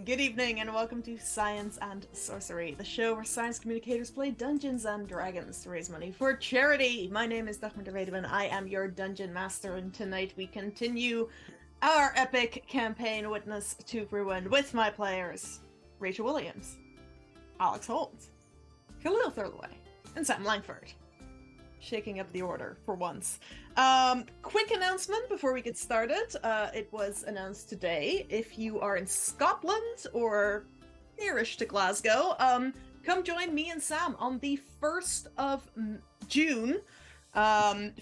Good evening and welcome to Science and Sorcery, the show where science communicators play Dungeons and Dragons to raise money for charity. My name is WtR8 and I am your Dungeon Master, and tonight we continue our epic campaign Witness to Ruin with my players, Rachel Williams, Alex Holt, Khalil Thurlaway, and Sam Langford. Shaking up the order for once. Quick announcement before we get started. It was announced today. If you are in Scotland or nearish to Glasgow, come join me and Sam on the 1st of June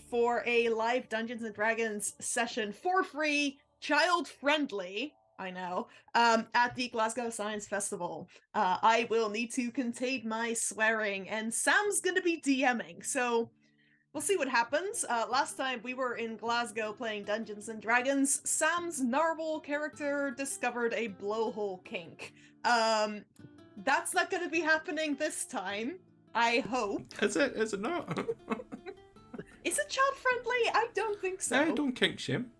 for a live Dungeons and Dragons session for free, child-friendly, I know, at the Glasgow Science Festival. I will need to contain my swearing, and Sam's gonna be DMing, so we'll see what happens. Last time we were in Glasgow playing Dungeons and Dragons, Sam's narwhal character discovered a blowhole kink. That's not going to be happening this time, I hope. Is it? Is it not? Is it child friendly? I don't think so. I don't kink shame.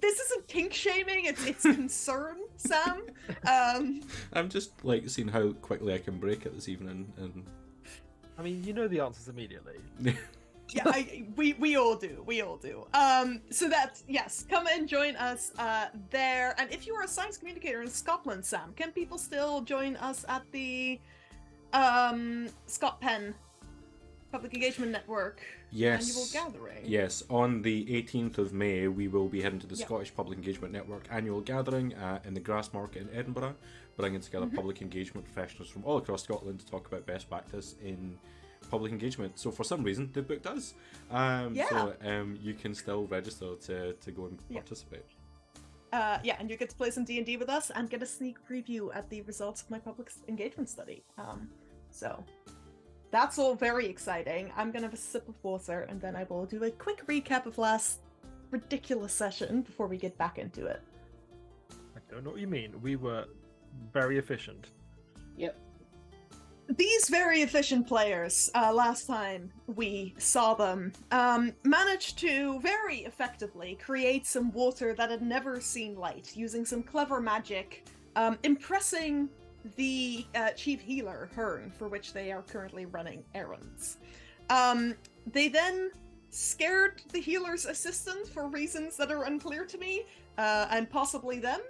This isn't kink shaming, it's concern, Sam. I'm just like seeing how quickly I can break it this evening, and I mean, you know the answers immediately. Yeah, we all do. So that, yes, come and join us there. And if you are a science communicator in Scotland, Sam, can people still join us at the Scott Penn Public Engagement Network annual gathering? Yes, on the 18th of May, we will be heading to the Scottish Public Engagement Network annual gathering in the Grassmarket in Edinburgh, bringing together public engagement professionals from all across Scotland to talk about best practice in public engagement. So for some reason, they booked us. So you can still register to go and participate. And you get to play some D&D with us and get a sneak preview at the results of my public engagement study. So that's all very exciting. I'm gonna have a sip of water and then I will do a quick recap of last ridiculous session before we get back into it. I don't know what you mean. We were very efficient. Yep. These very efficient players, last time we saw them, managed to very effectively create some water that had never seen light, using some clever magic, impressing the chief healer, Hearn, for which they are currently running errands. They then scared the healer's assistant for reasons that are unclear to me, and possibly them,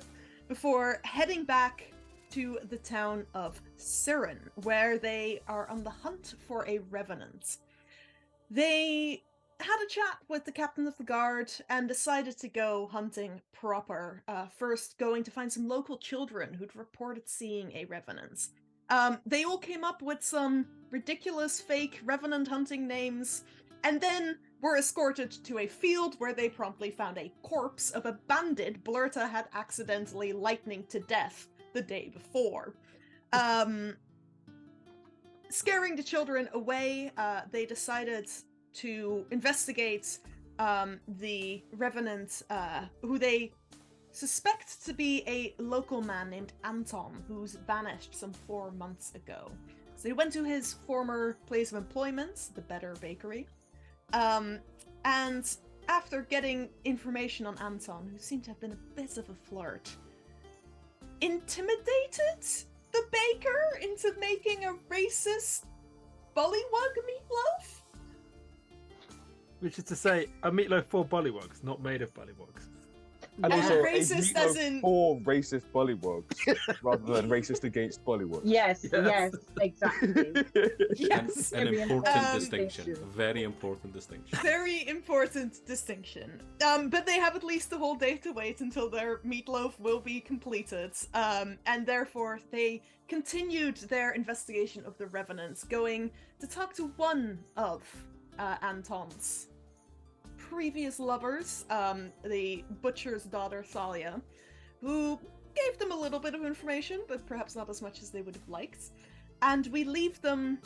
before heading back to the town of Siren, where they are on the hunt for a revenant. They had a chat with the captain of the guard and decided to go hunting proper, first going to find some local children who'd reported seeing a revenant. They all came up with some ridiculous fake revenant hunting names, and then were escorted to a field where they promptly found a corpse of a bandit Blirta had accidentally lightning to death the day before. Scaring the children away, they decided to investigate the revenant, who they suspect to be a local man named Anton, who's vanished some 4 months ago. So they went to his former place of employment, the Better Bakery, and after getting information on Anton, who seemed to have been a bit of a flirt, intimidated the baker into making a racist bullywug meatloaf? Which is to say, a meatloaf for bullywugs, not made of bullywugs. And also racist a as meatloaf in- for racist bullywugs rather than racist against bullywugs. Yes, exactly. Yes. An important distinction. distinction. A very important distinction. Very important distinction. But they have at least the whole day to wait until their meatloaf will be completed. And therefore, they continued their investigation of the revenants, going to talk to one of Anton's previous lovers, the butcher's daughter, Thalia, who gave them a little bit of information, but perhaps not as much as they would have liked. And we meet them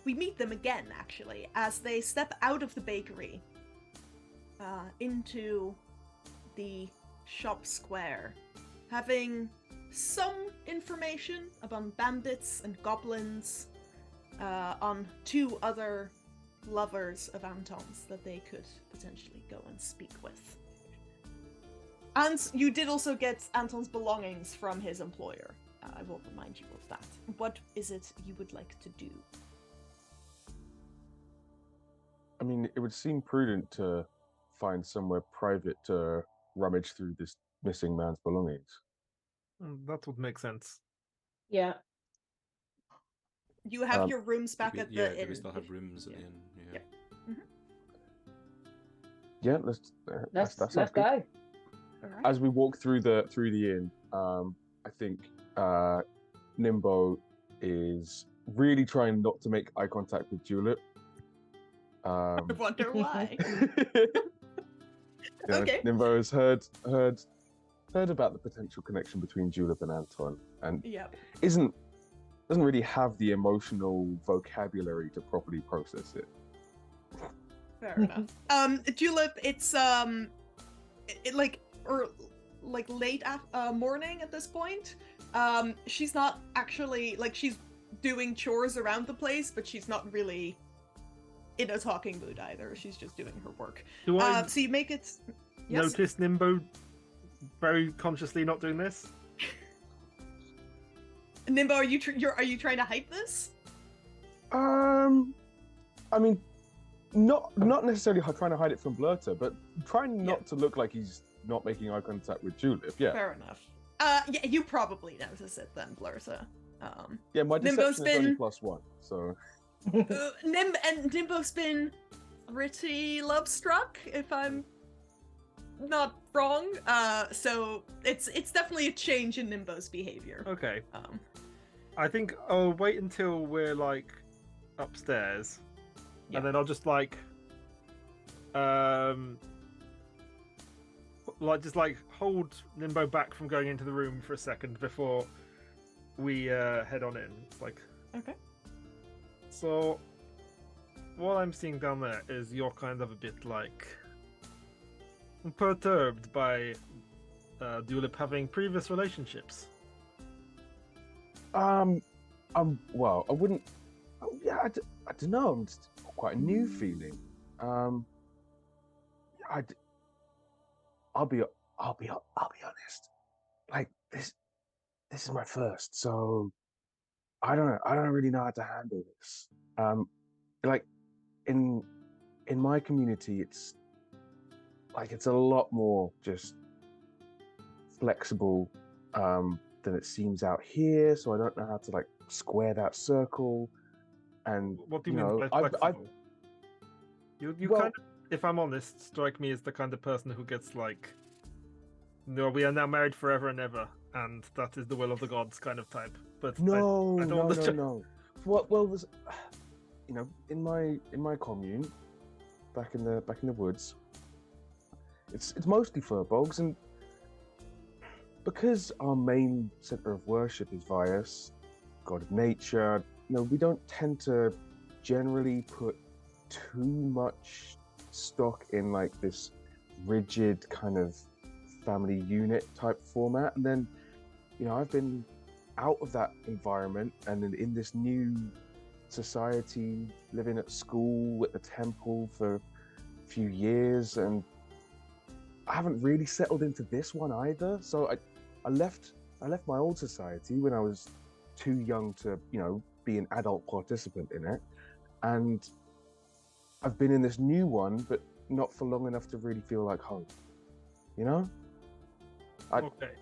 again, actually, as they step out of the bakery into the shop square, having some information about bandits and goblins, on 2 other lovers of Anton's that they could potentially go and speak with. And you did also get Anton's belongings from his employer. I will remind you of that. What is it you would like to do? I mean, it would seem prudent to find somewhere private to rummage through this missing man's belongings. That would make sense. Yeah. You have your rooms back at the inn. Do we still have rooms at the inn? Yeah. Yeah, that's Let's go. All right. As we walk through the inn, I think Nimbo is really trying not to make eye contact with Julep. I wonder why. Okay. Nimbo has heard about the potential connection between Julep and Anton, and doesn't really have the emotional vocabulary to properly process it. Fair enough. Julep, it's late morning at this point. She's not actually she's doing chores around the place, but she's not really in a talking mood either. She's just doing her work. Do I so you make it notice Nimbo very consciously not doing this? Nimbo, are you trying to hype this? I mean, not necessarily trying to hide it from Blirta, but trying not to look like he's not making eye contact with Julep. Yeah. Fair enough. Yeah, you probably notice it then, Blirta. Yeah, my Nimbo's deception is only +1, so. Nimbo's been pretty love struck, if I'm not wrong. So it's definitely a change in Nimbo's behavior. Okay. I think I'll wait until we're upstairs, and then I'll just hold Nimbo back from going into the room for a second before we head on in. It's okay. So, what I'm seeing down there is you're kind of a bit perturbed by Julep having previous relationships. Well, I wouldn't. Yeah, I don't know. It's quite a new feeling. I'll be honest. This is my first, so I don't really know how to handle this. In my community, it's a lot more just flexible than it seems out here. So I don't know how to square that circle. And what do you mean by flexible? You kind of, if I'm honest, strike me as the kind of person who gets no, we are now married forever and ever, and that is the will of the gods kind of type. But no. Well, there's, in my commune, back in the woods, it's mostly fur bogs, and because our main center of worship is Vias, god of nature, we don't tend to generally put too much stock in this rigid kind of family unit type format. And then, I've been out of that environment and in this new society, living at school, at the temple for a few years, and I haven't really settled into this one either. So I left my old society when I was too young to, be an adult participant in it. And I've been in this new one, but not for long enough to really feel like home. Okay.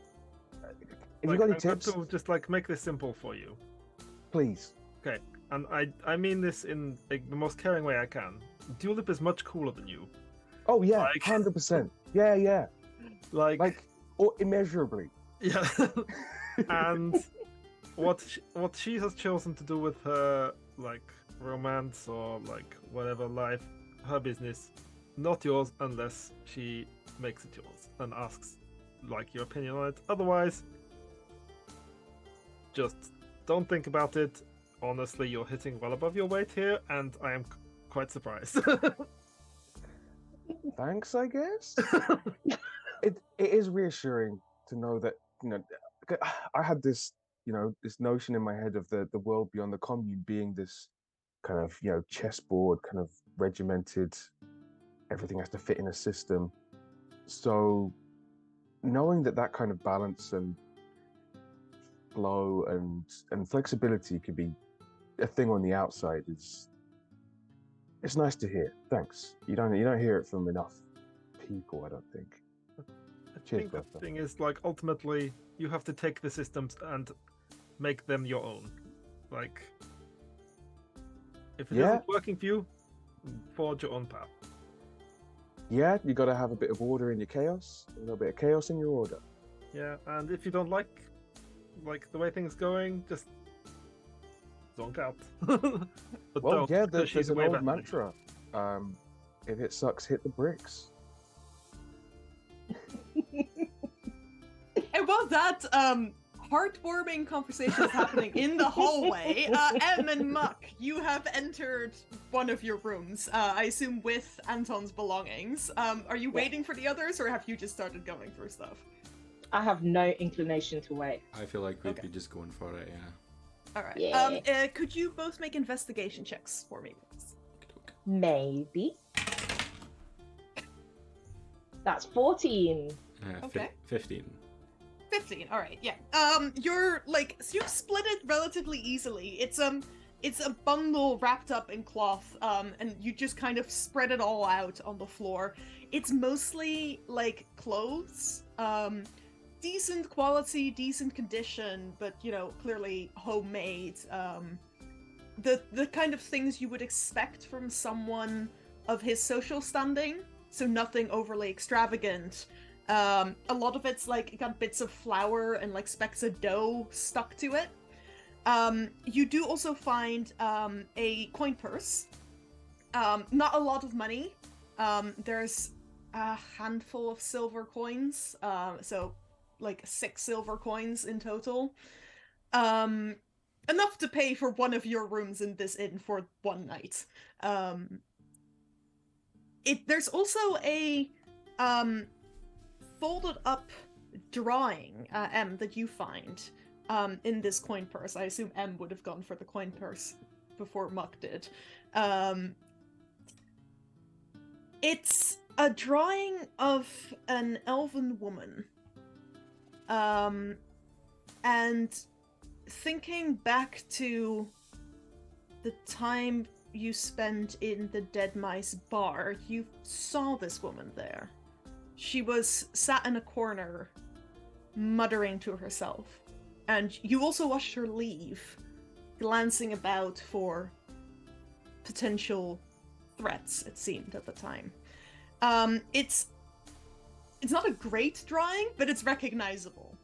If you got any tips? To just make this simple for you. Please. Okay. And I mean this in the most caring way I can. Julep is much cooler than you. Oh yeah, 100%. Yeah. Or immeasurably. Yeah. And what she has chosen to do with her romance or whatever life, her business, not yours unless she makes it yours and asks your opinion on it. Otherwise, just don't think about it. Honestly, you're hitting well above your weight here, and I am quite surprised. Thanks, I guess. It is reassuring to know that I had this this notion in my head of the world beyond the commune being this kind of chessboard, kind of regimented. Everything has to fit in a system. So knowing that kind of balance and flow and flexibility could be a thing on the outside is it's nice to hear. Thanks. You don't hear it from enough people, I don't think. I Cheers, think the Blirta. thing is, like, ultimately, you have to take the systems and make them your own. Like, if it Yeah. isn't working for you, forge your own path. Yeah, you got to have a bit of order in your chaos, a little bit of chaos in your order. Yeah, and if you don't like the way things going, just zonk out. But Well, don't, yeah, because there's she's an way old better than mantra. If it sucks, hit the bricks. And while that heartwarming conversation is happening in the hallway, Em and Muck, you have entered one of your rooms, I assume with Anton's belongings. Are you waiting for the others, or have you just started going through stuff? I have no inclination to wait. I feel like we'd Okay. be just going for it, yeah. Alright. Yeah. Could you both make investigation checks for me, please? Maybe. That's 14. Okay. 15. 15. All right. Yeah. You're like, so you split it relatively easily. It's a bundle wrapped up in cloth. And you just kind of spread it all out on the floor. It's mostly like clothes. Decent quality, decent condition, but clearly homemade. The kind of things you would expect from someone of his social standing. So nothing overly extravagant. A lot of it's like got bits of flour and like specks of dough stuck to it. You do also find a coin purse. Not a lot of money. There's a handful of silver coins. So like 6 silver coins in total. Enough to pay for one of your rooms in this inn for one night. There's also a folded up drawing, M, that you find in this coin purse. I assume M would have gone for the coin purse before Muck did. It's a drawing of an elven woman. And thinking back to the time you spent in the Dead Mice bar, you saw this woman there. She was sat in a corner, muttering to herself. And you also watched her leave, glancing about for potential threats, it seemed at the time. It's not a great drawing, but it's recognizable.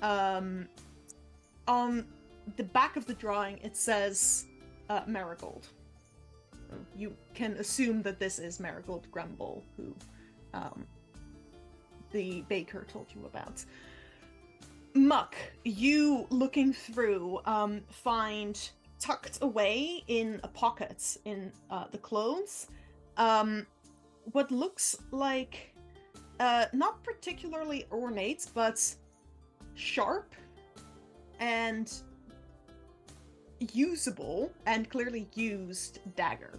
On the back of the drawing, it says Marigold. You can assume that this is Marigold Grumble, who the baker told you about. Muck, you looking through, find tucked away in a pocket in the clothes, what looks like not particularly ornate, but sharp and usable and clearly used dagger.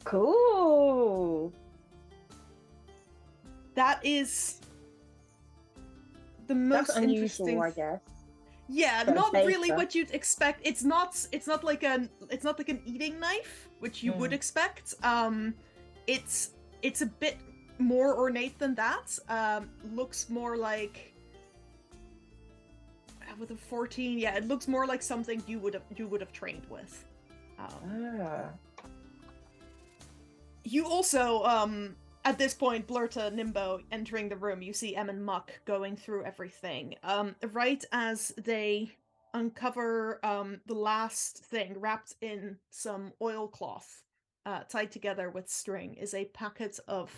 Cool. That is the most That's unusual, interesting. I guess. Yeah, For a not really baker. what you'd expect. It's not like an eating knife, which you would expect. It's a bit more ornate than that. Looks more like with a 14. Yeah, it looks more like something you would have trained with. You also at this point, Blirta, Nimbo entering the room, you see Em and Muck going through everything. Right as they uncover the last thing wrapped in some oilcloth, tied together with string, is a packet of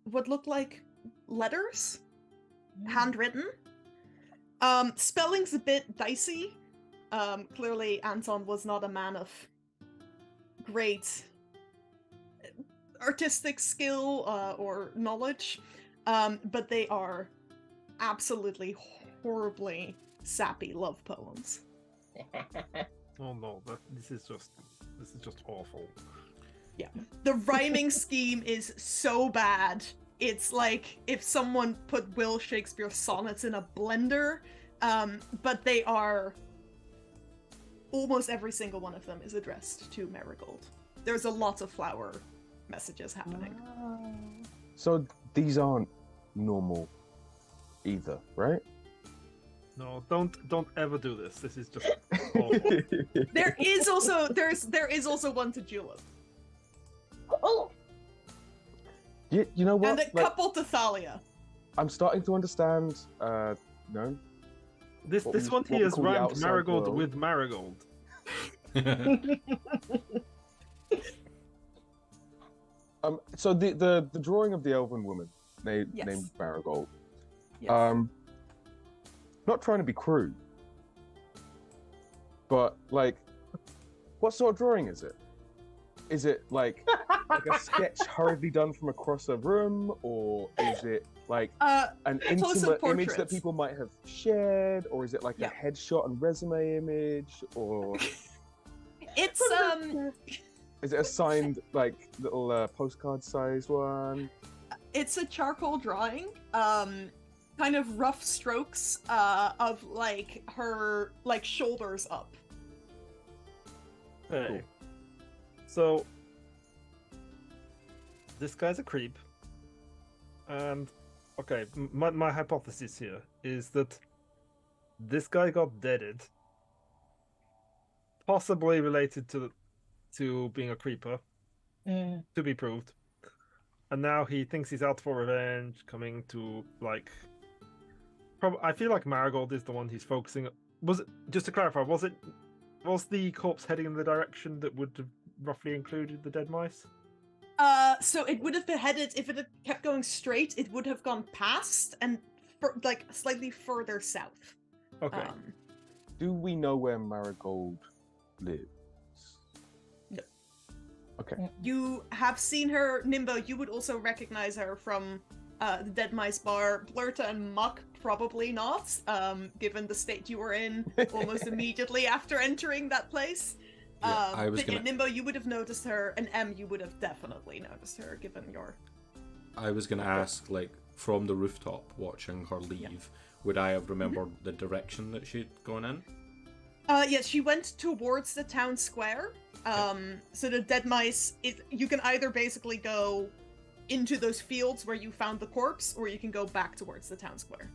what looked like letters, handwritten. Spelling's a bit dicey. Clearly Anton was not a man of great artistic skill or knowledge, but they are absolutely horribly sappy love poems. Oh no, this is just awful. Yeah, the rhyming scheme is so bad. It's like if someone put Will Shakespeare's sonnets in a blender, but they are... Almost every single one of them is addressed to Marigold. There's a lot of flower messages happening. So these aren't normal either, right? No, don't ever do this. This is just awful. There is also one to Julep. Oh, You know what? And a couple to Thalia. I'm starting to understand. No. This What this we- one what we here is call the rhymed outside Marigold world. with Marigold. So the drawing of the elven woman named Yes. Marigold. Yes. Not trying to be crude, but like, what sort of drawing is it? Is it like a sketch hurriedly done from across a room, or is it like an close-up intimate image that portraits. people might have shared, or is it like Yeah. a headshot and resume image, or It's is it a signed like little postcard sized one? it's a charcoal drawing, kind of rough strokes of like her like shoulders up. Hey. Cool. So this guy's a creep, and okay, my hypothesis here is that this guy got deaded, possibly related to being a creeper, to be proved, and now he thinks he's out for revenge, coming to like. I feel like Marigold is the one he's focusing. Was it, just to clarify? Was the corpse heading in the direction that would have roughly included the dead mice? So it would have been headed, if it had kept going straight, it would have gone past and like slightly further south. Okay. Do we know where Marigold lives? No. Okay. You have seen her, Nimbo. You would also recognize her from the Dead Mice Bar. Blirta and Muck, probably not, given the state you were in almost immediately after entering that place. Yeah, I was but yeah, gonna. Nimbo, you would have noticed her, and M, you would have definitely noticed her, given your... I was gonna ask, like, from the rooftop, watching her leave, would I have remembered the direction that she'd gone in? Yes, she went towards the town square. So the dead mice, you can either basically go into those fields where you found the corpse, or you can go back towards the town square.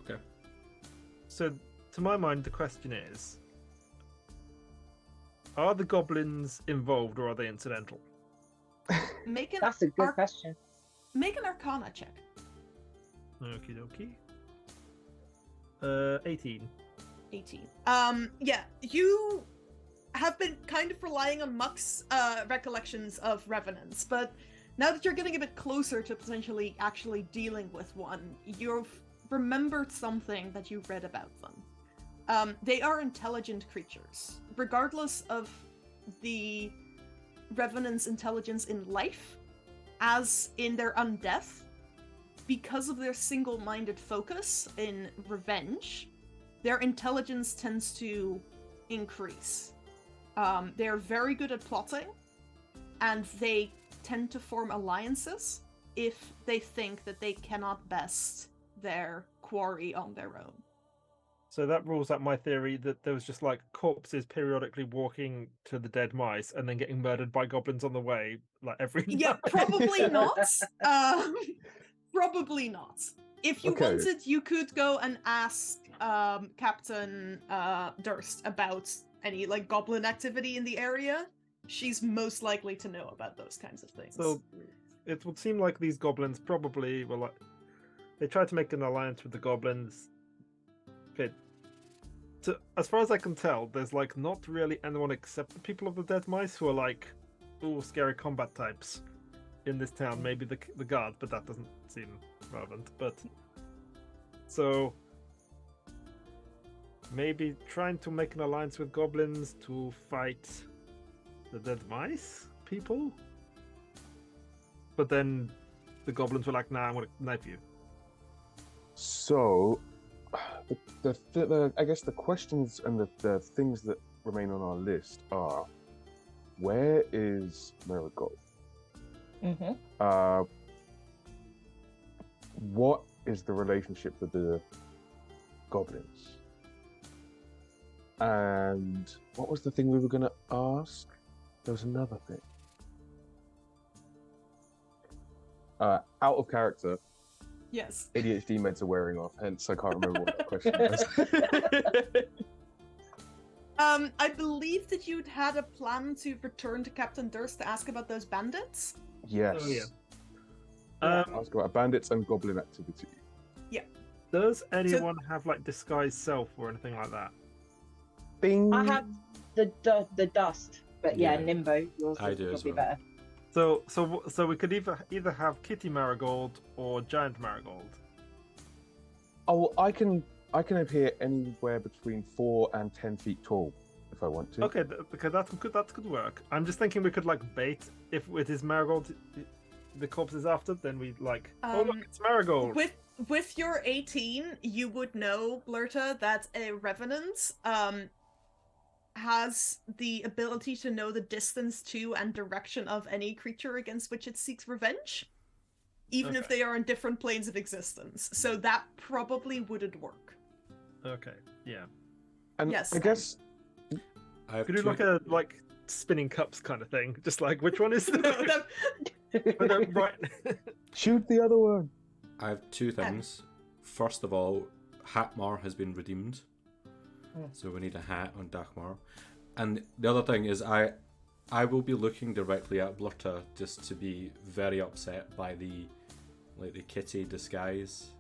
Okay. So, to my mind, the question is: are the goblins involved, or are they incidental? Make an that's a good question. Make an Arcana check. Okie dokie. 18. 18. Yeah, you have been kind of relying on Muck's recollections of revenants, but now that you're getting a bit closer to potentially actually dealing with one, you've remembered something that you read about them. They are intelligent creatures. Regardless of the revenant's intelligence in life, as in their undeath, because of their single-minded focus in revenge, their intelligence tends to increase. They're very good at plotting, and they tend to form alliances if they think that they cannot best their quarry on their own. So that rules out my theory that there was just like corpses periodically walking to the dead mice and then getting murdered by goblins on the way, like every Yeah, night. probably not. Probably not. If you Okay. wanted, you could go and ask Captain Durst about any like goblin activity in the area. She's most likely to know about those kinds of things. So it would seem like these goblins probably were like they tried to make an alliance with the goblins. Okay. As far as I can tell, there's like not really anyone except the people of the dead mice who are like, ooh, scary combat types in this town. Maybe the guard, but that doesn't seem relevant. But so maybe trying to make an alliance with goblins to fight the dead mice people. But then the goblins were like, "Nah, I'm gonna knife you." So, I guess the questions and the things that remain on our list are: where is Marigold? Mm-hmm. What is the relationship with the goblins? And what was the thing we were going to ask? There was another thing. Out of character, Yes. ADHD meds are wearing off, hence I can't remember what the question was. I believe that you'd had a plan to return to Captain Durst to ask about those bandits. Yes. Oh, yeah. Ask about bandits and goblin activity. Does anyone have like disguise self or anything like that? Bing. I have the dust, but yeah, Yeah, Nimbo, yours I is do as probably well. better. So we could either have Kitty Marigold or Giant Marigold. Oh, I can appear anywhere between 4 and 10 feet tall if I want to. Okay, because that could work. I'm just thinking we could like bait if it is Marigold, the corpse is after. Then we like, oh look, it's Marigold. With your 18, you would know, Blirta, that a revenant has the ability to know the distance to and direction of any creature against which it seeks revenge, even if they are in different planes of existence. So that probably wouldn't work. Okay, yeah. And Yes. I guess I have Could do two, like a spinning cups kind of thing, just like which one is the right? shoot the other one. I have two things. First of all, Hatmar has been redeemed, so we need a hat on Dagmar. And the other thing is, I will be looking directly at Blirta just to be very upset by the kitty disguise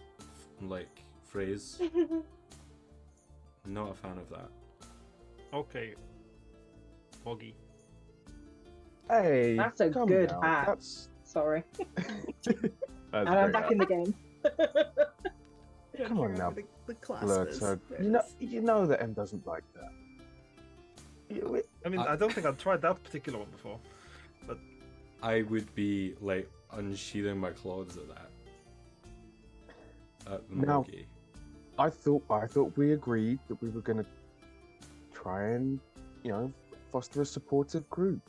phrase. Not a fan of that. Okay, Boggy. Hey, That's a come good now. hat. That's Sorry. that's And I'm great. back in the game. Come on now, The class Blirta. You know that M doesn't like that. I mean, I don't think I've tried that particular one before. I would be like unsheathing my claws at that. At the Now- Mogi. I thought we agreed that we were going to try and, foster a supportive group.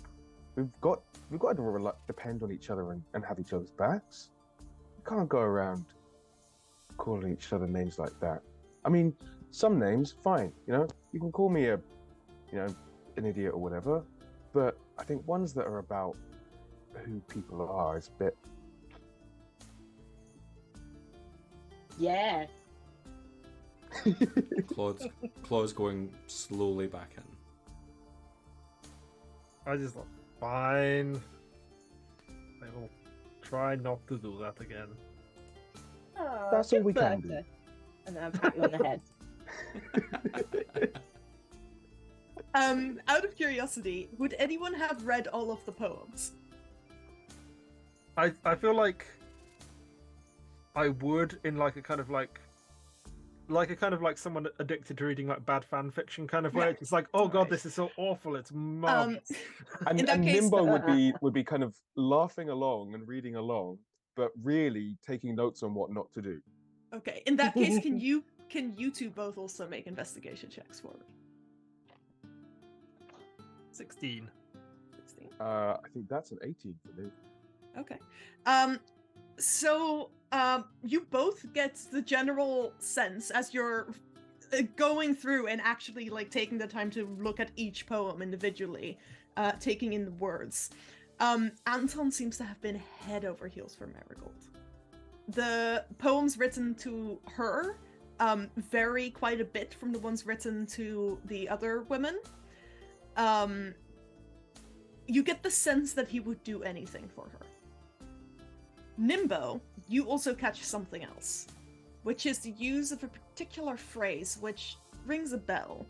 We've got to depend on each other and have each other's backs. We can't go around calling each other names like that. I mean, some names, fine. You can call me an idiot or whatever. But I think ones that are about who people are is a bit. Yeah. Claws going slowly back in. I just like, fine. I will try not to do that again. Oh, That's all good we can Blirta. do. And then I'll pat you on the head. Out of curiosity, would anyone have read all of the poems? I feel like I would in like a kind of like someone addicted to reading like bad fan fiction kind of way. It's like, oh god, Alright. this is so awful. It's marvelous. And, In that and case- Nimbo would be kind of laughing along and reading along, but really taking notes on what not to do. Okay, in that case, can you two both also make investigation checks for me? 16. 16. I think that's an 18 for me. Okay. So you both get the general sense as you're going through and actually like taking the time to look at each poem individually, taking in the words. Anton seems to have been head over heels for Marigold. The poems written to her vary quite a bit from the ones written to the other women. You get the sense that he would do anything for her. Nimbo, you also catch something else, which is the use of a particular phrase which rings a bell.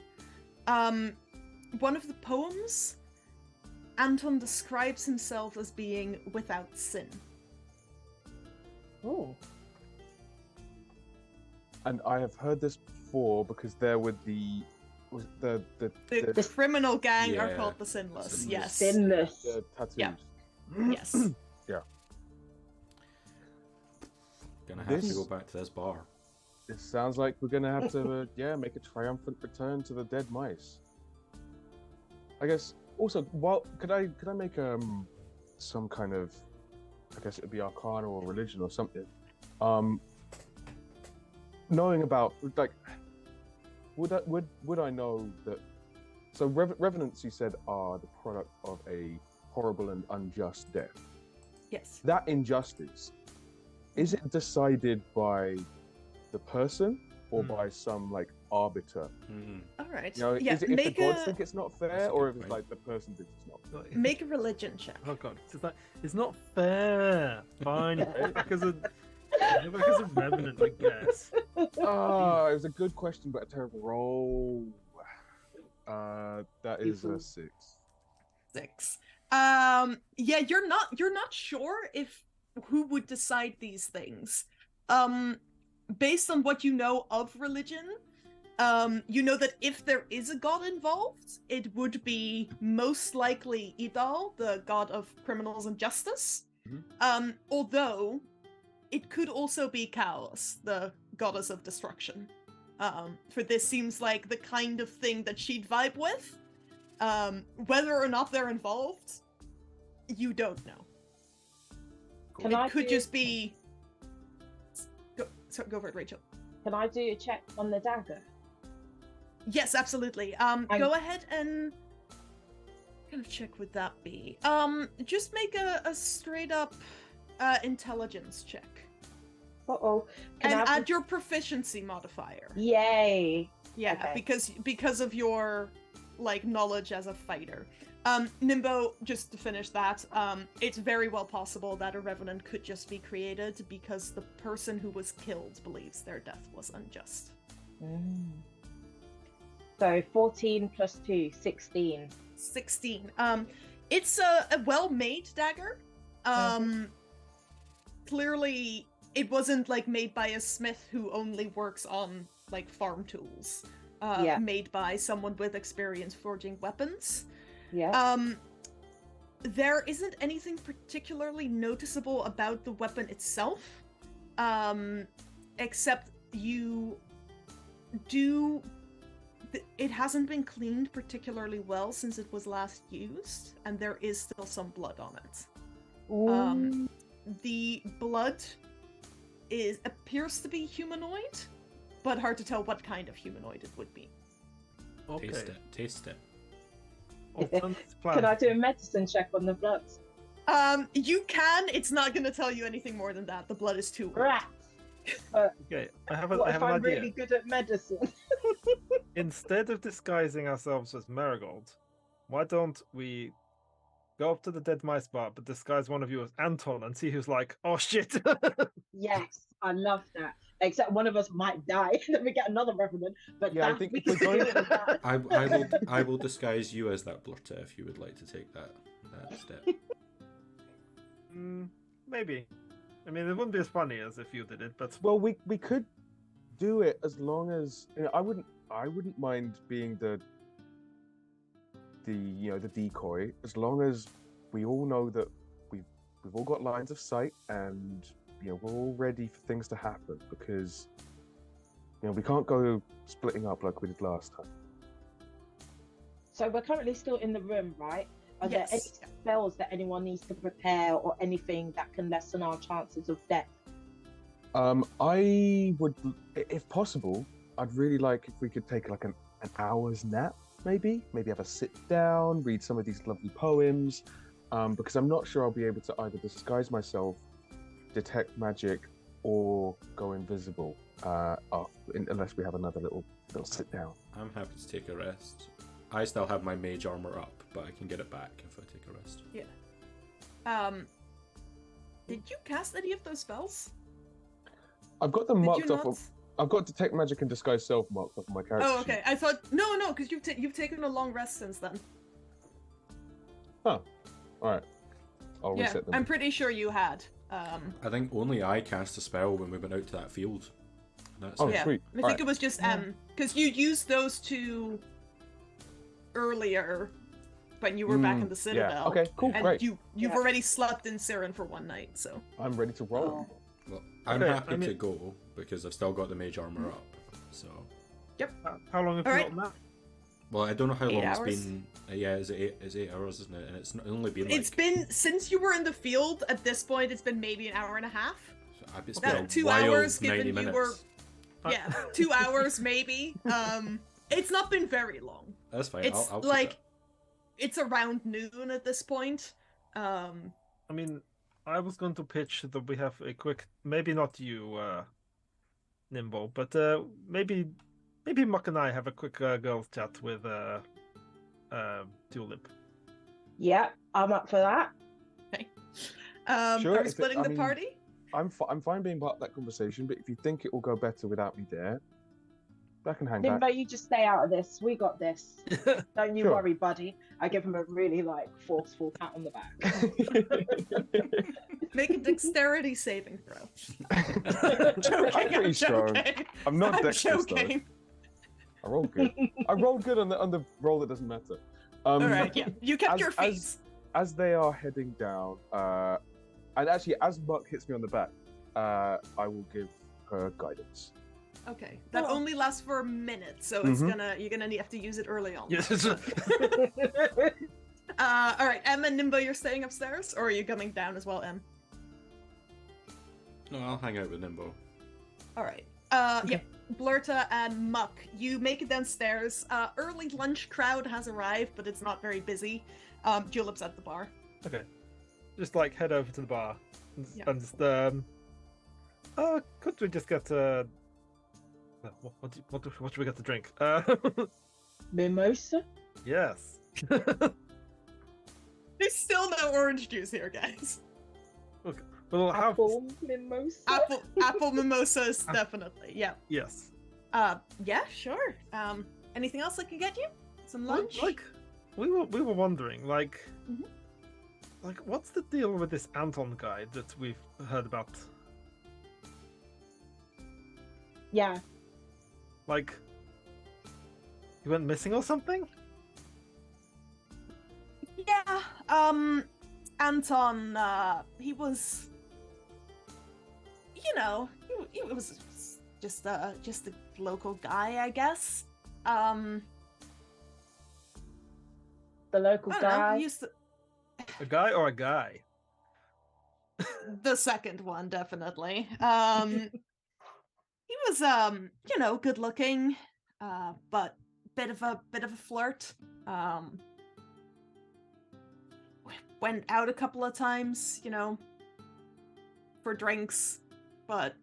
One of the poems, Anton describes himself as being without sin. Ooh. And I have heard this before because there were the The criminal gang are Yeah, called the Sinless, Sinless. yes. Sinless. tattoos. Yeah. Yes. Gonna have to This- go back to this bar. It sounds like we're gonna have to make a triumphant return to the dead mice. I guess also, could I make some kind of I guess it'd be Arcana or religion or something. Knowing about like, would I know that? So revenants, you said, are the product of a horrible and unjust death. Yes. That injustice, is it decided by the person or by some like arbiter? All right. You know, yeah, is it if the gods think it's not fair, or if it's like the person thinks it's not fair? Make a religion check. Oh god, it's not fair. Fine, because of revenant, I guess. Oh, it was a good question, but a terrible roll. That is a 6. 6. Yeah, you're not sure if who would decide these things. Based on what you know of religion, you know that if there is a god involved, it would be most likely Idal, the god of criminals and justice. Although it could also be Chaos, the goddess of destruction. For this seems like the kind of thing that she'd vibe with. Whether or not they're involved, you don't know. It could just be... Go for it, Rachel. Can I do a check on the dagger? Yes, absolutely. Go ahead and... What kind of check would that be? Just make a straight up intelligence check. Uh-oh. And add your proficiency modifier. Yay! Yeah, Okay. because of your like knowledge as a fighter. Nimbo, just to finish that, it's very well possible that a revenant could just be created because the person who was killed believes their death was unjust. So 14 plus 2, 16. 16. It's a well-made dagger. Clearly, it wasn't like made by a smith who only works on like farm tools. Made by someone with experience forging weapons. Yeah. There isn't anything particularly noticeable about the weapon itself, except it hasn't been cleaned particularly well since it was last used, and there is still some blood on it. The blood appears to be humanoid, but hard to tell what kind of humanoid it would be. Okay. Taste it. Can I do a medicine check on the blood? You can. It's not going to tell you anything more than that. The blood is too old. Rats. Okay, I have What an if I'm idea. really good at medicine? Instead of disguising ourselves as Marigold, why don't we go up to the dead mice bar, but disguise one of you as Anton and see who's like, oh shit. Yes, I love that. Except one of us might die, then we get another revenant. But Yeah, I that, think we if we're can going- deal with that. I will disguise you as that Blirta if you would like to take that step. Maybe. I mean, it wouldn't be as funny as if you did it, but Well, we could do it as long as I wouldn't mind being the decoy, as long as we all know that we've all got lines of sight and we're all ready for things to happen, because we can't go splitting up like we did last time. So we're currently still in the room, right? Are there any Yes. spells that anyone needs to prepare or anything that can lessen our chances of death? I would, if possible, I'd really like if we could take like an hour's nap, maybe have a sit down, read some of these lovely poems, because I'm not sure I'll be able to either disguise myself, detect magic, or go invisible, unless we have another little sit down. I'm happy to take a rest. I still have my mage armor up, but I can get it back if I take a rest. Yeah. Did you cast any of those spells? I've got them Did marked you off. not? I've got detect magic and disguise self marked off of my character. Oh, okay. I thought no, because you've taken a long rest since then. All right. I'll Yeah, reset them. I'm pretty sure you had. I think only I cast a spell when we went out to that field. That's Oh, it. Yeah, sweet. I think it was just because you used those two earlier when you were back in the Citadel. Yeah. Okay. Cool. And Great. you've already slept in Siren for one night, so. I'm ready to roll. Well, I'm Okay, happy I mean- to go because I've still got the mage armor up. So how long have you Alright. got Well, I don't know how 8 long hours? it's been. Yeah, it's 8 hours, isn't it? And it's only been It's like. been, since you were in the field, at this point, it's been maybe an hour and a half. It's That been a 2 wild hours 90 given you minutes. were- Yeah, 2 hours maybe. It's not been very long. That's fine. It's I'll like, keep it's around noon at this point. I mean, I was going to pitch that we have a quick, maybe not you, Nimbo, but maybe Muck and I have a quick girls chat with Tulip. Yeah, I'm up for that. Sure, Are we if it- splitting I the mean- party? I'm fine being part of that conversation, but if you think it will go better without me there, I can hang Nimbo, back. you just stay out of this. We got this. Don't you Sure. worry, buddy. I give him a really forceful pat on the back. Make a dexterity saving throw. I'm pretty strong. joking. I'm not I'm dexterous though. joking. I rolled good. I rolled good on the roll that doesn't matter. All right, yeah. You kept as- your feet. As they are heading down, and actually as Muck hits me on the back, I will give her guidance. Okay, that Oh. only lasts for a minute, so it's you're gonna have to use it early on. Yes. All right, Em and Nimbo, you're staying upstairs, or are you coming down as well, Em? No, I'll hang out with Nimbo. All right. Yeah, Blirta and Muck, you make it downstairs. Early lunch crowd has arrived, but it's not very busy. Julep's at the bar. Okay. Just like head over to the bar Yeah. and just could we just get what should we get to drink? Mimosa? Yes. There's still no orange juice here, guys. Okay. We'll have Apple mimosa? Apple mimosas, definitely. Yeah. yes. Yeah, sure. Anything else I can get you? Some lunch? Like we were wondering, like Mhm. like what's the deal with this Anton guy that we've heard about? Yeah. Like he went missing or something? Yeah. Anton, he was, you know, he was just a local guy, I guess. The local I don't know. guy. He used to, A guy or a guy? the second one, definitely. He was, you know, good looking, but bit of a flirt. Went out a couple of times, you know, for drinks, but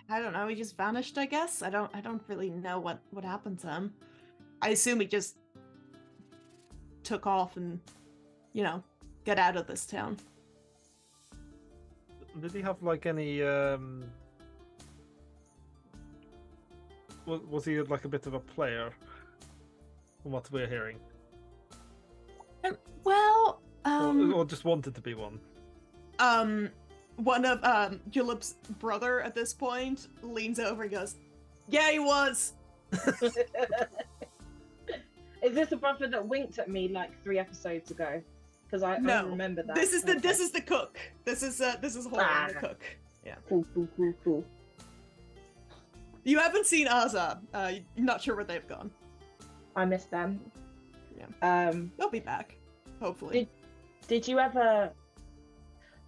I don't know, he just vanished, I guess. I don't really know what happened to him. I assume he just took off and, you know, get out of this town. Did he have like any was he like a bit of a player from what we're hearing? Well, or just wanted to be one? one of Julep's brother at this point leans over and goes, "Yeah, he was." Is this the brother that winked at me like 3 episodes ago? Because I don't remember that. This is the Okay. this is the cook. This is Holden, the cook. Yeah. Cool. You haven't seen Azza. You're not sure where they've gone. I missed them. Yeah. They'll be back, hopefully. Did you ever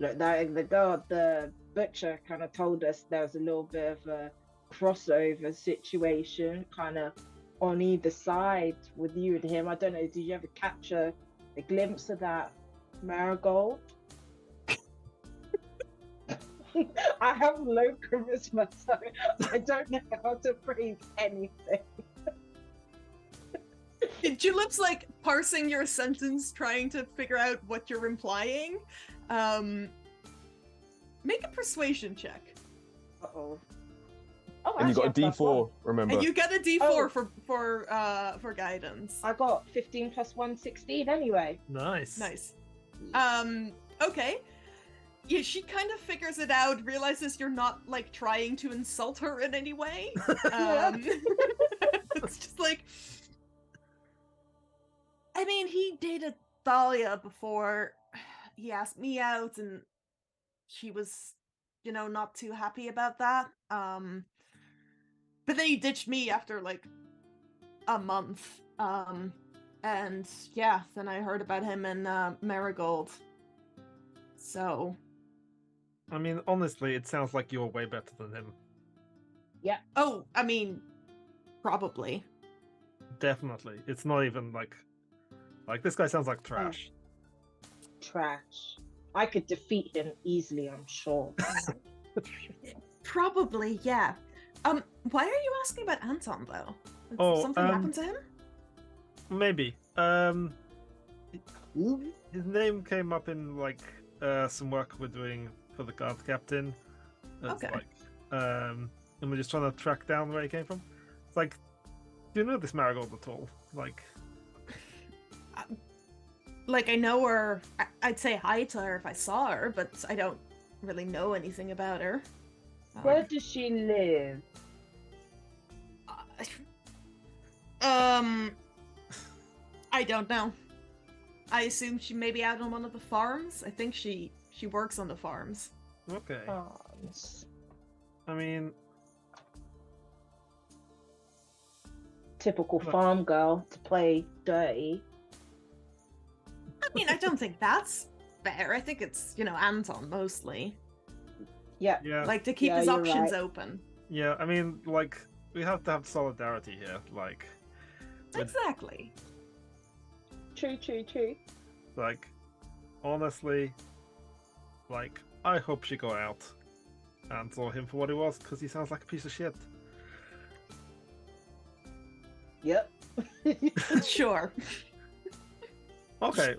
look? The butcher kind of told us there was a little bit of a crossover situation, kind of on either side with you and him. I don't know. Did you ever capture a glimpse of that, Marigold? I have low charisma, so I don't know how to phrase anything. Julep's like parsing your sentence, trying to figure out what you're implying. Make a persuasion check. Uh-oh. Oh, And you got a actually, I have +1. D4, remember? And you get a D4 Oh. for guidance. I got 15 plus 1, 16 anyway. Nice. Nice. Okay. Yeah, she kind of figures it out, realizes you're not like trying to insult her in any way. It's just like, I mean, he dated Thalia before he asked me out, and she was, you know, not too happy about that. But then he ditched me after like a month. And yeah, then I heard about him in Marigold. So. I mean, honestly, it sounds like you're way better than him. Yeah. Oh, I mean, probably. Definitely. It's not even like this guy sounds like trash. Trash. I could defeat him easily, I'm sure. Probably, yeah. Why are you asking about Anton though? Oh, Something happened to him? Maybe. His name came up in like some work we're doing for the guard captain. It's Okay. like, and we're just trying to track down where he came from. It's like, do you know this Marigold at all? Like I know her. I'd say hi to her if I saw her, but I don't really know anything about her. Where does she live? I don't know. I assume she may be out on one of the farms. I think she works on the farms. Okay. Farms. I mean, Typical farm girl to play dirty. I mean, I don't think that's fair. I think it's, Anton mostly. Yeah. yeah, Like to keep Yeah, his you're options right. open. yeah. I mean, like, we have to have solidarity here. Like, But- Exactly. True. like, honestly, like, I hope she got out and saw him for what he was, because he sounds like a piece of shit. Yep. Sure. Okay.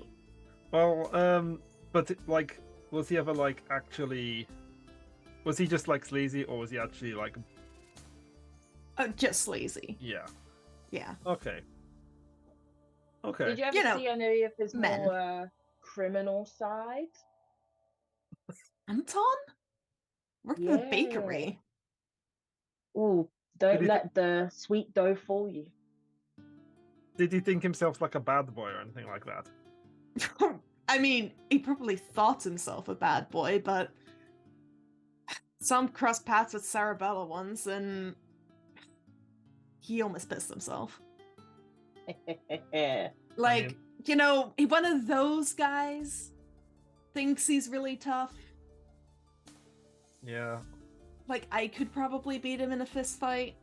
Well, but like, was he ever like actually? Was he just like sleazy, or was he actually like? Just sleazy. Yeah. Yeah. Okay. Okay. Did you ever see any of his men. more criminal side? Anton? Worked in the bakery. Ooh, Did don't he let the sweet dough fool you. Did he think himself like a bad boy or anything like that? I mean, he probably thought himself a bad boy, but some crossed paths with Sarabella once, and he almost pissed himself. Like, one of those guys thinks he's really tough. Yeah. Like, I could probably beat him in a fist fight.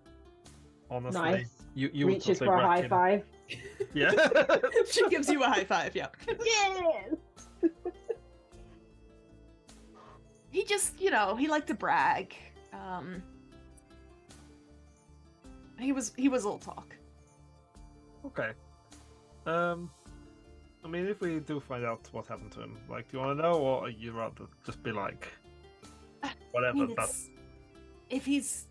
Honestly, Nice. you would Reaches totally for a wreck high him. five. Yeah. She gives you a high five, yeah. Yes. He just, he liked to brag. He was all talk. Okay. I mean, if we do find out what happened to him, like, do you want to know, or you rather just be like, whatever? I mean, if he's,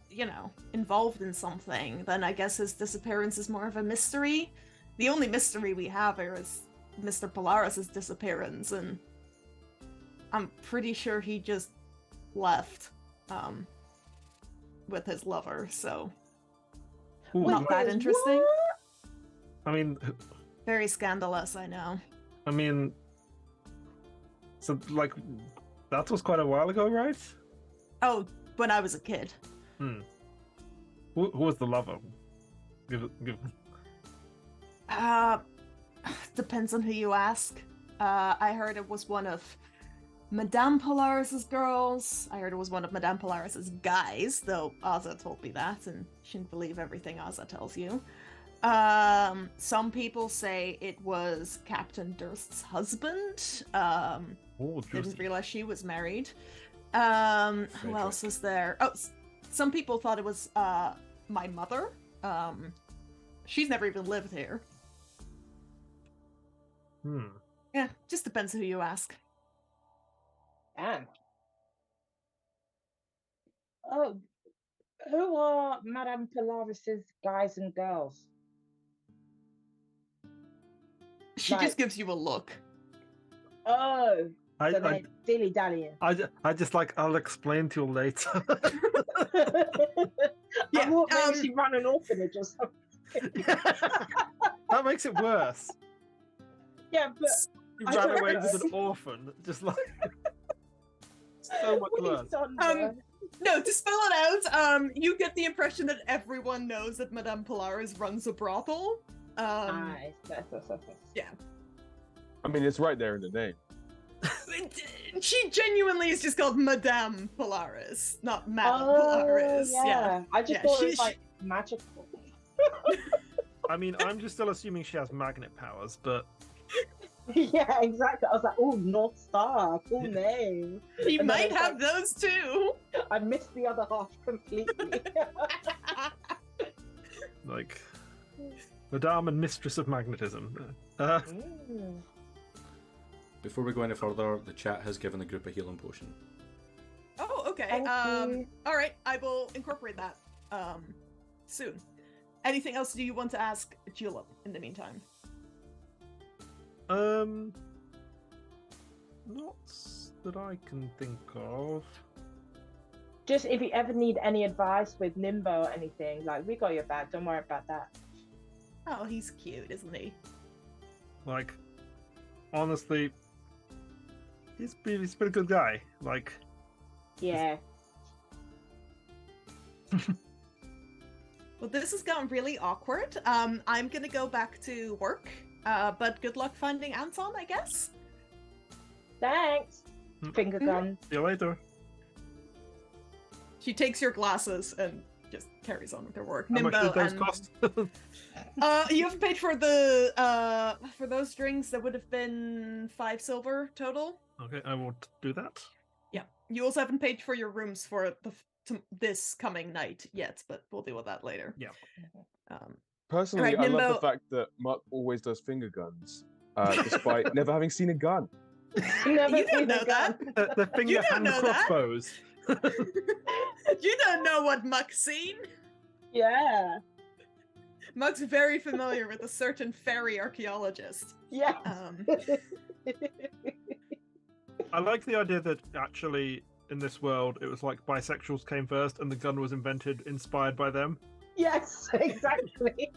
involved in something, then I guess his disappearance is more of a mystery. The only mystery we have here is Mr. Polaris' disappearance, and I'm pretty sure he just left with his lover, so Ooh, not that interesting. I mean, Very scandalous, I know. So like, that was quite a while ago, right? Oh, when I was a kid. Who was the lover? Give. Depends on who you ask. I heard it was one of Madame Polaris's girls. I heard it was one of Madame Polaris's guys, though Ozza told me that, and you shouldn't believe everything Ozza tells you. Some people say it was Captain Durst's husband. Oh, Didn't realize she was married. Who else was there? Oh, some people thought it was my mother. She's never even lived here. Yeah, just depends who you ask. Damn. Oh, who are Madame Polaris's guys and girls? She just gives you a look. Oh, so I they're dilly dallying. just like, I'll explain to you later. I thought maybe she ran an orphanage or something. That makes it worse. Yeah, but You I ran don't away know. with an orphan, just like so much what worse. he's done there. No, to spell it out, you get the impression that everyone knows that Madame Polaris runs a brothel. Nice. Yeah. I mean, it's right there in the name. She genuinely is just called Madame Polaris, not Madame Polaris. Yeah. I just thought it was like magical. I mean, I'm just still assuming she has magnet powers, but Yeah, exactly. I was like, oh, North Star, cool name. He And then might it's have like- those too. I missed the other half completely. like, Madame and Mistress of Magnetism. Mm. Before we go any further, the chat has given the group a healing potion. Oh, okay. Thank you. All right, I will incorporate that soon. Anything else do you want to ask Julep in the meantime? Not that I can think of. Just if you ever need any advice with Nimbo or anything, like, we got your back. Don't worry about that. Oh, he's cute, isn't he? Like, honestly, he's been a good guy. Like, Yeah. Well, this has gotten really awkward. I'm gonna go back to work, but good luck finding Anton, I guess. Thanks. Mm. Finger gun. see you later. She takes your glasses and just carries on with her work. How much Nimbo did those and cost? you have paid for the for those drinks. That would have been 5 silver total. Okay, I will do that. Yeah. You also haven't paid for your rooms for this coming night yet, but we'll deal with that later. Yeah. Personally, Alright, I love Nimbo. the fact that Muck always does finger guns, despite never having seen a gun. Never You don't seen know a that. gun. The finger don't hand know that. crossbows. You don't know what Muck's seen. Yeah. Muck's very familiar with a certain fairy archaeologist. Yeah. I like the idea that actually in this world it was like bisexuals came first and the gun was invented inspired by them. Yes, exactly.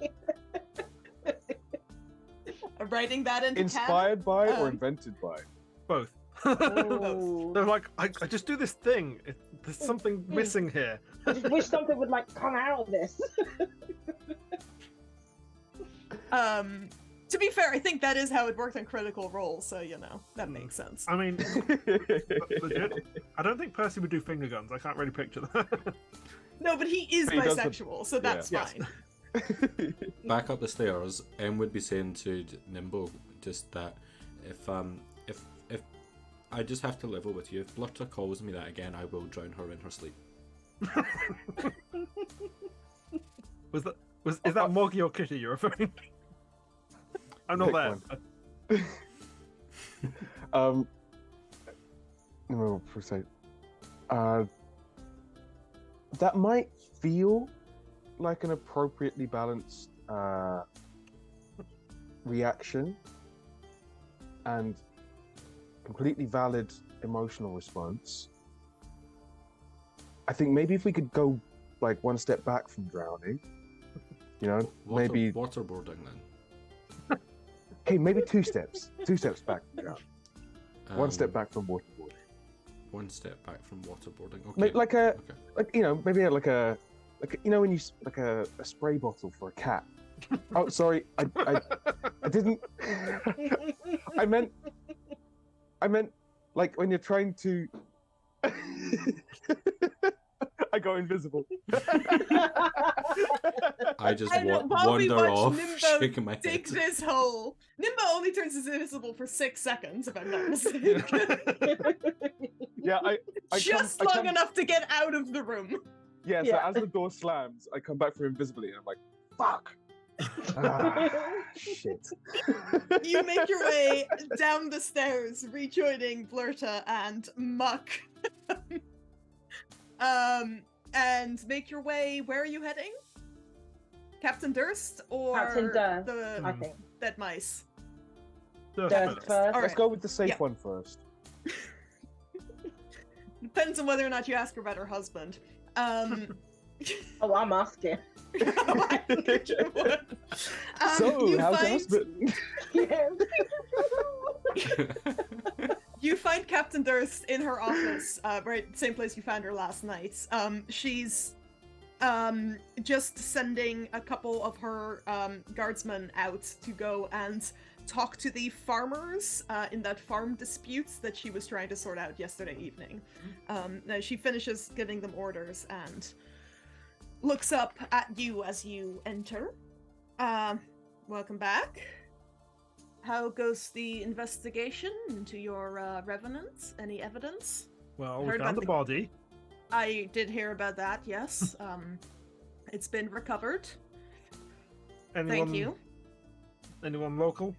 I'm writing that into Inspired by or Um, invented by? Both. Ooh. They're like, I just do this thing. There's something missing here. I just wish something would like come out of this. canon. To be fair, I think that is how it worked on Critical Role, so that makes sense. I mean, legit, I don't think Percy would do finger guns. I can't really picture that. No, but he is But he does the- bisexual, so that's Yes. fine. Back up the stairs, Em would be saying to Nimbo just that if I just have to level with you, if Blirta calls me that again, I will drown her in her sleep. Is that Moggy or Kitty you're referring to? I'm not Pick there. No, for a sec. That might feel like an appropriately balanced reaction and completely valid emotional response. I think maybe if we could go like one step back from drowning, maybe Waterboarding then. maybe 2 steps back from drowning. One step back from waterboarding. One step back from waterboarding. Okay. Maybe when you like a spray bottle for a cat. Oh, sorry, I didn't. I meant like when you're trying to. I go invisible. I just And while we wander watch off, Nimbo shaking my dig head. this hole. Nimbo only turns invisible for 6 seconds, if I'm not mistaken. Yeah, I Just come, long enough to get out of the room. Yeah, so Yeah. as the door slams, I come back from invisibility and I'm like, fuck. Ah, shit. You make your way down the stairs, rejoining Blirta and Muck. And make your way. Where are you heading? Captain Durst or Captain Durst, the I think. dead mice? Durst Durst first. first. All Let's right. go with the safe Yeah. one first. Depends on whether or not you ask her about her husband. Oh, I'm asking. I figured you would. So, you how's the find- husband? Yeah. You find Captain Durst in her office, right, same place you found her last night. She's just sending a couple of her guardsmen out to go and talk to the farmers in that farm disputes that she was trying to sort out yesterday evening. Now she finishes giving them orders and looks up at you as you enter. Welcome back. How goes the investigation into your revenant? Any evidence? Well, we Heard found about the the- body. I did hear about that, yes. It's been recovered. Thank you. Anyone local?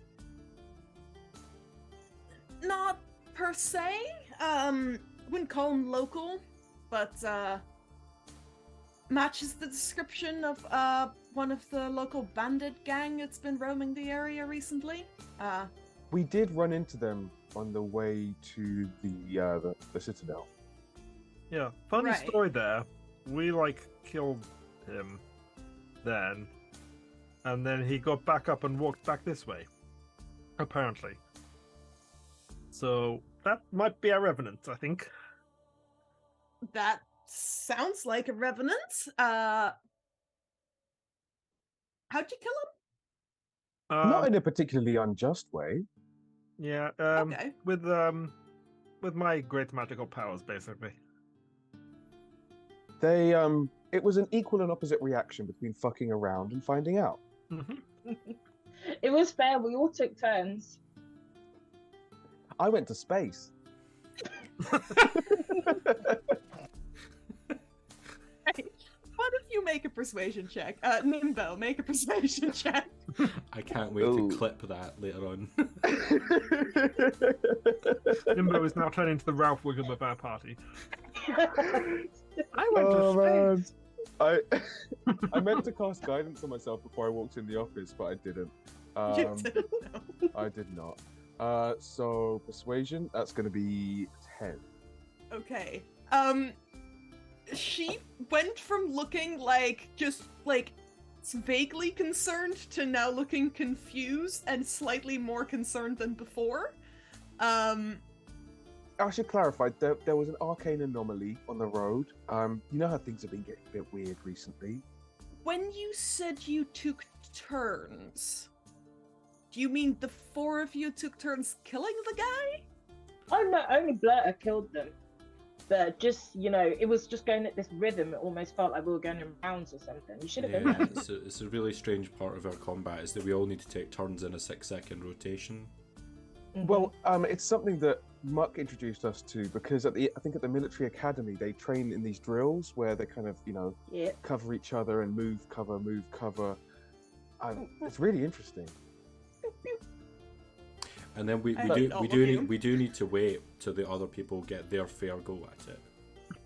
Not per se. Wouldn't call him local, but matches the description of one of the local bandit gang that's been roaming the area recently. We did run into them on the way to the Citadel. Yeah, funny Right. story there. We killed him then, and then he got back up and walked back this way. Apparently. So that might be a revenant, I think. That sounds like a revenant. How'd you kill Not in a particularly unjust way. Yeah. him? Okay. With my great magical powers, basically. They it was an equal and opposite reaction between fucking around and finding out. Mm-hmm. It was fair. We all took turns. I went to space. What if you make a persuasion check? Nimbo, make a persuasion check. I can't wait Ooh. to clip that later on. Nimbo is now turning into the Ralph Wiggum of our party. I went Oh, to man. space. I meant to cast guidance on myself before I walked in the office, but I didn't. You didn't know. I did not. So persuasion, that's going to be 10. Okay. She went from looking just vaguely concerned to now looking confused and slightly more concerned than before. I should clarify, there was an arcane anomaly on the road. You know how things have been getting a bit weird recently? When you said you took turns, do you mean the four of you took turns killing the guy? Oh no, only Blirta killed them. But just, it was just going at this rhythm. It almost felt like we were going in rounds or something. You should have been Yeah, there. it's a really strange part of our combat is that we all need to take turns in a 6-second rotation. Well, it's something that Muck introduced us to because I think at the military academy they train in these drills where they kind of Yeah. cover each other and move cover. It's really interesting. And then we I do love we all do of you. need we do need to wait till the other people get their fair go at it.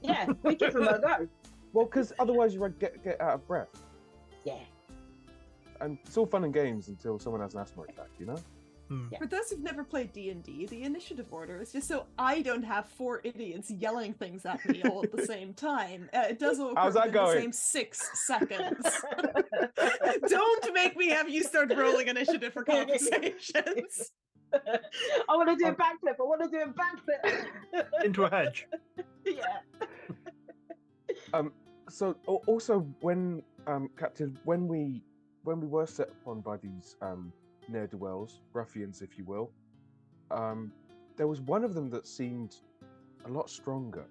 Yeah, we give them a go. Well, because otherwise you get out of breath, Yeah. and it's all fun and games until someone has an asthma attack, Yeah. For those who've never played D&D, the initiative order is just so I don't have four idiots yelling things at me all at the same time. It does all How's occur that within the going? same 6 seconds. Don't make me have you start rolling initiative for conversations. I want to do a backflip. I want to do a backflip. Into a hedge. Yeah. So also when Captain, when we were set upon by these ne'er-do-wells, ruffians, if you will, there was one of them that seemed a lot stronger.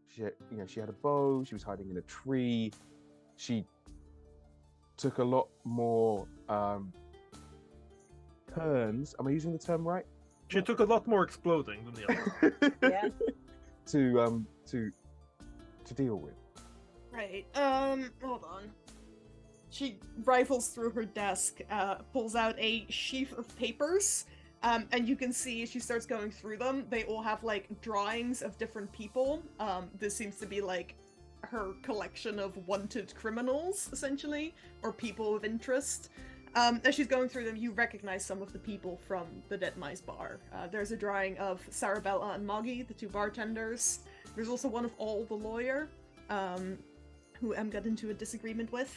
She had a bow. She was hiding in a tree. She took a lot more turns. Am I using the term right? She took a lot more exploding than the other. Yeah. to deal with. Right. Hold on. She rifles through her desk, pulls out a sheaf of papers, and you can see as she starts going through them, they all have drawings of different people. This seems to be her collection of wanted criminals, essentially, or people of interest. As she's going through them, you recognize some of the people from the Dead Mice bar. There's a drawing of Sarabella and Moggy, the two bartenders. There's also one of All, the lawyer, who Em got into a disagreement with.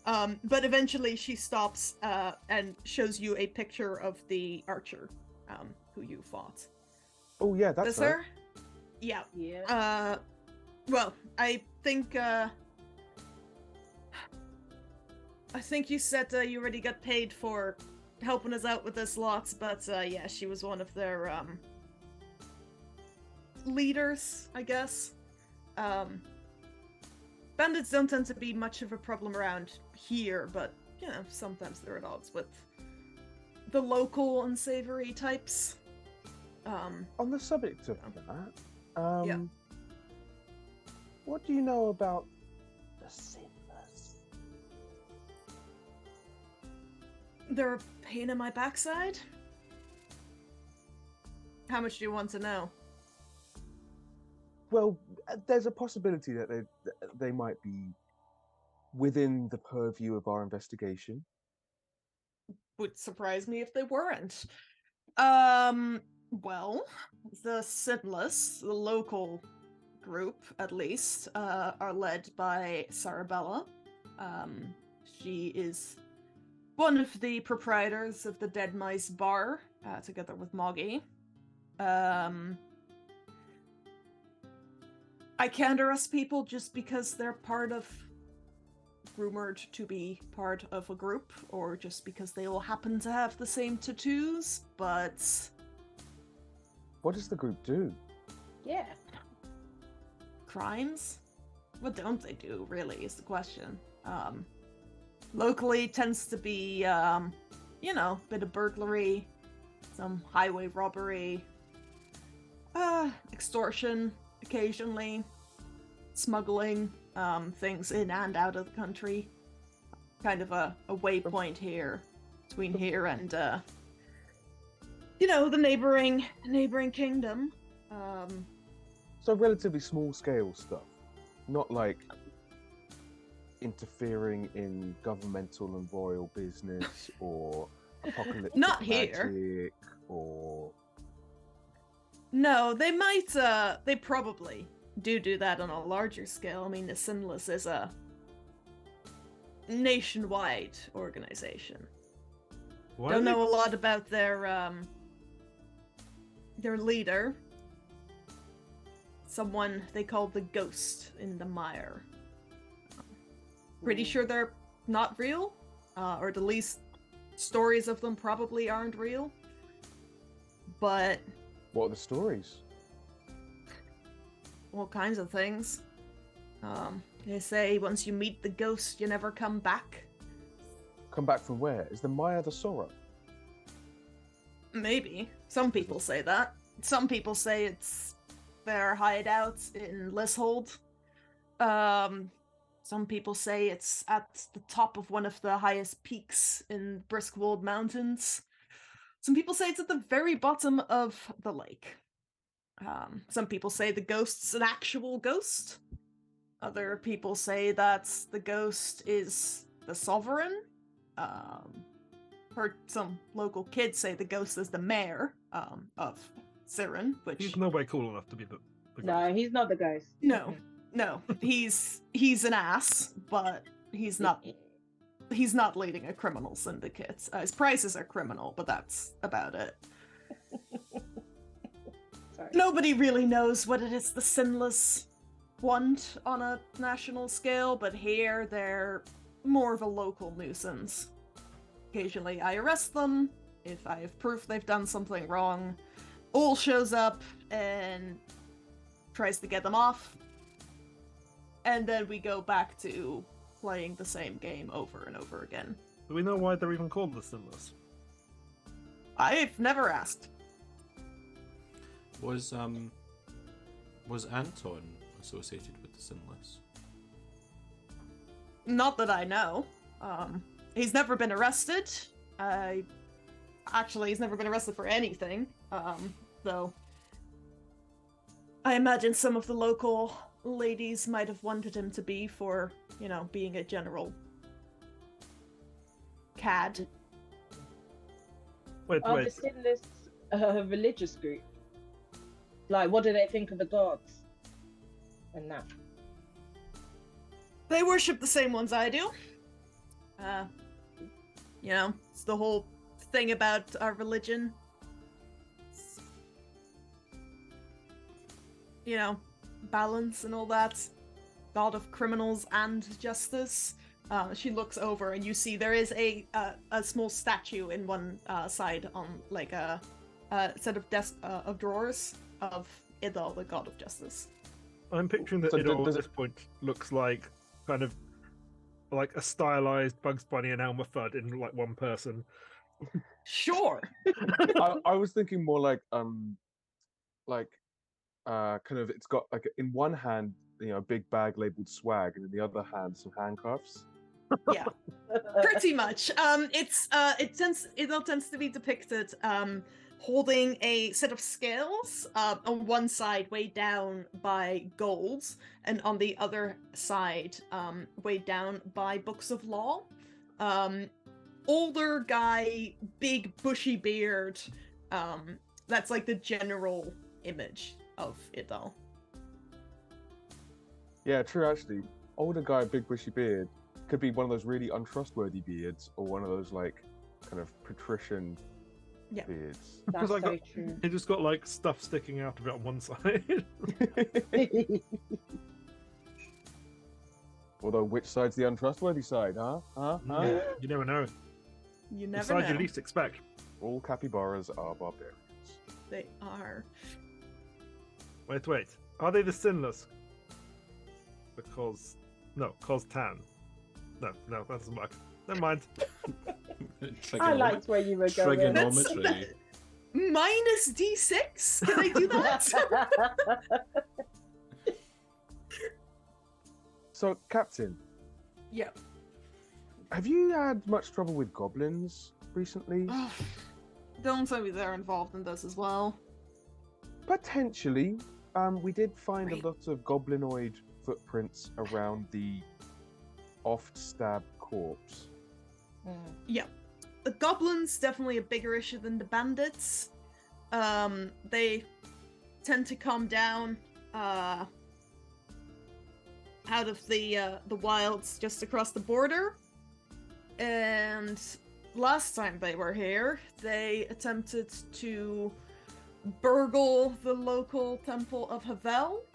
But eventually she stops and shows you a picture of the archer who you fought. Oh yeah, that's This her? Yeah. Yeah. Well, I think you said you already got paid for helping us out with this lots, but yeah, she was one of their leaders, I guess. Bandits don't tend to be much of a problem around here, but you know, sometimes they're at odds with the local unsavory types. On the subject of that, Yeah. what do you know about the Sinless? They're a pain in my backside? How much do you want to know? Well, there's a possibility that they might be within the purview of our investigation. Would surprise me if they weren't. Well, the Sinless, the local group, at least, are led by Sarabella. She is one of the proprietors of the Dead Mice Bar, together with Moggy. I can't arrest people just because they're rumored to be part of a group, or just because they all happen to have the same tattoos, but... What does the group do? Yeah. Crimes? What don't they do, really, is the question. Locally tends to be, you know, bit of burglary, some highway robbery, extortion, occasionally, smuggling, things in and out of the country. Kind of a waypoint here, between here and, you know, the neighboring kingdom. So relatively small scale stuff, not like interfering in governmental and royal business or apocalyptic Not here. magic or... No, they might, they probably do that on a larger scale. I mean, the Sinless is a nationwide organization. Why Don't they- know a lot about their leader. Someone they call the Ghost in the Mire. Pretty sure they're not real, or at least stories of them probably aren't real. But What are the stories? all kinds of things. They say once you meet the ghost, you never come back. Come back from where? Is the Maya the Sorrow? Maybe. Some people say that. Some people say it's their hideouts in Lishold. Some people say it's at the top of one of the highest peaks in Briskwold Mountains. Some people say it's at the very bottom of the lake. Some people say the ghost's an actual ghost. Other people say that the ghost is the sovereign. Heard some local kids say the ghost is the mayor of Siren, which... He's no way cool enough to be the No, he's not the ghost. No, he's an ass, but he's not leading a criminal syndicate. His prices are criminal, but that's about it. Sorry. Nobody really knows what it is the Sinless want on a national scale, but here they're more of a local nuisance. Occasionally I arrest them if I have proof they've done something wrong. All shows up and tries to get them off. And then we go back to playing the same game over and over again. Do we know why they're even called the Sinless? I've never asked. Was Anton associated with the Sinless? Not that I know. He's never been arrested. Actually, he's never been arrested for anything. Though I imagine some of the local ladies might have wanted him to be for, you know, being a general cad. Wait, Are wait. the Sinless a religious group? Like, what do they think of the gods? And that. They worship the same ones I do. You know, it's the whole thing about our religion. balance and all that. God of criminals and justice. She looks over and you see there is a small statue in one side on like a set of drawers of Idol, the God of justice. I'm picturing that So Idol does at this point looks like kind of like a stylized Bugs Bunny and Elmer Fudd in like one person. Sure. I was thinking more like kind of, it's got like in one hand, a big bag labeled swag, and in the other hand some handcuffs. Yeah. Pretty much. It tends to be depicted holding a set of scales, on one side weighed down by gold, and on the other side weighed down by books of law. Older guy, big bushy beard. That's like the general image of Idol. Yeah, true. Actually, older guy, big bushy beard could be one of those really untrustworthy beards, or one of those like kind of patrician beards. That's Because so true. He just got like stuff sticking out of it on one side. Although, which side's the untrustworthy side, huh? You never know. You The never side know. you least expect. All capybaras are barbarians. They are. Wait. Are they the sinless? Because cause tan. No, that doesn't work. Never mind. I liked where you were going. Trigonometry. Minus D6? Can I do that? So, Captain, Yeah. have you had much trouble with goblins recently? Don't tell me they're involved in this as well. Potentially. We did find Right. a lot of goblinoid footprints around the oft-stabbed corpse. Yeah. The goblins definitely a bigger issue than the bandits. They tend to come down out of the wilds just across the border. And last time they were here, they attempted to burgle the local temple of Havel.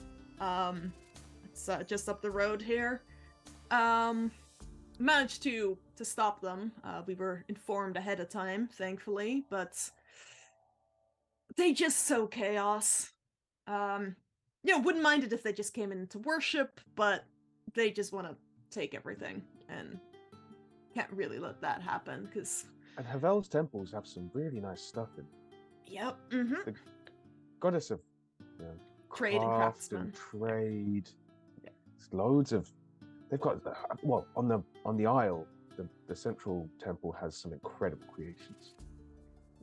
It's just up the road here. Managed to stop them. We were informed ahead of time, thankfully, but they just sow chaos. Wouldn't mind it if they just came in to worship, but they just want to take everything, and can't really let that happen, because... And Havel's temples have some really nice stuff in. Yep, The goddess of Trade and craft craftsman. and trade. Yeah. There's loads of. They've got on the Isle, the central temple has some incredible creations.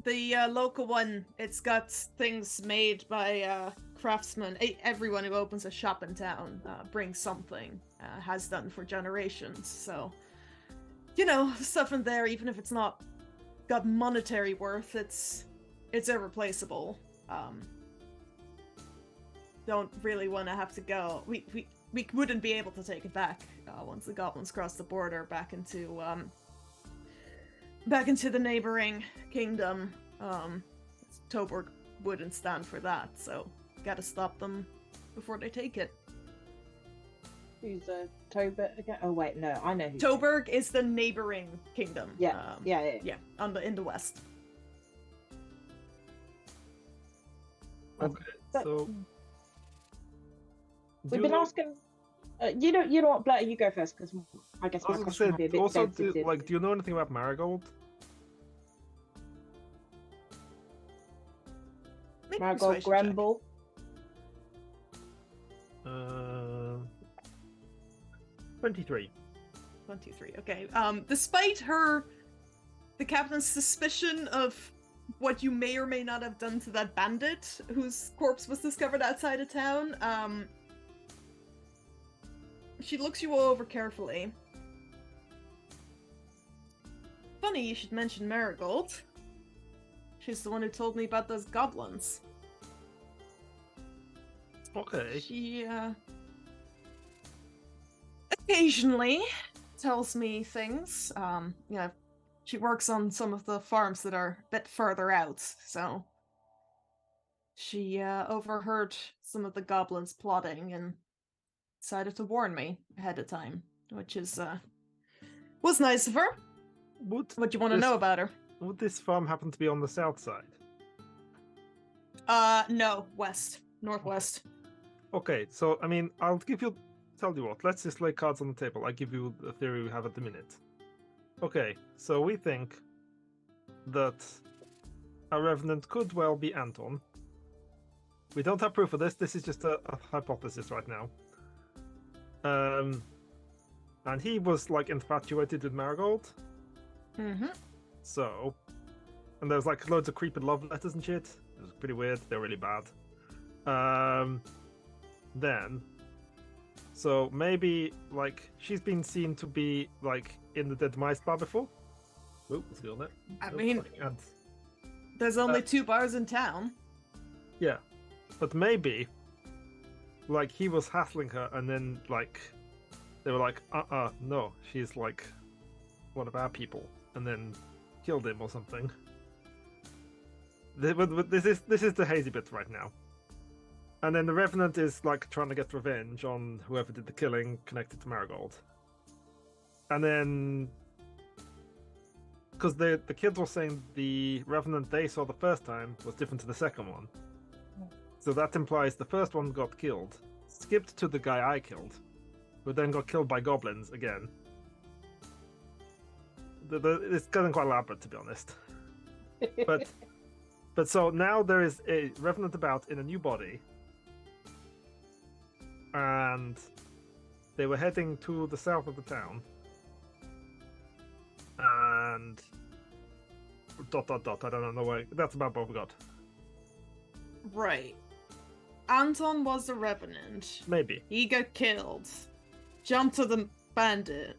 The local one, it's got things made by craftsmen. Everyone who opens a shop in town brings something, has done for generations. So, stuff in there, even if it's not got monetary worth, it's irreplaceable. Don't really want to have to go. We wouldn't be able to take it back once the goblins cross the border back into the neighboring kingdom. Toberg wouldn't stand for that, so gotta stop them before they take it. Who's Tobit again? Oh wait, no, I know who. Toberg is the neighboring kingdom. Yeah. Yeah, in the west. Okay, But- so We've been asking. You know what, Blirta, you go first, because I guess I my was question gonna will be a say, bit also, sensitive. do you know anything about Marigold? Make a Marigold persuasion check. Grumble. 23. 23. Okay. Despite the captain's suspicion of what you may or may not have done to that bandit whose corpse was discovered outside of town, she looks you all over carefully. Funny you should mention Marigold. She's the one who told me about those goblins. Okay. She, occasionally tells me things. She works on some of the farms that are a bit further out, so She overheard some of the goblins plotting and decided to warn me ahead of time, which is was nice of her. Would What do you want to this- know about her? Would this farm happen to be on the south side? No, northwest. Okay, so I mean, tell you what. Let's just lay cards on the table. I give you the theory we have at the minute. Okay, so we think that a revenant could well be Anton. We don't have proof of this. This is just a hypothesis right now. And he was like infatuated with Marigold. Mm-hmm. So, and there's like loads of creepy love letters and shit. It was pretty weird. They're really bad. Then, so maybe like she's been seen to be like in the Dead Mice bar before. Oh, what's going on there? I Oh, mean, fucking ants. there's only 2 bars in town. Yeah, but maybe like he was hassling her, and then like they were like, no, she's like one of our people, and then killed him or something. This is the hazy bit right now. And then the Revenant is like trying to get revenge on whoever did the killing connected to Marigold. And then, because the kids were saying the Revenant they saw the first time was different to the second one. So that implies the first one got killed, skipped to the guy I killed, who then got killed by goblins again. It's getting quite elaborate, to be honest. But so now there is a Revenant about in a new body, and they were heading to the south of the town, and ... I don't know why. That's about what we got. Right. Anton was a revenant. Maybe. He got killed. Jumped to the bandit.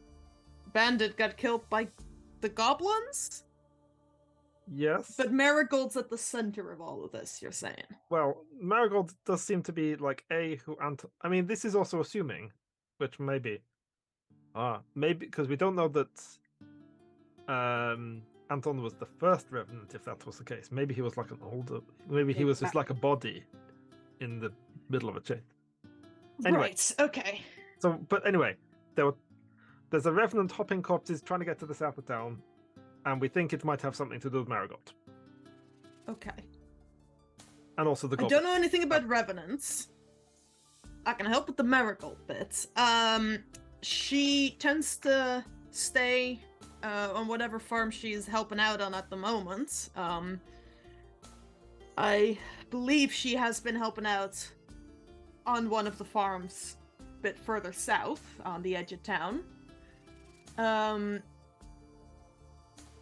Bandit got killed by the goblins? Yes. But Marigold's at the center of all of this, you're saying. Well, Marigold does seem to be like who Anton. I mean, this is also assuming, which maybe, maybe because we don't know that Anton was the first Revenant. If that was the case, maybe he was like an older. Maybe he was just like a body in the middle of a chain. Anyway. Right. Okay. So, but anyway, there's a Revenant hopping corpses trying to get to the south of town, and we think it might have something to do with Marigold. Okay. And also the I goblin. don't know anything about revenants. I can help with the Marigold bit. She tends to stay on whatever farm she's helping out on at the moment. I believe she has been helping out on one of the farms a bit further south on the edge of town.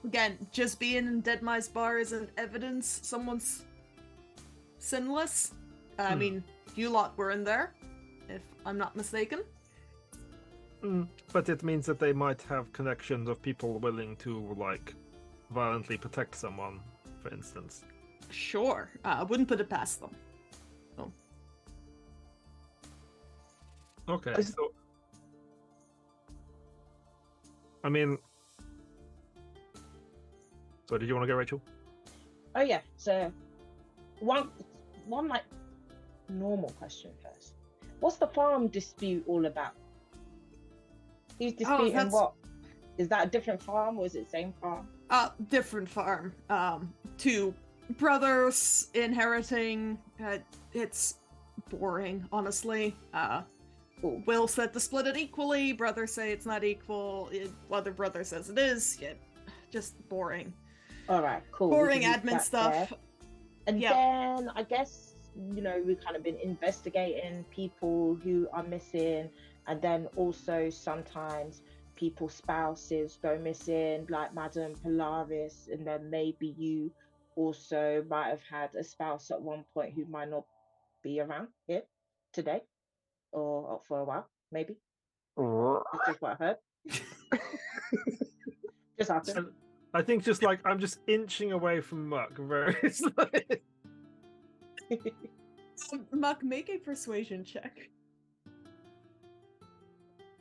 Again, just being in Dead Mice Bar isn't evidence someone's sinless. I mean, you lot were in there, if I'm not mistaken. But it means that they might have connections of people willing to, like, violently protect someone, for instance. Sure. I wouldn't put it past them. Oh. Okay, so... I mean... So did you want to go, Rachel? Oh yeah. So one like normal question first. What's the farm dispute all about? Who's disputing that's- what? Is that a different farm or is it the same farm? Different farm. 2 brothers inheriting. It's boring, honestly. Cool. Will said to split it equally. Brothers say it's not equal. Other brother says it is. Yeah, just boring. All right, cool. We Boring can leave admin that stuff. there. And Yeah. then I guess, you know, we've kind of been investigating people who are missing, and then also sometimes people's spouses go missing, like Madame Polaris, and then maybe you also might have had a spouse at one point who might not be around here today or for a while, maybe. That's just what I heard. Just happened. I think just like I'm just inching away from Muck. Where it's like... Muck, make a persuasion check.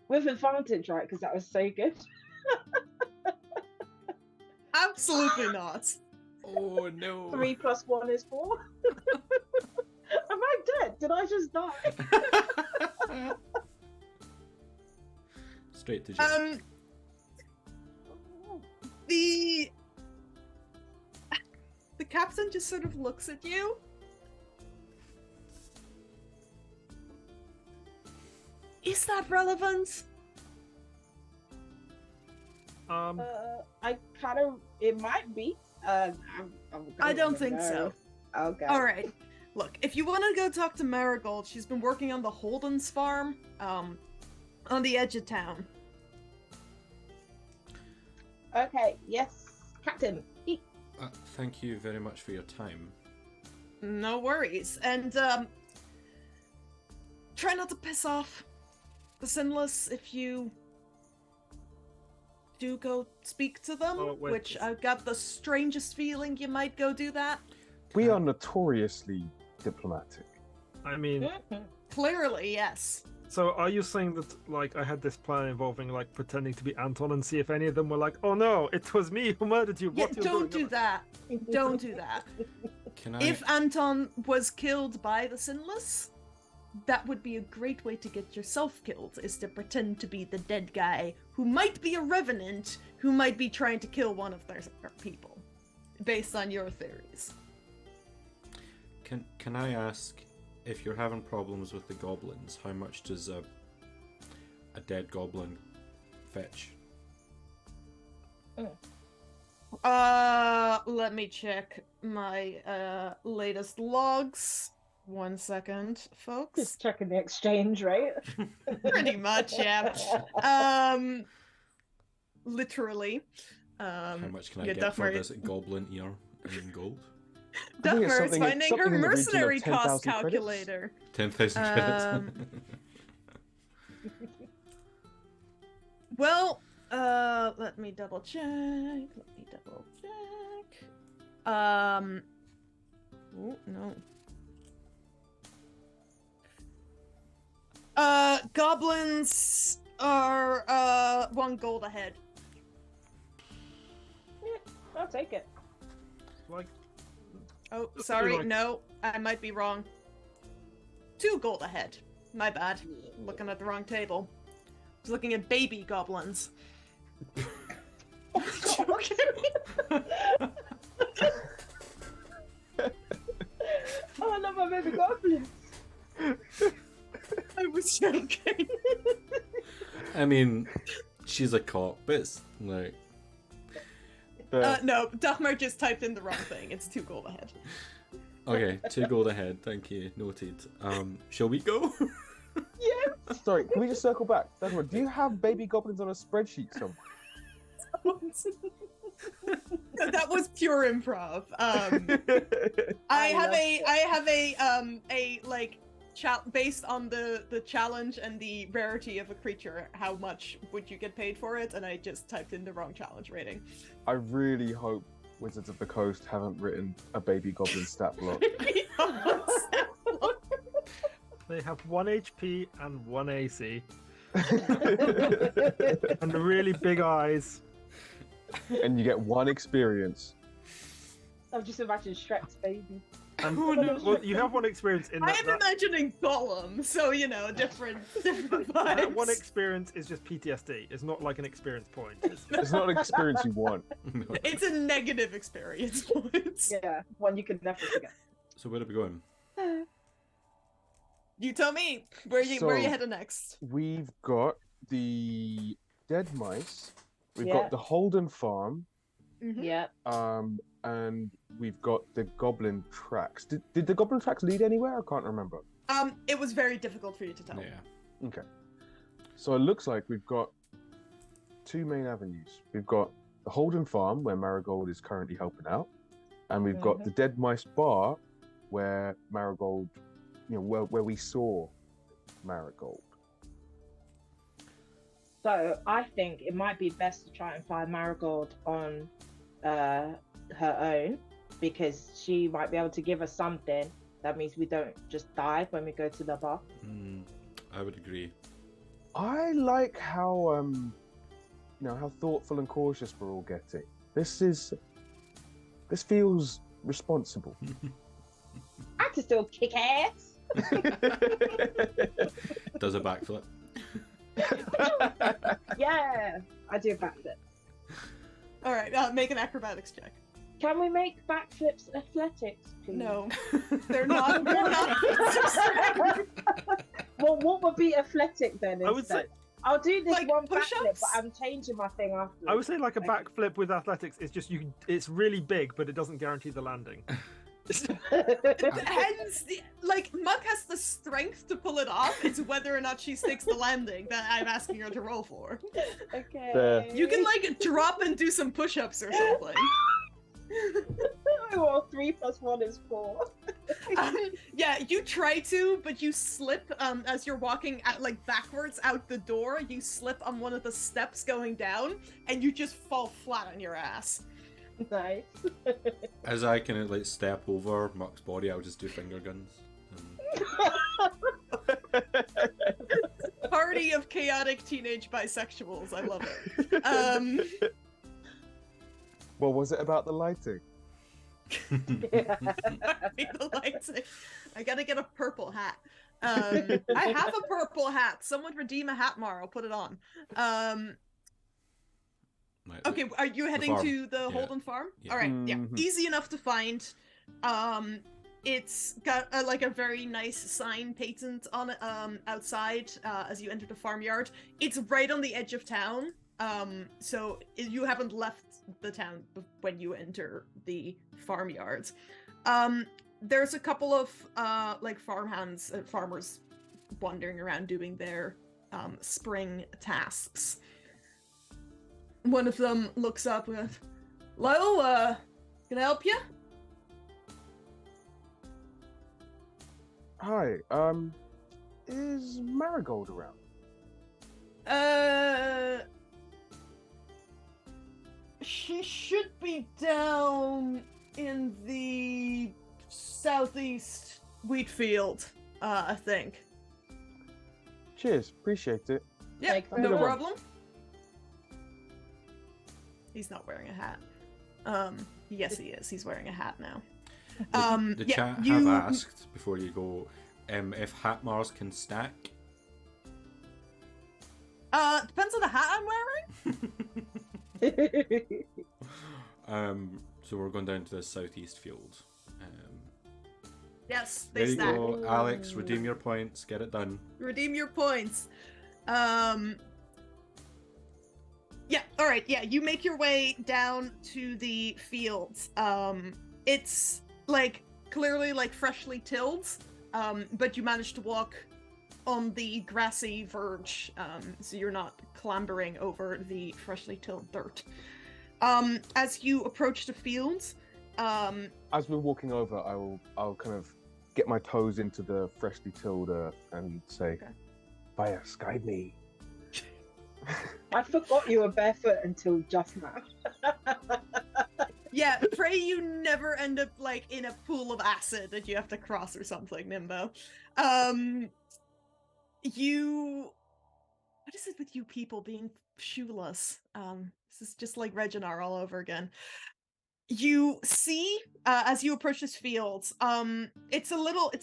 With advantage, right? Because that was so good. Absolutely not. Oh no. 3 + 1 is 4. Fuck, did I just die? Straight to jail. The captain just sort of looks at you. Is that relevant? I kind of. It might be. I don't think so. Okay. All right. Look, if you want to go talk to Marigold, she's been working on the Holden's farm, on the edge of town. Okay. Yes, Captain. Thank you very much for your time. No worries. And try not to piss off the Sinless if you do go speak to them, which I've got the strangest feeling you might go do that. We are notoriously diplomatic. I mean, Clearly, yes. so are you saying that, like, I had this plan involving, like, pretending to be Anton and see if any of them were like, oh no, it was me who murdered you, Yeah, what you don't doing? do that. Don't do that. Can I? If Anton was killed by the Sinless, that would be a great way to get yourself killed, is to pretend to be the dead guy who might be a revenant, who might be trying to kill one of their people, based on your theories. Can I ask, if you're having problems with the goblins, how much does a dead goblin fetch? Let me check my latest logs. 1 second, folks. Just checking the exchange rate. Pretty much, yeah. Literally. How much can I yeah, get for Duffmer- this goblin ear in gold? I think it's Duffmer is something- finding something her in the region of mercenary 10,000 cost credits. calculator. 10,000 credits. Well, let me double check. Oh, no. Goblins are 1 gold ahead. I'll take it. Like, Oh, Just sorry, like- no, I might be wrong. 2 gold ahead. My bad. Looking at the wrong table. I was looking at baby goblins. Oh, no, my baby goblins. I was joking. I mean, she's a cop, but it's like... No, Dachmar just typed in the wrong thing. It's 2 gold ahead. Okay, 2 gold ahead, thank you, noted. Shall we go? Sorry, can we just circle back? Desmond, do you have baby goblins on a spreadsheet somewhere? That was pure improv. I have a like based on the challenge and the rarity of a creature, how much would you get paid for it? And I just typed in the wrong challenge rating. I really hope Wizards of the Coast haven't written a baby goblin stat block. they have 1 HP and 1 AC. And really big eyes. And you get 1 experience. I've just imagined Shrek's baby. And Oh, no. well, you have 1 experience in I that. am imagining Gollum, so you know, different That vibes. 1 experience is just PTSD. It's not like an experience point. It's not an experience you want. It's a negative experience point. Yeah, one you could never forget. So where are we going? You tell me where you So- headed next. We've got the dead mice. We've Yeah. got the Holden farm. Mhm. Yeah. And we've got the goblin tracks. Did the goblin tracks lead anywhere? I can't remember. It was very difficult for you to tell. Yeah. Okay. So it looks like we've got 2 main avenues. We've got the Holden farm, where Marigold is currently helping out, and we've got the Dead Mice bar, where Marigold, where we saw Marigold. So I think it might be best to try and find Marigold on her own, because she might be able to give us something. That means we don't just die when we go to the bar. I would agree. I like how how thoughtful and cautious we're all getting. This feels responsible. I can still kick ass. Does a backflip. Yeah, I do a backflip. All right, make an acrobatics check. Can we make backflips athletics, please? No, they're not. They're not. Well, what would be athletic then I would instead? say- I'll do this Like one push-ups? backflip, but I'm changing my thing after. I would say like a Okay. backflip with athletics is just it's really big, but it doesn't guarantee the landing. Hence, like Muck has the strength to pull it off. It's whether or not she sticks the landing that I'm asking her to roll for. Okay. Fair. You can like drop and do some push-ups or something. Well, 3 + 1 is 4. Yeah, you try to, but you slip as you're walking like backwards out the door. You slip on one of the steps going down, and you just fall flat on your ass. Nice. As I kind of like step over Muck's body, I'll just do finger guns. Party of chaotic teenage bisexuals. I love it. What was it about the lighting? The lighting. I gotta get a purple hat. I have a purple hat. Someone redeem a hat mar. I'll put it on. Like, Okay, are you heading farm. to the Yeah. Holden farm? Yeah. All right, yeah, Mhm. easy enough to find. It's got like a very nice sign patent on it outside as you enter the farmyard. It's right on the edge of town, so you haven't left the town when you enter the farmyard. There's a couple of like farmhands, farmers wandering around doing their spring tasks. One of them looks up with, "Hello, can I help you?" Hi, is Marigold around? She should be down in the southeast wheat field, I think. Cheers, appreciate it. Yeah, Thanks, no everyone. problem. He's not wearing a hat. Yes, he is. He's wearing a hat now. the yeah, chat you... have asked before you go if hat mars can stack. Depends on the hat I'm wearing. So we're going down to the southeast field. Yes, There they you stack. go, Alex. Redeem your points. Get it done. Redeem your points. Yeah, alright, yeah, you make your way down to the fields. It's like clearly like freshly tilled, but you manage to walk on the grassy verge, so you're not clambering over the freshly tilled dirt. As you approach the fields, As we're walking over, I'll kind of get my toes into the freshly tilled earth and say, Okay. "Bias, guide me." I forgot you were barefoot until just now. yeah, pray you never end up like in a pool of acid that you have to cross or something, Nimbo. What is it with you people being shoeless? This is just like Reginar all over again. You see, as you approach this field, it's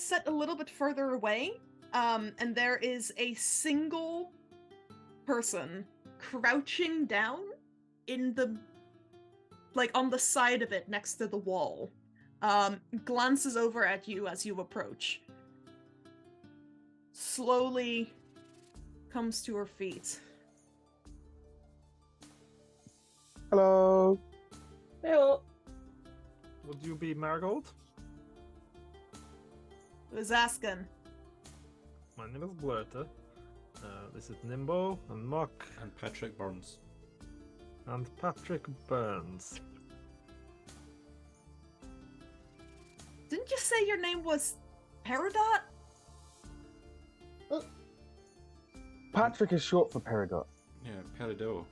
set a little bit further away, and there is a single person crouching down in the, like on the side of it next to the wall, glances over at you as you approach, slowly comes to her feet. Hello. Bill, Would you be Marigold? Was asking. My name is Blirta. This is Nimbo and Muck And Patrick Burns. and Patrick Burns. Didn't you say your name was Peridot? Patrick is short for Peridot. Yeah, Peridot.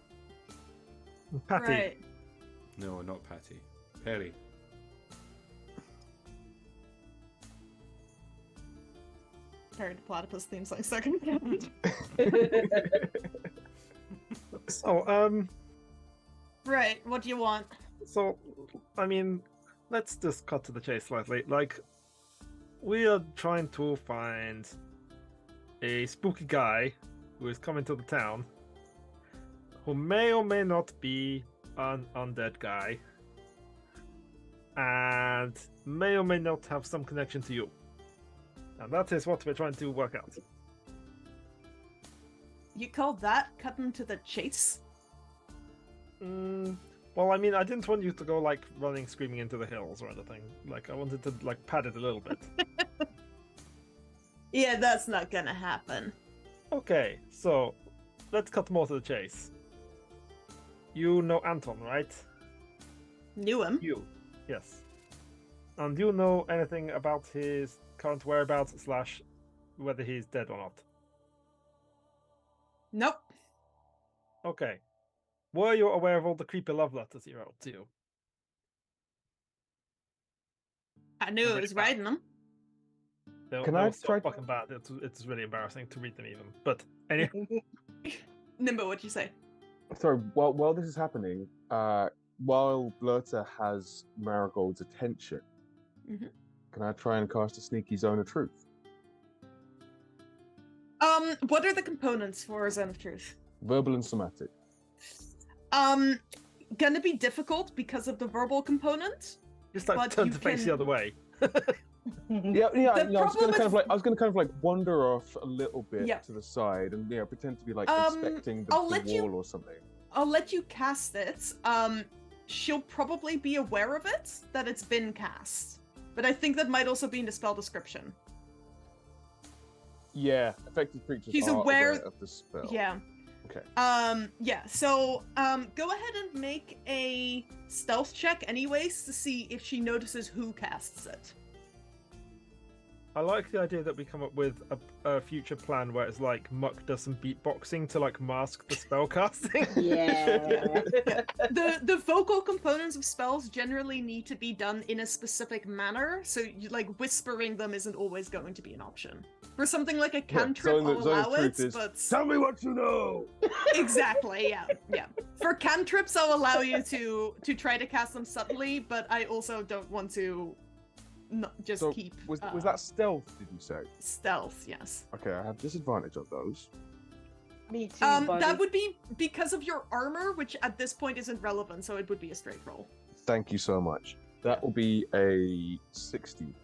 Patty. Right. No, not Patty. Perry. Perry the Platypus theme song second. So, Right, what do you want? So, I mean, let's just cut to the chase slightly. Like, we are trying to find a spooky guy who is coming to the town, who may or may not be an undead guy, and may or may not have some connection to you. And that is what we're trying to work out. You call that cutting to the chase? Well, I mean, I didn't want you to go like running, screaming into the hills or anything. Like, I wanted to like pad it a little bit. Yeah, that's not gonna happen. Okay, so let's cut more to the chase. You know Anton, right? Knew him. You, yes. And do you know anything about his current whereabouts / whether he's dead or not? Nope. Okay. Were you aware of all the creepy love letters he wrote to you? I knew Really it was bad. writing them. They I were so try- fucking bad. It's really embarrassing to read them even. But anyway, Nimbo, what'd you say? So while this is happening, while Blirta has Marigold's attention, Mhm. can I try and cast a sneaky zone of truth? What are the components for Zone of Truth? Verbal and somatic. Gonna be difficult because of the verbal component. just like But turn you to face the can- other way. Yeah. The I was problem gonna kind of like wander off a little bit Yeah. to the side and pretend to be like Um, inspecting I'll the let you- wall or something. I'll let you cast it. She'll probably be aware of it, that it's been cast. But I think that might also be in the spell description. Yeah, affected creatures She's are aware- of the spell. Yeah. Okay. Yeah, so, go ahead and make a stealth check anyways to see if she notices who casts it. I like the idea that we come up with a future plan where it's like Muck does some beatboxing to like mask the spell casting. Yeah. The vocal components of spells generally need to be done in a specific manner, so like whispering them isn't always going to be an option. For something like a cantrip, Zone I'll of allow Truth it, is, but Tell me what you know! exactly, yeah. For cantrips, I'll allow you to try to cast them subtly, but I also don't want to just So keep was that stealth, did you say? stealth. Yes. Okay, I have disadvantage on those. Me too, That buddy. would be because of your armor, which at this point isn't relevant, so it would be a straight roll. Thank you so much. That will be a 60.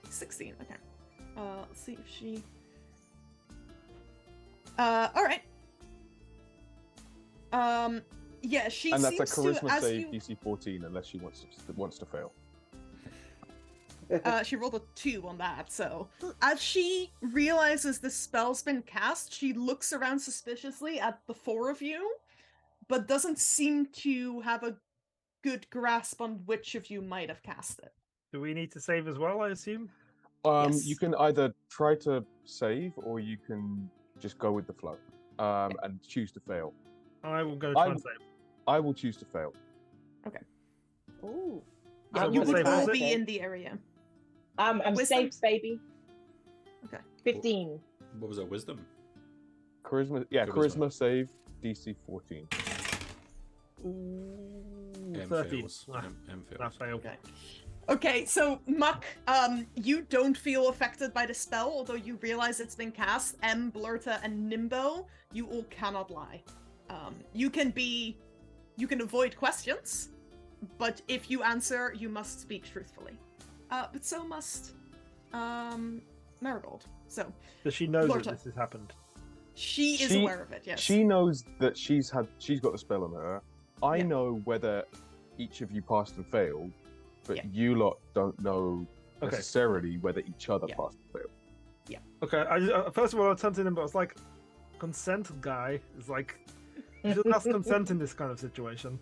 16. Okay. Let's see if she. All right. Yeah, she And that's seems a charisma to, as save you, DC 14 unless she wants to fail. she rolled a 2 on that, so as she realizes the spell's been cast, she looks around suspiciously at the four of you, but doesn't seem to have a good grasp on which of you might have cast it. Do we need to save as well, I assume? Yes. You can either try to save or you can just go with the flow and choose to fail. I will go try and save. I will choose to fail. Ooh. So You what would save all was it? be in the area. I'm Wisdom? safe, baby. Okay. 15. What was that? Wisdom? Charisma, yeah, Charisma. charisma save DC 14. Ooh, M 13. fails. Ah, M fails. that failed. Okay. Okay, so Muck, you don't feel affected by the spell, although you realize it's been cast. Blirta, and Nimbo, you all cannot lie. You can avoid questions, but if you answer, you must speak truthfully. But so must, Marigold. So, Does she know that Blirta. this has happened? she is She- aware of it, yes. She knows that she's got the spell on her. I Yeah. know whether each of you passed and failed, but Yeah. you lot don't know Okay. necessarily whether each other Yeah. passed and failed. Okay, first of all, I turned to him, but I was like, consent guy is like, you should ask consent in this kind of situation.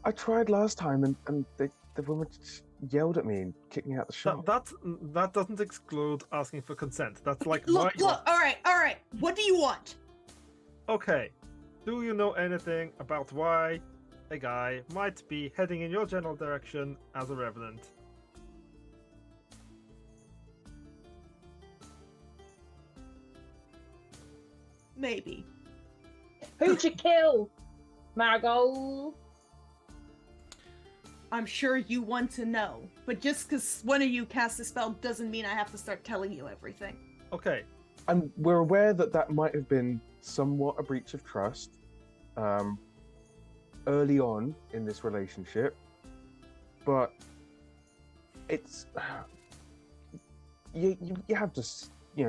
I tried last time and the woman just yelled at me and kicked me out the shop. That doesn't exclude asking for consent. That's like Look, why- all right. What do you want? Okay, do you know anything about why a guy might be heading in your general direction as a revenant? Maybe. Who'd you kill? Marigold. I'm sure you want to know, but just because one of you casts a spell doesn't mean I have to start telling you everything. Okay. And we're aware that that might have been somewhat a breach of trust early on in this relationship, but it's you have to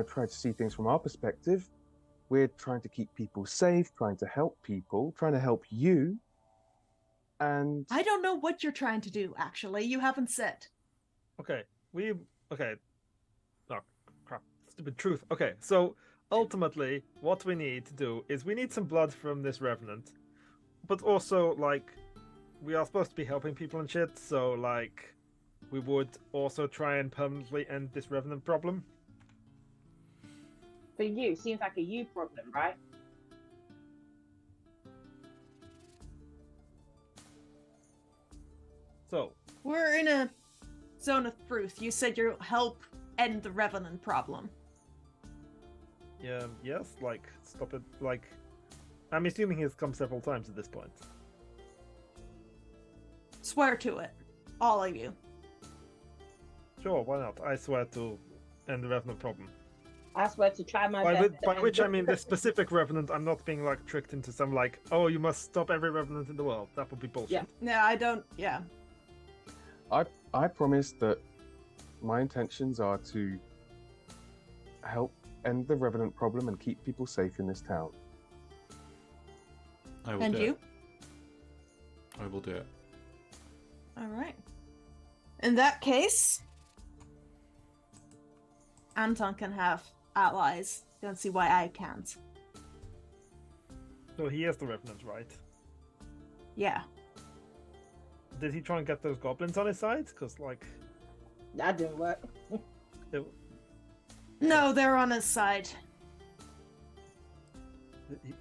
try to see things from our perspective. We're trying to keep people safe, trying to help people, trying to help you. And I don't know what you're trying to do, actually. You haven't said. Okay. Okay. Oh, crap. Stupid truth. Okay, so ultimately, what we need to do is we need some blood from this revenant, but also, like, we are supposed to be helping people and shit, so, like, we would also try and permanently end this revenant problem. For you, seems like a you problem, right? So, We're in a zone of truth. You said you'll help end the revenant problem. yeah, yes, like, stop it, like, I'm assuming he's come several times at this point. Swear to it. All of you. Sure, why not? I swear to end the revenant problem. I swear to try my By, best. by which I mean this specific revenant. I'm not being like tricked into some like, oh, you must stop every revenant in the world. That would be bullshit. Yeah. No, I don't. Yeah. I promise that my intentions are to help end the revenant problem and keep people safe in this town. I will And do you? it. I will do it. All right. In that case, Anton can have allies. Don't see why I can't. So he is the revenant, right? Yeah. Did he try and get those goblins on his side? Because like, That didn't work. it, No, they're on his side.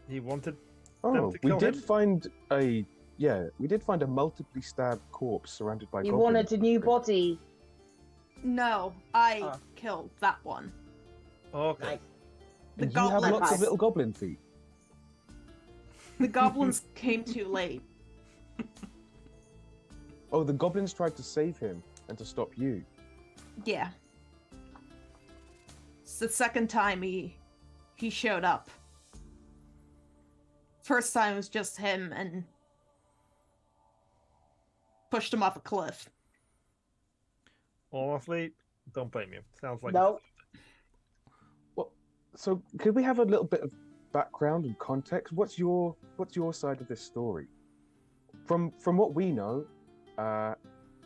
he wanted. Oh, to we kill did him? find a multiply stabbed corpse surrounded by You goblins. wanted a new body. No, I Oh. killed that one. Okay. Nice. The And you have goblins. lots of little goblin feet. The goblins came too late. Oh, the goblins tried to save him and to stop you. Yeah. It's the second time he showed up. First time was just him and pushed him off a cliff. Honestly, don't blame you. Sounds like No. So, could we have a little bit of background and context? What's your side of this story? From what we know,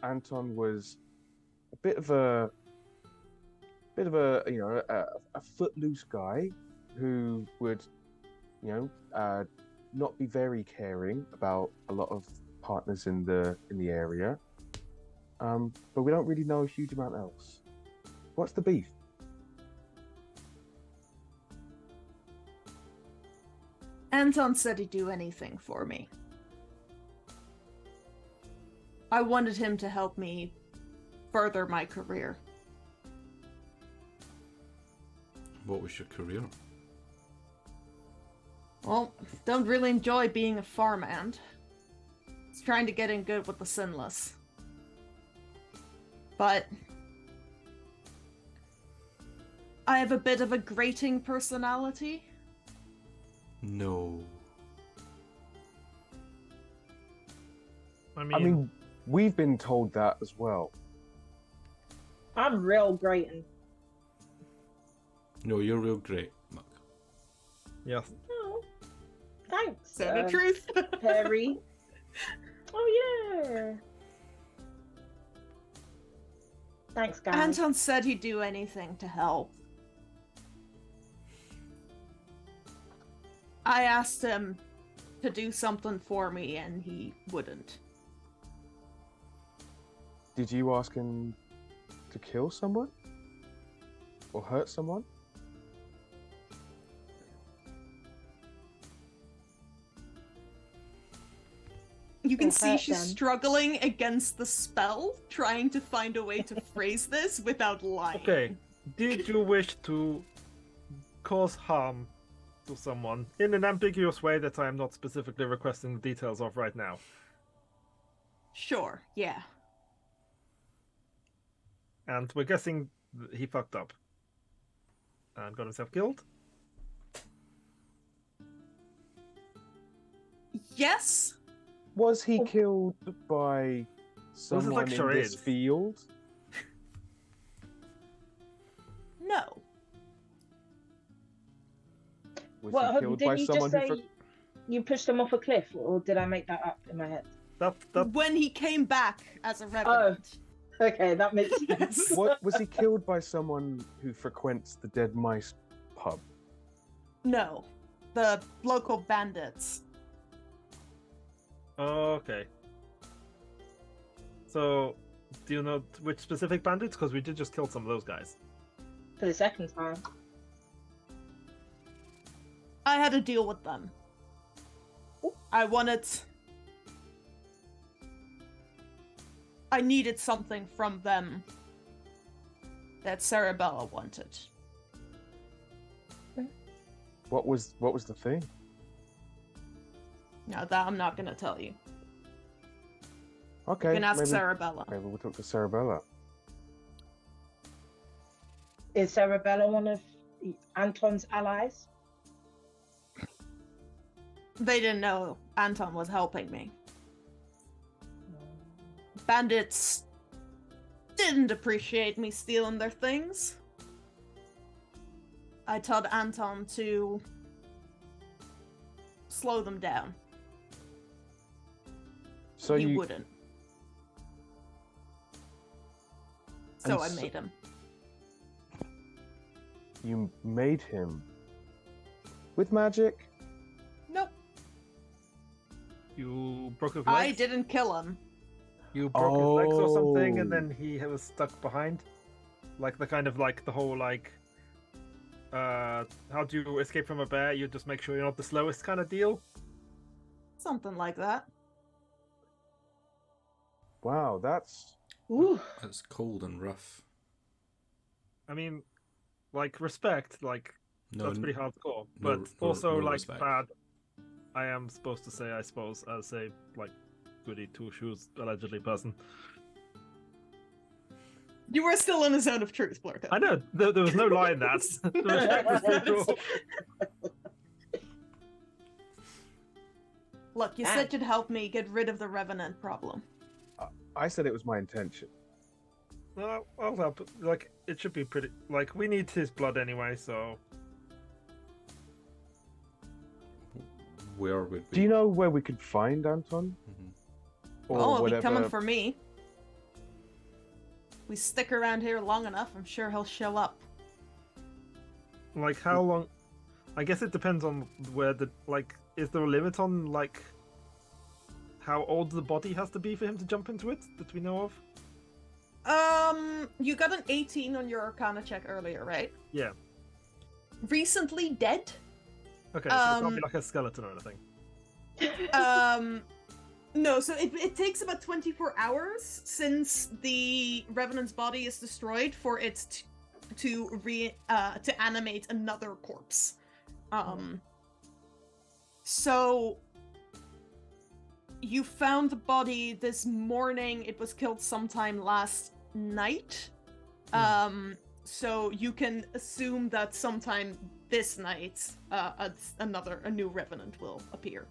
Anton was a bit of a footloose guy who would not be very caring about a lot of partners in the area. But we don't really know a huge amount else. What's the beef? Anton said he'd do anything for me. I wanted him to help me further my career. What was your career? Well, don't really enjoy being a farmhand. It's trying to get in good with the sinless. But I have a bit of a grating personality. No. I I mean, we've been told that as well. I'm real grating. No, you're real great, Muck. yes. Oh, thanks. Say the truth. Perry. Oh yeah. Thanks, guys. Anton said he'd do anything to help. I asked him to do something for me and he wouldn't. Did you ask him to kill someone? Or hurt someone? You can Or see hurt she's them. struggling against the spell, trying to find a way to phrase this without lying. Okay. Did you wish to cause harm to someone in an ambiguous way that I am not specifically requesting the details of right now? Sure, yeah. And we're guessing he fucked up and got himself killed. Yes? Was he killed by someone like in this charades. field? No. Was Well, he killed by didn't you someone just who? say you pushed him off a cliff, or did I make that up in my head? That When he came back as a revenant. Okay, that makes sense. What was he killed by someone who frequents the Dead Mice pub? No. The local bandits. Okay. So, do you know which specific bandits? Because we did just kill some of those guys. For the second time. I had to deal with them. I needed something from them that Sarabella wanted. What was the thing? Now that I'm not gonna tell you. Okay, You can ask maybe, Sarabella. maybe we'll talk to Sarabella. Is Sarabella one of Anton's allies? They didn't know Anton was helping me. Bandits didn't appreciate me stealing their things. I told Anton to slow them down. So he you wouldn't. So I And made him. you made him with magic? Nope. You broke his I legs? didn't kill him. You broke his legs or something, and Oh. then he was stuck behind? Like the kind of like the whole like... how do you escape from a bear? You just make sure you're not the slowest kind of deal? Something like that. Wow, that's Ooh. It's cold and rough. I mean, like, respect, like, No, that's pretty hardcore. no- But no- also, no like, respect. bad. I am supposed to say, I suppose, as a, like, goody two-shoes, allegedly person. You were still in a zone of truth, Blirta. I know, there was no lie in that. The respect was mutual. Look, you said you'd help me get rid of the revenant problem. I said it was my intention. Well, I'll help. Like, it should be pretty... Like, we need his blood anyway, so... Where would we? Do you know where we could find Anton? Mhm. Or Oh, he'll whatever. be coming for me. We stick around here long enough, I'm sure he'll show up. Like, how long... I guess it depends on where the... Like, is there a limit on, like... how old the body has to be for him to jump into it, that we know of? You got an 18 on your Arcana check earlier, right? Yeah. Recently dead? Okay, so it can't be like a skeleton or anything. No, so it takes about 24 hours since the Revenant's body is destroyed for it to animate another corpse. So you found the body this morning. It was killed sometime last night. So you can assume that sometime this night, a new Revenant will appear.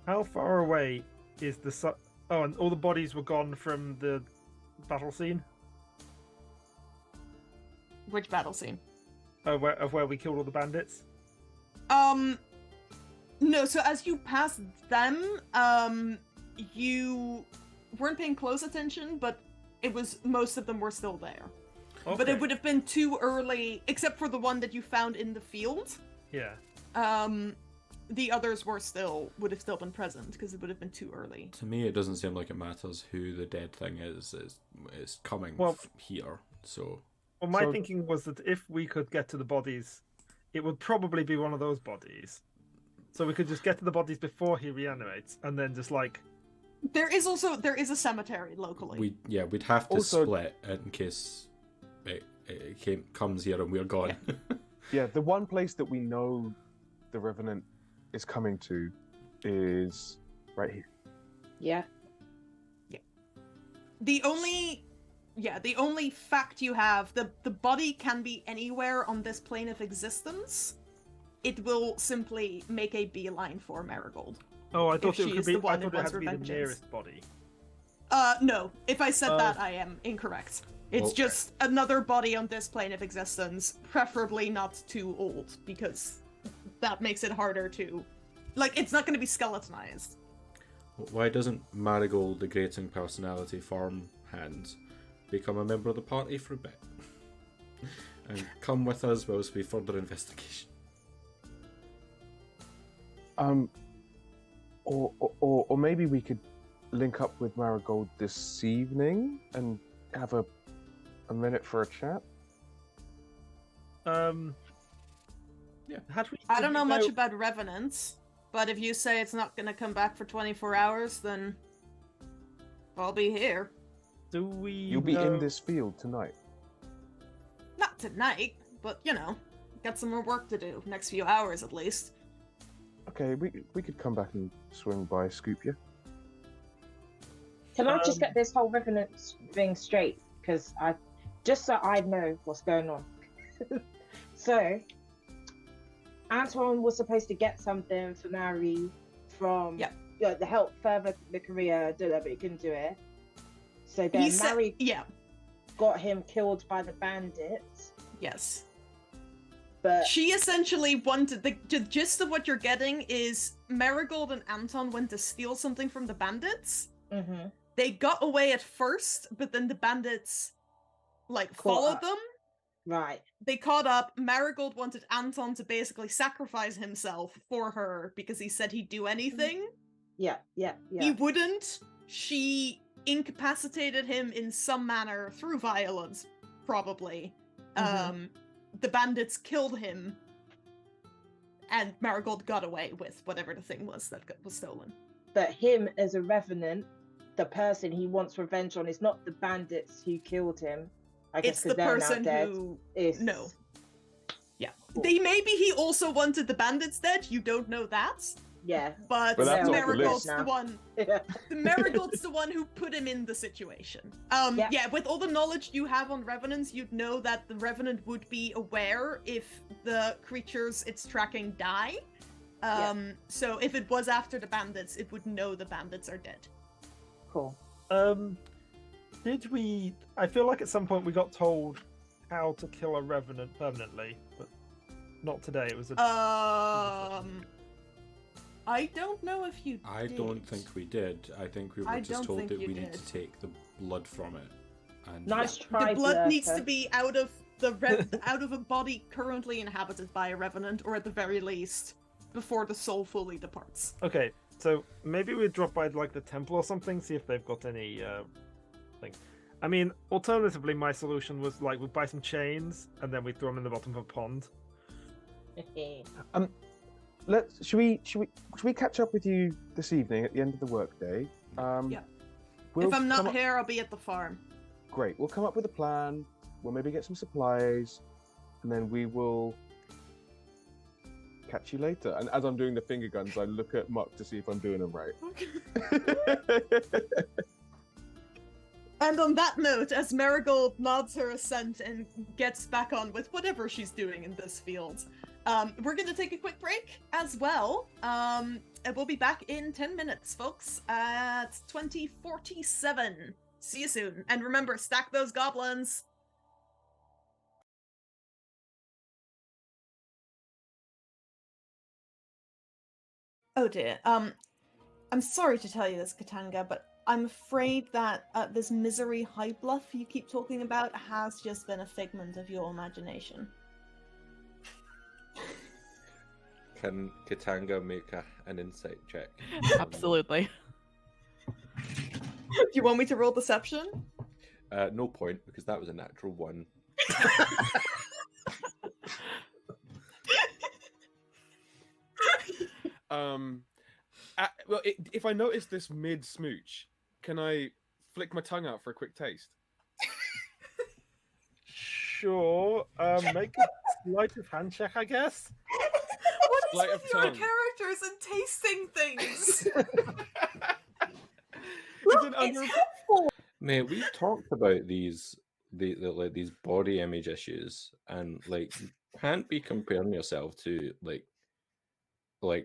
How far away is the Oh, and all the bodies were gone from the battle scene? Which battle scene? Of where we killed all the bandits? No, so as you passed them, you weren't paying close attention, but most of them were still there. Okay. But it would have been too early, except for the one that you found in the field. Yeah. The others would have still been present, because it would have been too early. To me, it doesn't seem like it matters who the dead thing is. It's coming here, so... Well, my thinking was that if we could get to the bodies, it would probably be one of those bodies. So we could just get to the bodies before he reanimates, and then just like... There is a cemetery locally. We'd have to Also- split in case it comes here and we're gone. Yeah, the one place that we know the Revenant is coming to is right here. Yeah. the only fact you have, the body can be anywhere on this plane of existence. It will simply make a beeline for Marigold. Oh, I thought If it she could is be. the one I who thought it wants had to be the revengeance. nearest body. No. If I said that, I am incorrect. It's Well, just another body on this plane of existence, preferably not too old, because that makes it harder to... Like, it's not going to be skeletonized. Why doesn't Marigold, the grating personality farmhand, become a member of the party for a bit? And come with us whilst we further investigation. Or maybe we could link up with Marigold this evening and have a minute for a chat. Yeah. I don't know much about revenants, but if you say it's not going to come back for 24 hours, then I'll be here. Do we? You'll be in this field tonight. Not tonight, but, you know, got some more work to do. Next few hours, at least. Okay, we could come back and swing by, scoop you. Can I just get this whole revenant thing straight? Because just so I know what's going on. So, Anton was supposed to get something for Mary from the help further the career, but he couldn't do it. So then Mary got him killed by the bandits. Yes. But she essentially wanted the gist of what you're getting is Marigold and Anton went to steal something from the bandits. Mm-hmm. They got away at first, but then the bandits followed them. Right. They caught up. Marigold wanted Anton to basically sacrifice himself for her because he said he'd do anything. Yeah. He wouldn't. She incapacitated him in some manner through violence, probably. Mm-hmm. The bandits killed him, and Marigold got away with whatever the thing was that was stolen. But him as a revenant, the person he wants revenge on is not the bandits who killed him. I guess it's the person who... No. Yeah. Cool. Maybe he also wanted the bandits dead, you don't know that. Yeah. But that's Marigold's the one... Marigold's the one who put him in the situation. Yeah, with all the knowledge you have on revenants, you'd know that the revenant would be aware if the creatures it's tracking die. So if it was after the bandits, it would know the bandits are dead. Cool. Did we... I feel like at some point we got told how to kill a revenant permanently, but not today. It was a... I don't know if you I did. don't think we did. I think we were just told that we need to take the blood from it. And Nice try, the blood Blirta. needs to be out of the out of a body currently inhabited by a revenant, or at the very least, before the soul fully departs. Okay, so maybe we drop by the temple or something, see if they've got any thing. I mean, alternatively, my solution was we buy some chains and then we throw them in the bottom of a pond. Should we catch up with you this evening at the end of the workday? Yeah. If I'm not here, I'll be at the farm. Great. We'll come up with a plan. We'll maybe get some supplies, and then we will catch you later. And as I'm doing the finger guns, I look at Muck to see if I'm doing them right. And on that note, as Marigold nods her assent and gets back on with whatever she's doing in this field, we're going to take a quick break as well. And we'll be back in 10 minutes, folks, at 2047. See you soon. And remember, stack those goblins. Oh dear. I'm sorry to tell you this, Katanga, but I'm afraid that this misery high bluff you keep talking about has just been a figment of your imagination. Can Katanga make an insight check? Absolutely. Do you want me to roll deception? No point, because that was a natural 1. Well, if I notice this mid-smooch, can I flick my tongue out for a quick taste? Sure. Make a sleight of hand check, I guess. What is Sleight with of your tongue. characters and tasting things? Is it under... Mate, we've talked about like these body image issues, and like you can't be comparing yourself to like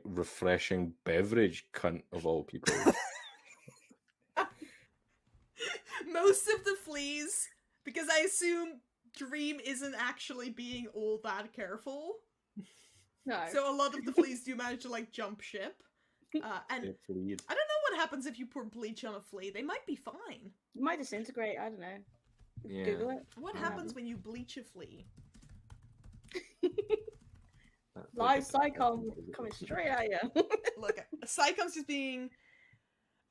refreshing beverage cunt of all people. Most of the fleas, because I assume Dream isn't actually being all that careful. No. So a lot of the fleas do manage to like jump ship. And They're fleas. I don't know what happens if you pour bleach on a flea. They might be fine. It might disintegrate, I don't know. Yeah. Google it. What happens when you bleach a flea? Live Psycom coming straight at you. Look, Psychom's just being...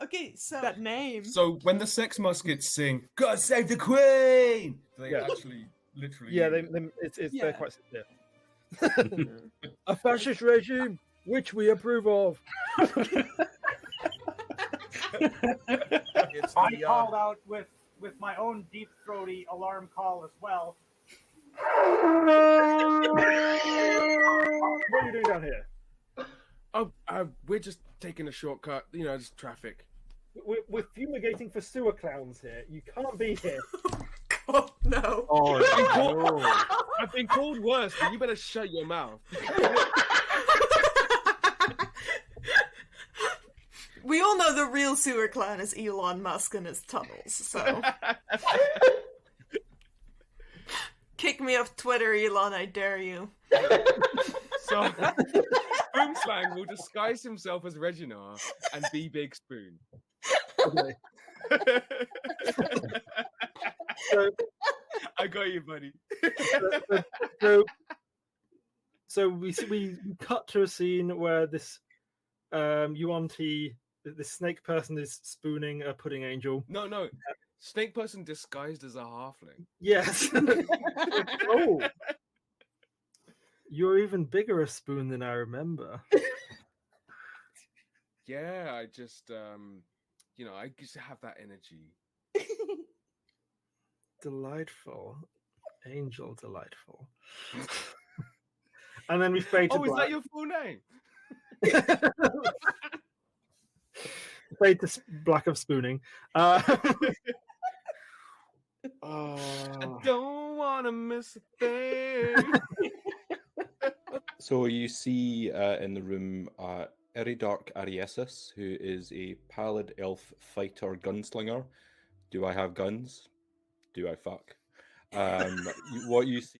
Okay, so... That name. So when the Sex Muskets sing, "God save the Queen," they Yeah. actually literally. Yeah, use it. they're quite sincere. A fascist regime which we approve of. It's I the, called out with my own deep throaty alarm call as well. What are you doing down here? Oh, we're just taking a shortcut. You know, just traffic. We're fumigating for sewer clowns here. You can't be here. Oh, no. Oh, no. I've been called worse, but you better shut your mouth. We all know the real sewer clown is Elon Musk and his tunnels, so... Kick me off Twitter, Elon, I dare you. So, Boomslang will disguise himself as Reginar and be Big Spoon. Okay. So, I got you, buddy. so we cut to a scene where this Yuan-Ti, this snake person, is spooning a pudding angel. No. Snake person disguised as a halfling. Yes. Oh, you're even bigger a spoon than I remember. Yeah, I just, I used to have that energy. Delightful, angel, delightful. And then we fade to Oh, is black. that your full name? Fade to black of spooning. I don't want to miss a thing. So you see in the room Eridark Ariesis, who is a pallid elf fighter gunslinger. Do I have guns? Do I fuck? What you see.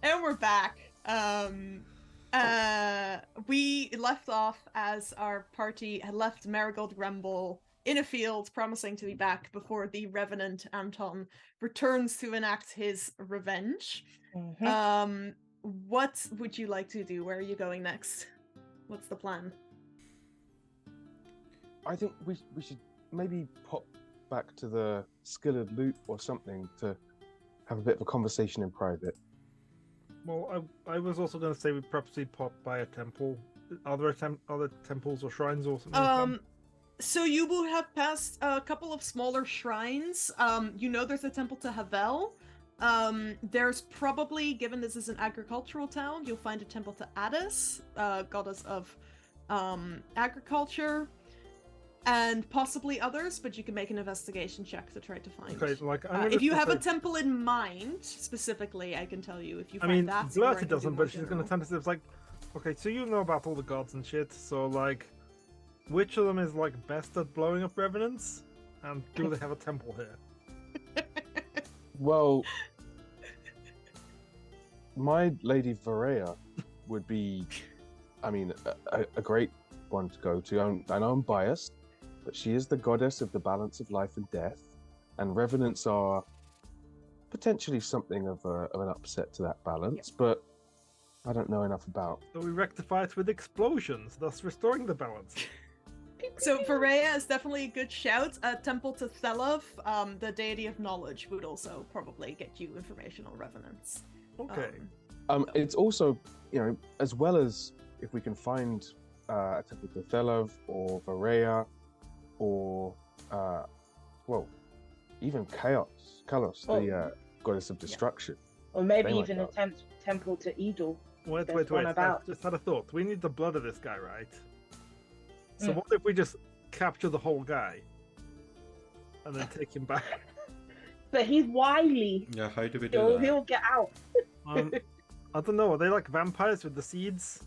And we're back. We left off as our party had left Marigold Grumble in a field, promising to be back before the revenant Anton returns to enact his revenge. What would you like to do? Where are you going next? What's the plan? I think we should maybe pop back to the Skilled Loop or something to have a bit of a conversation in private. Well, I was also going to say we'd probably pop by a temple. Are there other temples or shrines or something? So you will have passed a couple of smaller shrines. You know there's a temple to Havel. There's probably, given this is an agricultural town, you'll find a temple to Addis, goddess of agriculture, and possibly others, but you can make an investigation check to try to find. Okay, like if you have a temple in mind specifically, I can tell you. If you find that, Blirta doesn't, but she's going to tend to say, it's like, okay, so you know about all the gods and shit, so like, which of them is like best at blowing up revenants, and do they have a temple here? Well, my Lady Varea would be, I mean, a great one to go to. I know I'm biased, but she is the goddess of the balance of life and death, and revenants are potentially something of an upset to that balance, but I don't know enough about. So we rectify it with explosions, thus restoring the balance. So Varea is definitely a good shout. A temple to Thelov, the deity of knowledge, would also probably get you information on revenants. Okay. It's also, you know, as well as if we can find a temple to Thelov or Varea, or well, even Kalos, the goddess of destruction. Or maybe even a temple to Edel. Wait. I just had a thought. We need the blood of this guy, right? So what if we just capture the whole guy and then take him back? But he's wily. Yeah, how do we do that? He'll get out. I don't know. Are they like vampires with the seeds?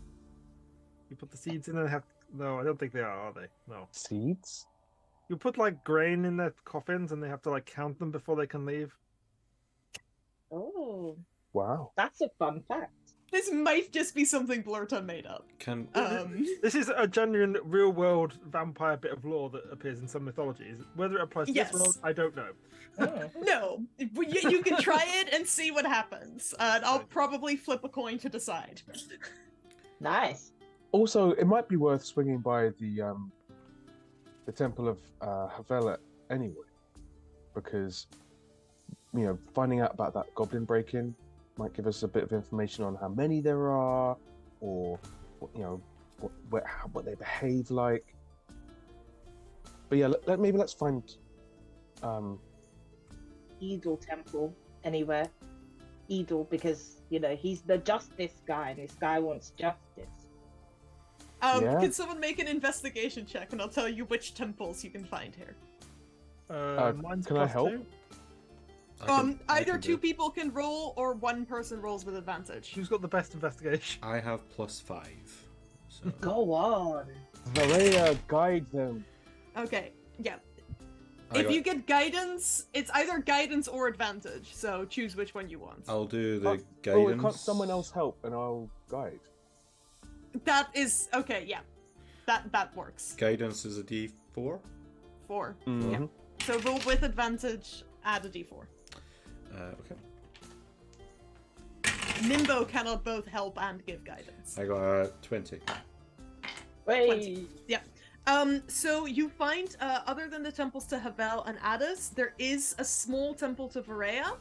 You put the seeds in and have... No, I don't think they are they? No. Seeds? You put like grain in their coffins and they have to like count them before they can leave. Oh. Wow. That's a fun fact. This might just be something Blirta made up. This is a genuine, real-world vampire bit of lore that appears in some mythologies. Whether it applies to this world, I don't know. No, you can try it and see what happens. I'll probably flip a coin to decide. Nice. Also, it might be worth swinging by the temple of Havela anyway, because you know, finding out about that goblin break-in might give us a bit of information on how many there are, or you know, what they behave like. But yeah, maybe let's find Edel temple anywhere. Edel, because you know he's the justice guy, and this guy wants justice. Can someone make an investigation check, and I'll tell you which temples you can find here. Can I help? Either two people can roll, or one person rolls with advantage. Who's got the best investigation? I have +5. So. Go on. Varea, guide them. Okay, yeah. If you get guidance, it's either guidance or advantage, so choose which one you want. I'll do the guidance. Can't someone else help and I'll guide? That is, okay, yeah. That works. Guidance is a D4? 4. Mm-hmm. Yeah. So roll with advantage, add a D4. Okay. Nimbo cannot both help and give guidance. I got 20. Wait. 20. Yeah. So you find, other than the temples to Havel and Addis, there is a small temple to Varea.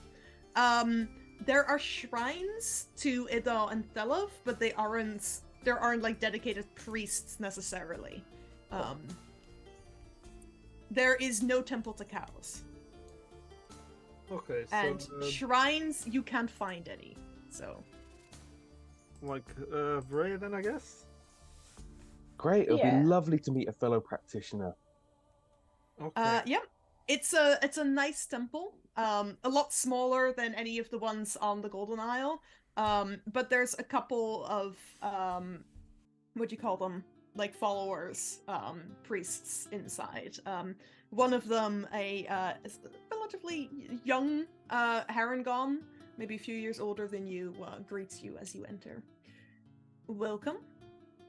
There are shrines to Idal and Thelov, but there aren't like dedicated priests necessarily. There is no temple to Chaos. Okay, so... And shrines, you can't find any, so... Like, Varea then, I guess? Great, it'll be lovely to meet a fellow practitioner. Okay. Yeah, it's a nice temple. A lot smaller than any of the ones on the Golden Isle. But there's a couple of, what do you call them? Like followers, priests inside. One of them, a relatively young Harangon maybe a few years older than you, greets you as you enter. Welcome.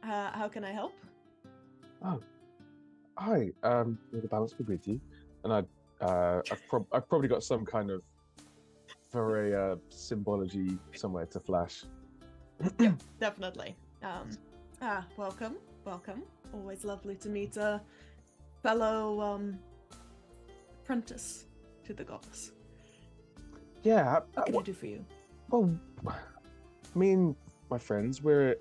How can I help? Oh, hi. May the balance be with you. And I've probably got some kind of very symbology somewhere to flash. Yeah, definitely. Welcome. Always lovely to meet a fellow apprentice to the goddess. Yeah. What can I do for you? Well, me and my friends, we're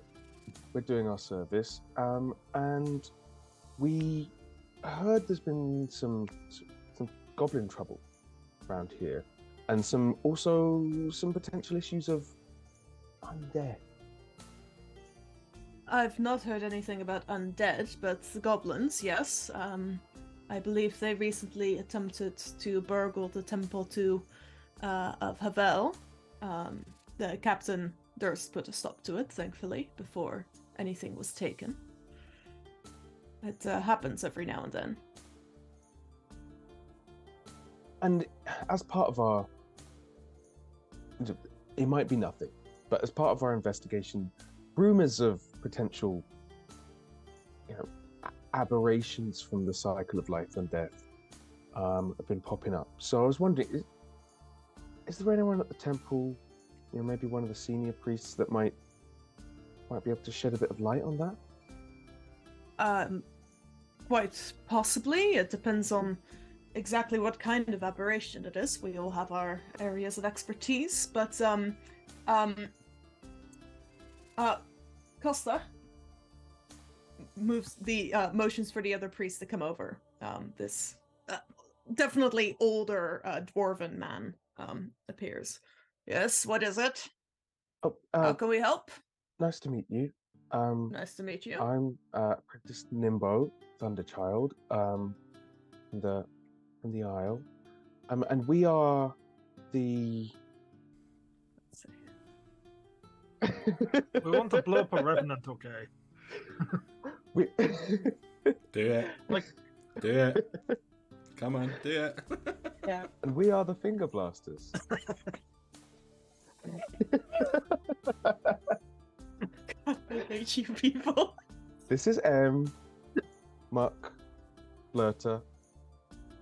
doing our service, and we heard there's been some goblin trouble around here, and some potential issues of undead. I've not heard anything about undead, but the goblins, yes. I believe they recently attempted to burgle the temple of Havel. The Captain Durst put a stop to it, thankfully, before anything was taken. It happens every now and then. And as part of our... It might be nothing, but as part of our investigation, rumors of potential, aberrations from the cycle of life and death have been popping up. So I was wondering, is there anyone at the temple, maybe one of the senior priests that might be able to shed a bit of light on that? Quite possibly. It depends on exactly what kind of aberration it is. We all have our areas of expertise, but Costa moves the motions for the other priest to come over. This definitely older dwarven man appears. Yes, what is it? Oh, how can we help? Nice to meet you. Nice to meet you. I'm Apprentice Nimbo, Thunderchild, from the Isle, and we are the. Let's see. We want to blow up a revenant, okay? Do it. Do it. Come on, do it. Yeah. And we are the Finger Blasters. I hate you people. This is Muck, Blirta.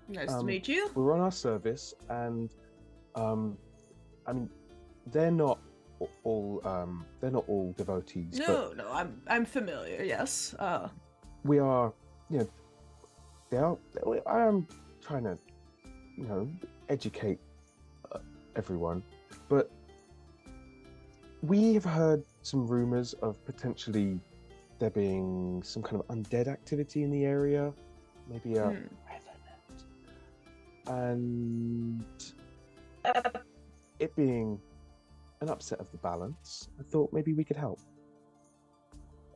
Nice to meet you. We're on our service, and they're not all devotees. No, I'm familiar. Yes. We are, I am trying to, educate everyone, but we have heard some rumors of potentially there being some kind of undead activity in the area, maybe a revenant, and it being an upset of the balance, I thought maybe we could help.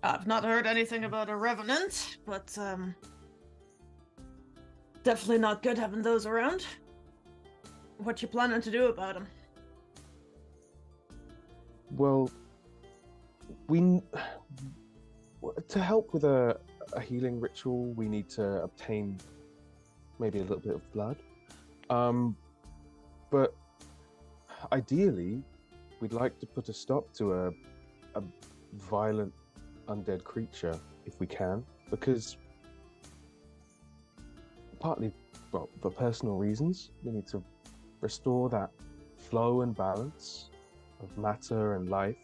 I've not heard anything about a revenant, but definitely not good having those around. What you planning to do about them? Well, to help with a healing ritual, we need to obtain maybe a little bit of blood. But ideally, we'd like to put a stop to a violent undead creature if we can, because partly, for personal reasons, we need to restore that flow and balance of matter and life,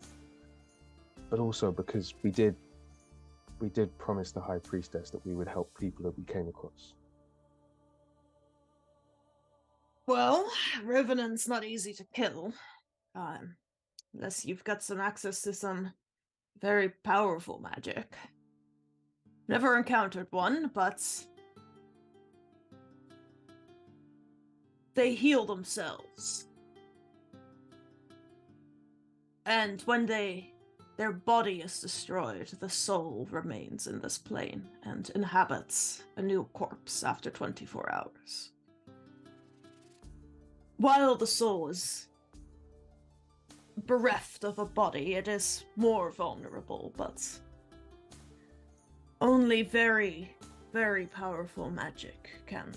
but also because we did promise the High Priestess that we would help people that we came across. Well, revenant's not easy to kill, unless you've got some access to some very powerful magic. Never encountered one, but they heal themselves. And when their body is destroyed, the soul remains in this plane and inhabits a new corpse after 24 hours. While the soul is bereft of a body, it is more vulnerable, but only very, very powerful magic can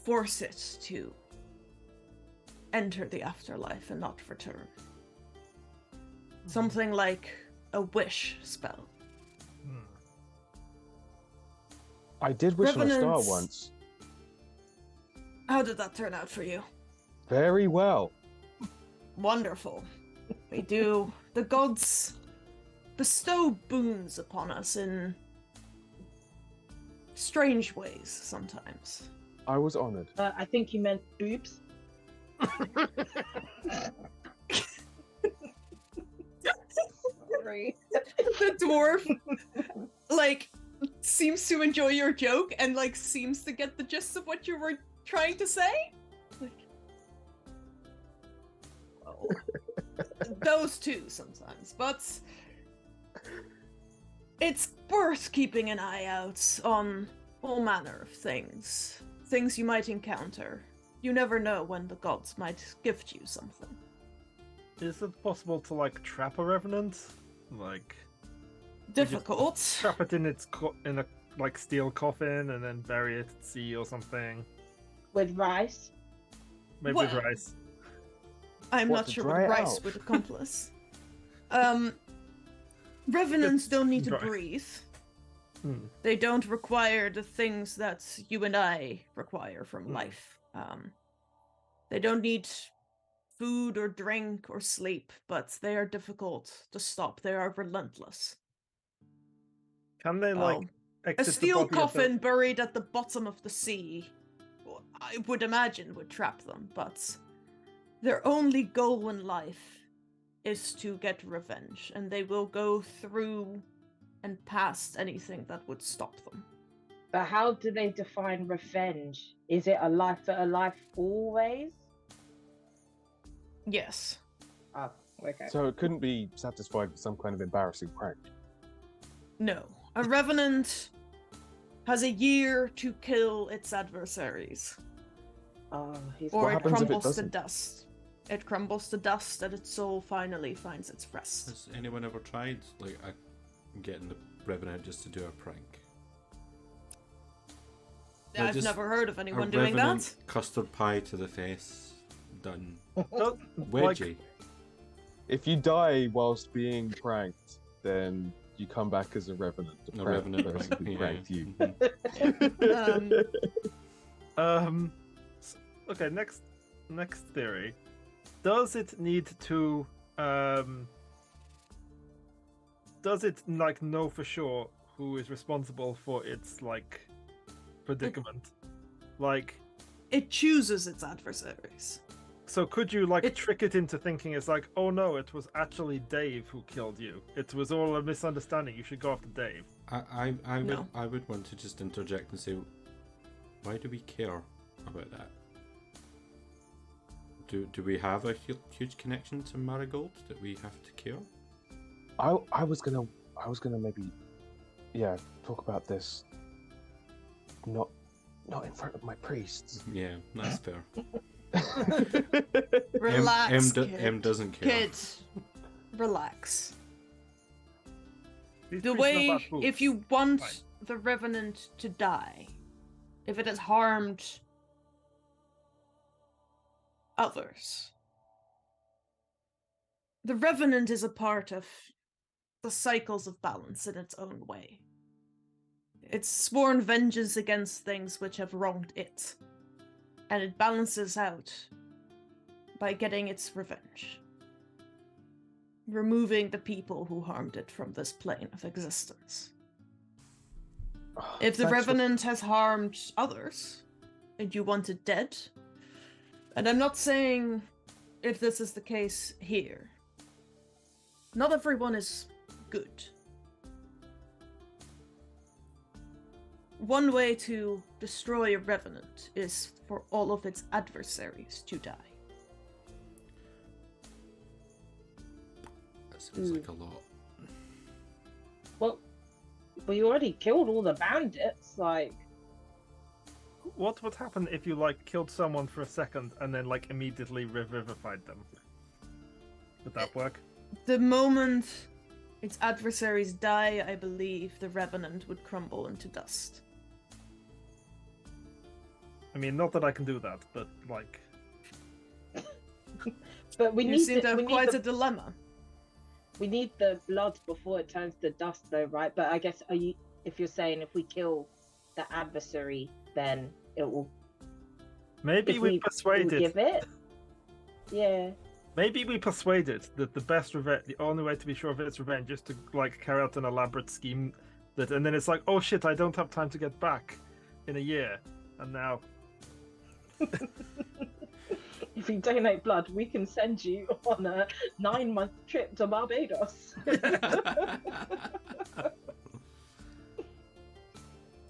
force it to enter the afterlife and not return. Something like a wish spell. I did wish on a star Revenants. once. How did that turn out for you? Very well. Wonderful. We do. The gods bestow boons upon us in strange ways sometimes. I was honored. I think you meant boobs. Sorry. The dwarf, like, seems to enjoy your joke and, like, seems to get the gist of what you were trying to say. Like, oh. Those two sometimes, but it's worth keeping an eye out on all manner of things. Things you might encounter. You never know when the gods might gift you something. Is it possible to like trap a revenant? Like Difficult. trap it in its in a like steel coffin and then bury it at sea or something. With rice. Maybe Well, with rice. I'm What, not to sure dry what it rice out? would accomplish. Revenants don't need to dry. breathe. Hmm. They don't require the things that you and I require from life. They don't need food or drink or sleep, but they are difficult to stop. They are relentless. Can they like A exit the steel body of the- coffin buried at the bottom of the sea, I would imagine, would trap them, but their only goal in life is to get revenge, and they will go through and past anything that would stop them. But how do they define revenge? Is it a life for a life always? Yes. Oh, okay. So it couldn't be satisfied with some kind of embarrassing prank. No. A revenant has a year to kill its adversaries, Oh, he's or What it happens if it crumbles to doesn't? dust. It crumbles to dust, and its soul finally finds its rest. Has anyone ever tried like getting the revenant just to do a prank? Like, I've just never heard of A anyone doing revenant that. custard pie to the face, done. No, Wedgie. If you die whilst being pranked, then you come back as a revenant. The A prank revenant person prank, who yeah. pranked you. Okay, next theory. Does it need to does it like know for sure who is responsible for its like predicament? Like, It chooses its adversaries. so could you like It- trick it into thinking it's like, oh no, it was actually Dave who killed you. It was all a misunderstanding. You should go after Dave. No. I would want to just interject and say, why do we care about that? Do we have a huge connection to Marigold that we have to care? I was gonna maybe, talk about this. Not in front of my priests. Yeah, that's fair. Relax, kid. M doesn't care. Kid, relax. These The priests know way, about boobs. if you want Fine. the revenant to die, if it has harmed others, the revenant is a part of the cycles of balance in its own way. It's sworn vengeance against things which have wronged it, and it balances out by getting its revenge, removing the people who harmed it from this plane of existence. If the Thanks for- revenant has harmed others, and you want it dead, and I'm not saying if this is the case here, not everyone is good. One way to destroy a revenant is for all of its adversaries to die. That seems like a lot. Well, we already killed all the bandits. Like, What would happen if you like killed someone for a second and then like immediately revivified them? Would that work? The moment its adversaries die, I believe the revenant would crumble into dust. I mean, not that I can do that, but like, But we You need seem to have quite the, a dilemma. we need the blood before it turns to dust, though, right? But I guess if you're saying if we kill the adversary, then it will. Maybe If we we persuaded. give it. Yeah. Maybe we persuaded that the only way to be sure of its revenge is to like carry out an elaborate scheme and then it's like, oh shit, I don't have time to get back in a year, and now. If you donate blood, we can send you on a 9-month trip to Barbados.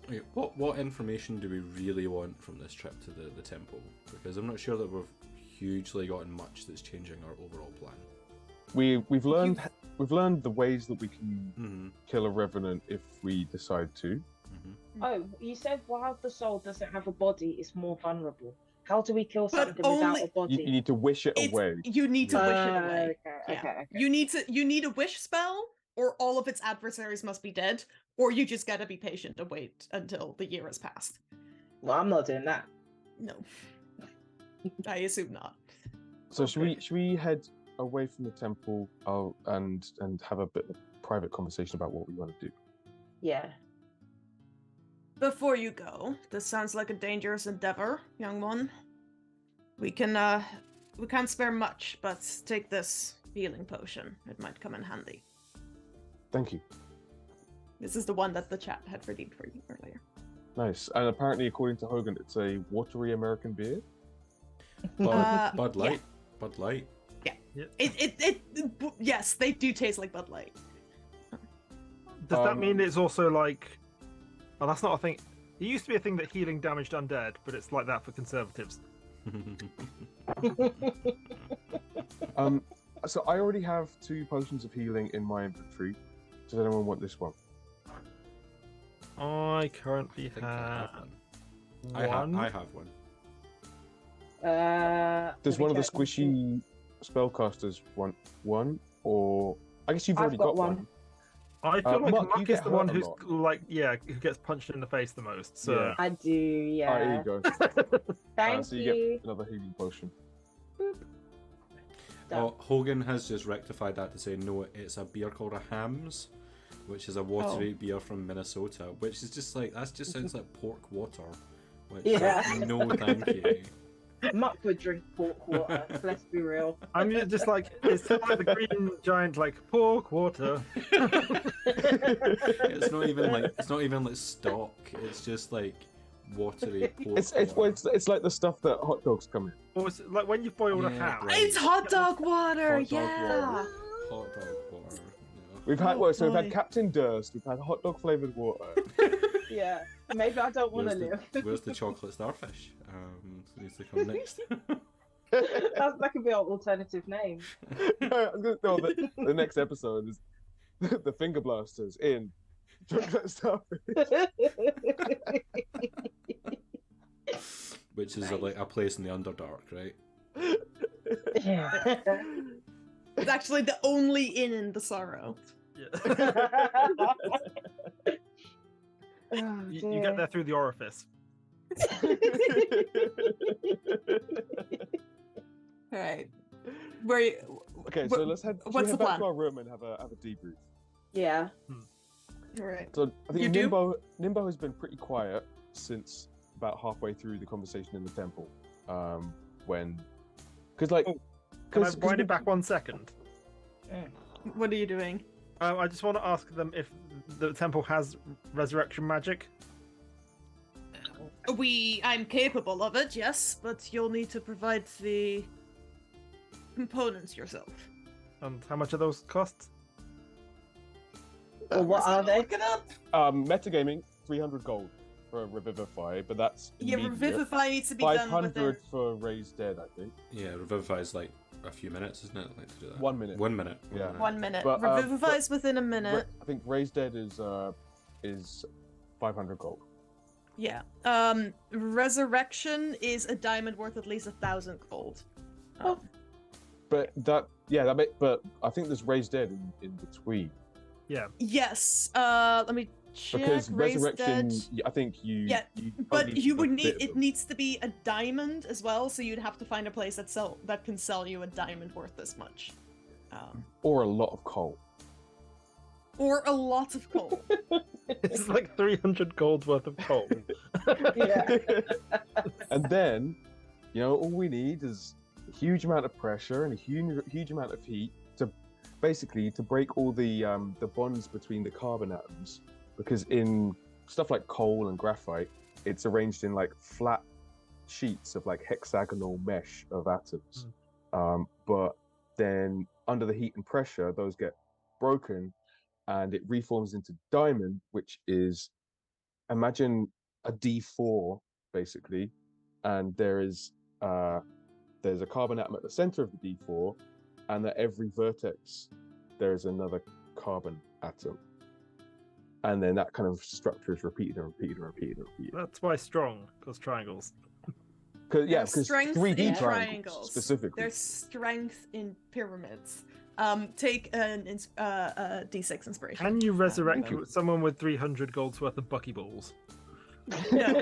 Wait, what information do we really want from this trip to the temple? Because I'm not sure that we've hugely gotten much that's changing our overall plan. We've learned the ways that we can kill a revenant if we decide to. Oh, you said while the soul doesn't have a body, it's more vulnerable. How do we kill But something without a body? You need to wish it away. You need to wish it away. Okay. You need a wish spell, or all of its adversaries must be dead, or you just gotta be patient and wait until the year has passed. Well, I'm not doing that. No. I assume not. So should we head away from the temple and have a bit of a private conversation about what we want to do? Yeah. Before you go, this sounds like a dangerous endeavor, young one. We can't spare much, but take this healing potion. It might come in handy. Thank you. This is the one that the chat had redeemed for you earlier. Nice. And apparently, according to Hogan, it's a watery American beer. Bud Light. Yeah. Bud Light. Yeah. It yes, they do taste like Bud Light. Does that mean it's also like? Oh, that's not a thing. It used to be a thing that healing damaged undead, but it's like that for conservatives. So I already have 2 potions of healing in my inventory. Does anyone want this one? I currently I think have one. one. I have one. Does Let me one of the check. squishy spellcasters want one? Or I guess you've I've already got got one. one. I feel like Muck, you Muck get is the one hurt a who's lot. like, who gets punched in the face the most. So Yeah. I do, yeah. Alright, here you go. Thank So you. you get another healing potion. Done. Well, Hogan has just rectified that to say no, it's a beer called a Hams, which is a watery beer from Minnesota, which is just like, that just sounds like pork water. Which, Yeah. no, thank you. Muck would drink pork water. Let's be real. I'm just like, it's like the green giant, like pork water. It's not even like stock. It's just like watery pork water. It's like the stuff that hot dogs come in. Or it's like when you boil a Yeah, ham. right. It's hot dog water, Hot dog yeah. water. Hot dog water. Yeah. We've had Oh, we've had boy. Captain Durst. We've had hot dog flavored water. Yeah. Maybe I don't want to live. Where's the chocolate starfish? Needs to come next. That could be our alternative name. No, the next episode is the finger blasters in chocolate starfish. Which is like a place in the Underdark, right? It's actually the only inn in the sorrow. Oh, You get there through the orifice. Alright. Where you, Okay, so let's head, what's head the back plan? to our room and have a debrief. Yeah. Alright. So I think You do? Nimbo has been pretty quiet since about halfway through the conversation in the temple. Because like, Can I wind it back 1 second? What are you doing? I just want to ask them if the temple has resurrection magic. I'm capable of it, yes, but you'll need to provide the components yourself. And how much are those costs? Or what are they? Look it up. Metagaming 300 gold for Revivify, but that's Yeah, immediate. Revivify needs to be done 500 within... for Raised Dead, I think. Yeah, Revivify is like a few minutes, isn't it? Like to do that. 1 minute. 1 minute. Yeah. 1 minute. But, Revivify's within a minute. I think Raised Dead is 500 gold. Yeah. Resurrection is a diamond worth at least 1,000 gold. But but I think there's Raised Dead in between. Yeah. Yes. Let me Because raise resurrection, dead. I think you. Yeah, you don't but you a would bit need of it them. needs to be a diamond as well, so you'd have to find a place that can sell you a diamond worth this much. Or a lot of coal. Or a lot of coal. It's like 300 gold worth of coal. Yeah. And then, all we need is a huge amount of pressure and a huge amount of heat to break all the bonds between the carbon atoms. Because in stuff like coal and graphite, it's arranged in like flat sheets of like hexagonal mesh of atoms. But then under the heat and pressure, those get broken and it reforms into diamond, which is, imagine a D4 basically, and there's a carbon atom at the center of the D4, and at every vertex there's another carbon atom, and then that kind of structure is repeated and repeated and repeated and repeated. That's why strong, because triangles. There's Because strength 3D in triangles specifically. There's strength in pyramids. Take a D6 inspiration. Can you resurrect someone with 300 gold's worth of buckyballs? Yeah.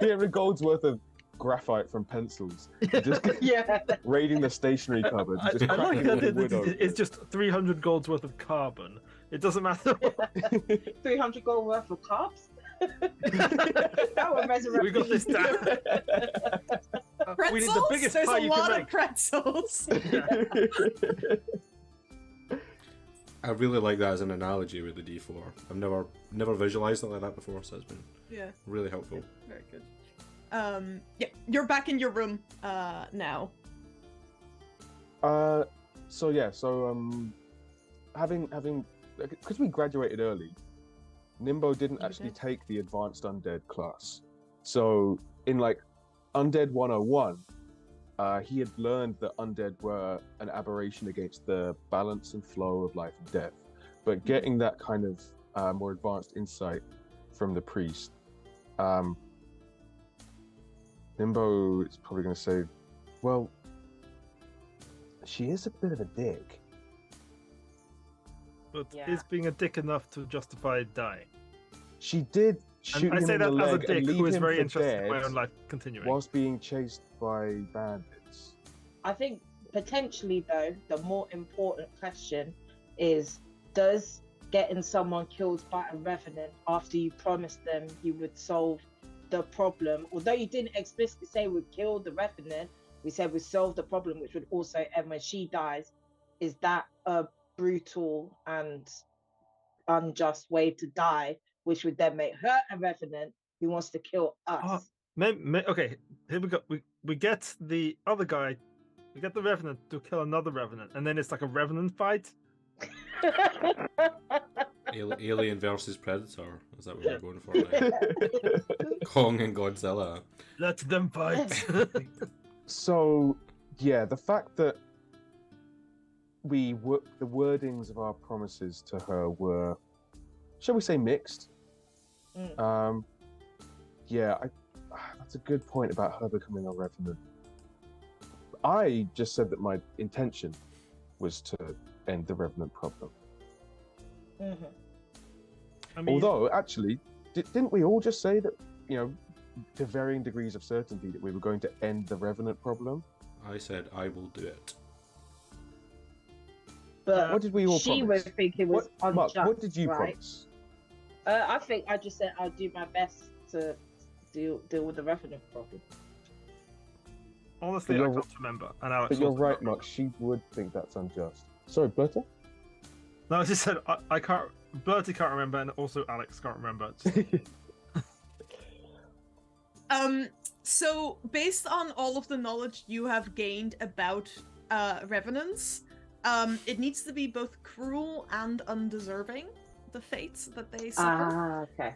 300 gold's worth of graphite from pencils. Just raiding the stationery cupboard. Just I like cracking that the wood open. it's just 300 gold's worth of carbon. It doesn't matter. 300 gold worth of carbs. That would resurrect. We got this down. Pretzels? We need the biggest There's pie a you lot can of make. pretzels. I really like that as an analogy with the D4. I've never visualized it like that before, so it's been really helpful. Very good. You're back in your room now. Having because we graduated early, Nimbo didn't actually take the advanced undead class. So in like Undead 101, he had learned that undead were an aberration against the balance and flow of life and death. But getting that kind of more advanced insight from the priest, Nimbo is probably going to say, well, she is a bit of a dick. But is being a dick enough to justify dying? She did shoot I him say in that the as a leg dick and leave who is him very for interested in dead my own life continuing. whilst being chased by bandits. I think potentially though, the more important question is, does getting someone killed by a revenant after you promised them you would solve the problem, although you didn't explicitly say we'd kill the revenant, we said we'd solve the problem, which would also end when she dies, is that a brutal and unjust way to die, which would then make her a revenant who wants to kill us? Okay, here we go. We get the other guy, we get the revenant to kill another revenant, and then it's like a revenant fight. Alien versus Predator. Is that what we're going for now? Kong and Godzilla. Let them fight. So, yeah, the fact that the wordings of our promises to her were, shall we say, mixed. That's a good point about her becoming a revenant. I just said that my intention was to end the revenant problem. I mean, Although, actually, didn't we all just say that, to varying degrees of certainty, that we were going to end the revenant problem? I said I will do it. But what did we all she promise? would think it was unjust. Muck, what did you right? promise? I think I just said I'll do my best to deal with the revenant problem. honestly, I can't remember. And Alex, But you're also right, can't Muck. She would think that's unjust. Sorry, Blirta? No, I just said I can't. Blirta can't remember, and also Alex can't remember. So based on all of the knowledge you have gained about revenants, it needs to be both cruel and undeserving, the fates that they suffer. Okay.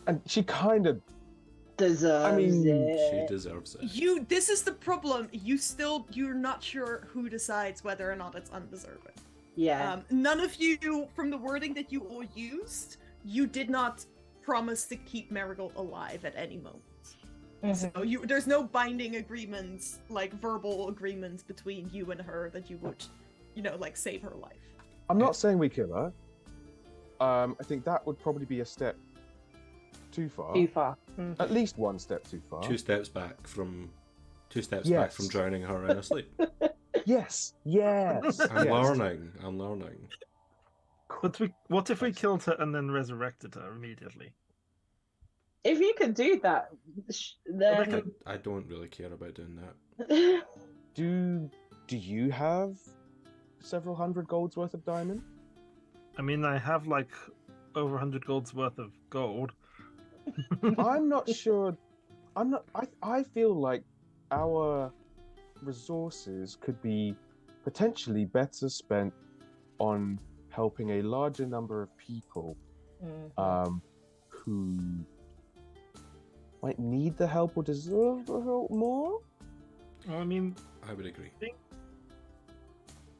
And she kind of deserves She deserves it. This is the problem. You're not sure who decides whether or not it's undeserving. Yeah. None of you, from the wording that you all used, you did not promise to keep Marigold alive at any moment. So there's no binding agreements, like verbal agreements between you and her that you would, save her life. I'm not saying we kill her. I think that would probably be a step too far. Too far. Mm. At least one step too far. 2 steps back from back Yes. from drowning her in her sleep. Yes. Yes. I'm yes. learning. But what if we killed her and then resurrected her immediately? If you could do that, then I don't really care about doing that. Do you have several hundred golds worth of diamond? I mean, I have like over 100 golds worth of gold. I'm not sure. I feel like our resources could be potentially better spent on helping a larger number of people who might need the help or deserve the help more. Well, I mean, I would agree.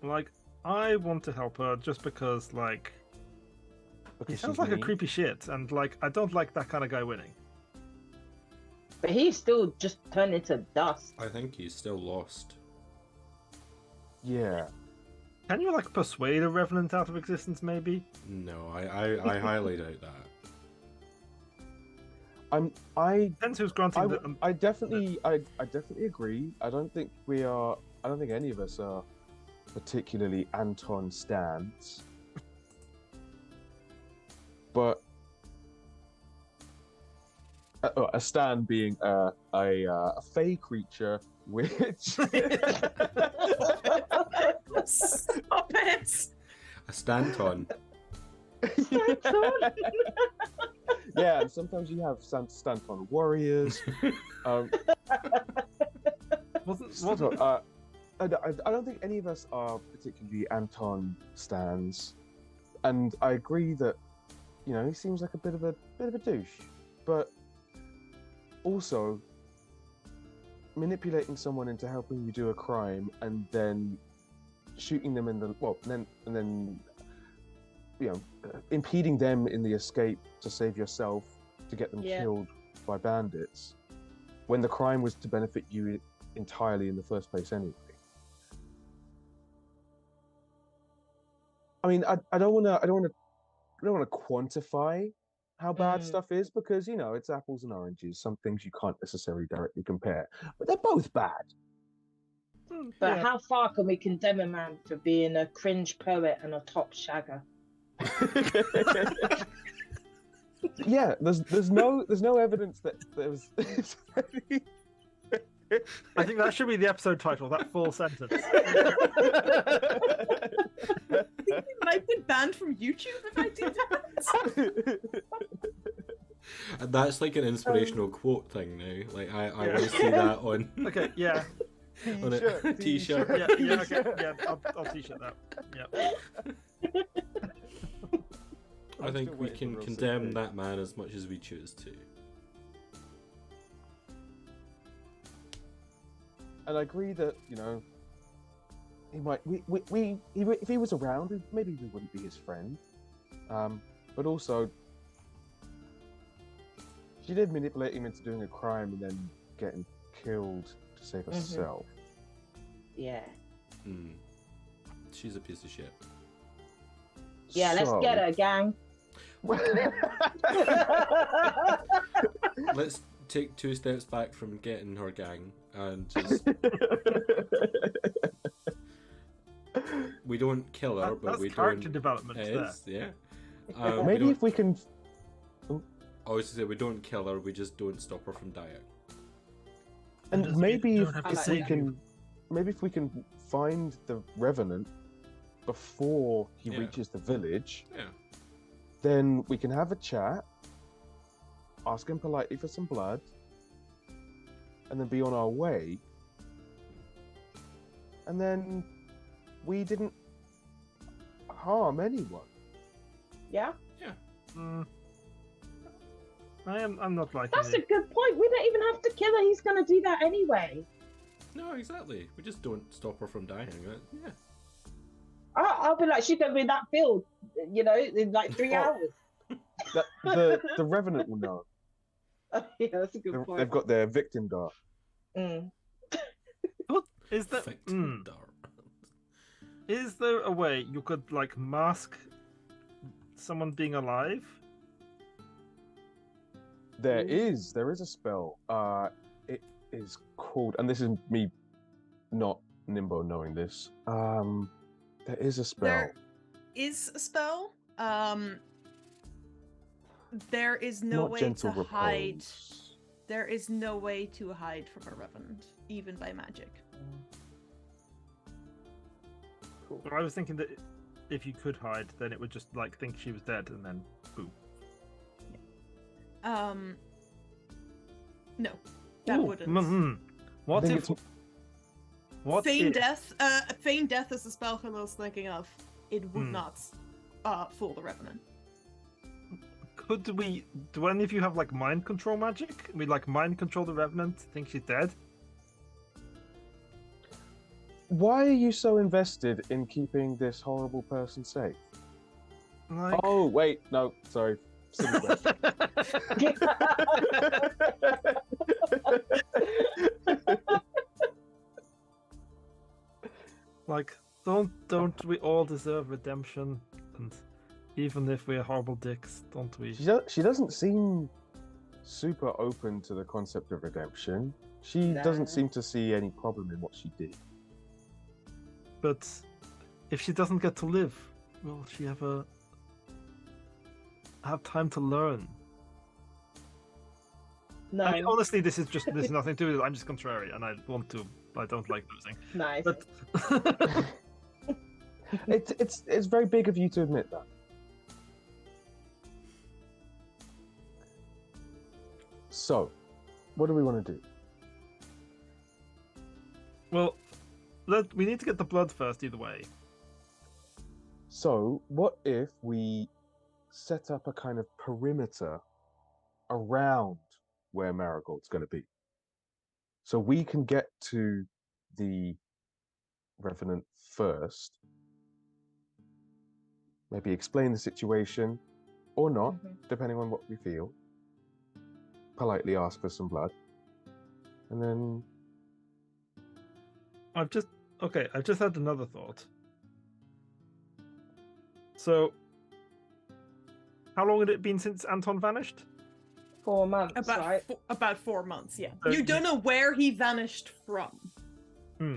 like, I want to help her just because, like, he Because sounds she's like a me. creepy shit, and like, I don't like that kind of guy winning. but he's still just turned into dust. I think he's still lost. Yeah. Can you like persuade a revenant out of existence? Maybe. No, I highly doubt that. I Depends who's granting the. I definitely agree. I don't think any of us are particularly Anton stans. But a stan being a fey creature, which Stop it! A Stanton. yeah, and sometimes you have Stanton warriors. Wasn't I don't think any of us are particularly Anton stans, and I agree that he seems like a bit of a douche, but also manipulating someone into helping you do a crime and then shooting them in the and then impeding them in the escape to save yourself, to get them killed by bandits, when the crime was to benefit you entirely in the first place anyway. I mean, I don't want to quantify how bad stuff is, because it's apples and oranges. Some things you can't necessarily directly compare, but they're both bad. But how far can we condemn a man for being a cringe poet and a top shagger? Yeah, there's no evidence that there was. I think that should be the episode title. That full sentence. I think we might be banned from YouTube if I do that. And that's like an inspirational quote thing now. Like I want to see that on Okay, yeah, on a t-shirt. yeah, okay, yeah. I'll t-shirt that. Yeah. I think we can condemn that man as much as we choose to. And I agree that he might. If he was around, maybe we wouldn't be his friend. But also, she did manipulate him into doing a crime and then getting killed to save herself. Yeah. She's a piece of shit. Yeah, let's get her, gang. Let's take 2 steps back from getting her gang and just we don't kill her, but That's we character don't. development It there. is, yeah. Maybe if we can. I was to say we don't kill her, we just don't stop her from dying. And Doesn't mean maybe you if, don't have to if we save can, maybe if we can find the revenant before he reaches the village, then we can have a chat, ask him politely for some blood, and then be on our way. And then we didn't harm anyone. Yeah. I'm not liking That's a it. good point. We don't even have to kill her. He's going to do that anyway. No, exactly. We just don't stop her from dying. Yeah. I'll be like, she's going to be in that field, in like 3 hours. The revenant will know. Yeah, that's a good point. They've got their victim dart. What is that? Dart. Is there a way you could like mask someone being alive? There is a spell. It is called, and this is me, not Nimbo knowing this. There is a spell. There is a spell. There is no Not way gentle to hide. repose. There is no way to hide from a revenant, even by magic. Cool. Well, I was thinking that if you could hide, then it would just like think she was dead and then boom. No, that Ooh, wouldn't. What think if? it's- What Feign if? death. Feign death is the spell Hillel's thinking of. It would not fool the revenant. Could we? Do any of you have like mind control magic? We like mind control the revenant, think she's dead. Why are you so invested in keeping this horrible person safe? Like... Oh, wait, no, sorry. Silly question. Like, don't we all deserve redemption? And even if we're horrible dicks, don't we? She doesn't seem super open to the concept of redemption. She Nah. doesn't seem to see any problem in what she did. But if she doesn't get to live, will she ever have time to learn? No, I mean, honestly, this is nothing to do with it. I'm just contrary, and I don't like losing. nice. But It's very big of you to admit that. So, what do we want to do? well, we need to get the blood first, either way. So, what if we set up a kind of perimeter around where Marigold's going to be? So we can get to the Revenant first, maybe explain the situation, or not, depending on what we feel. Politely ask for some blood, and then I've just had another thought. So, how long had it been since Anton vanished? 4 months, right? About 4 months. Yeah. So- You don't know where he vanished from.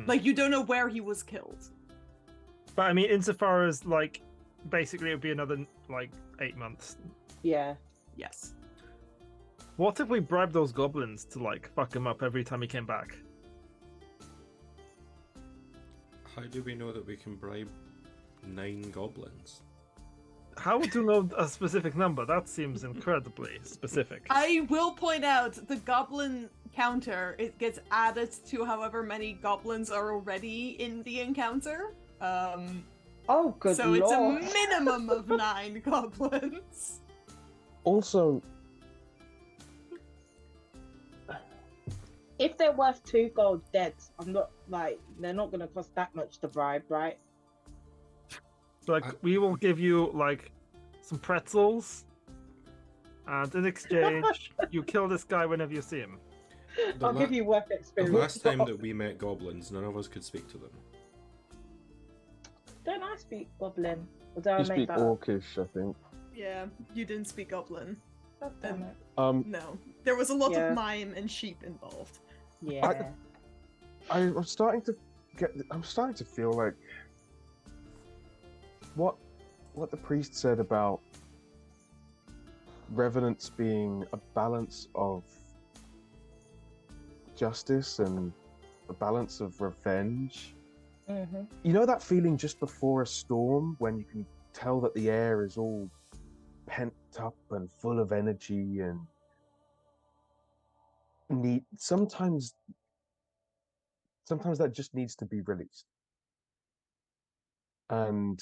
Like you don't know where he was killed. But I mean, insofar as like, basically, it would be another like 8 months. Yeah. Yes. What if we bribed those goblins to like fuck him up every time he came back? How do we know that we can bribe 9 goblins? How would you know a specific number? That seems incredibly specific. I will point out the goblin counter. It gets added to however many goblins are already in the encounter. Oh, good So lord. it's a minimum of 9 goblins. also If they're worth 2 gold dead, I'm not like they're not gonna cost that much to bribe, right? Like, we will give you like some pretzels, and in exchange, you kill this guy whenever you see him. The I'll la- give you work The experience. last time that we met goblins, none of us could speak to them. Don't I speak goblin? Or do I you make speak that up? Orcish, I think. Yeah, you didn't speak goblin. God damn it. No. There was a lot Yeah. of mime and sheep involved. Yeah. I'm starting to feel like what the priest said about revenants being a balance of justice and a balance of revenge. Mm-hmm. You know that feeling just before a storm when you can tell that the air is all pent up and full of energy and sometimes that just needs to be released. And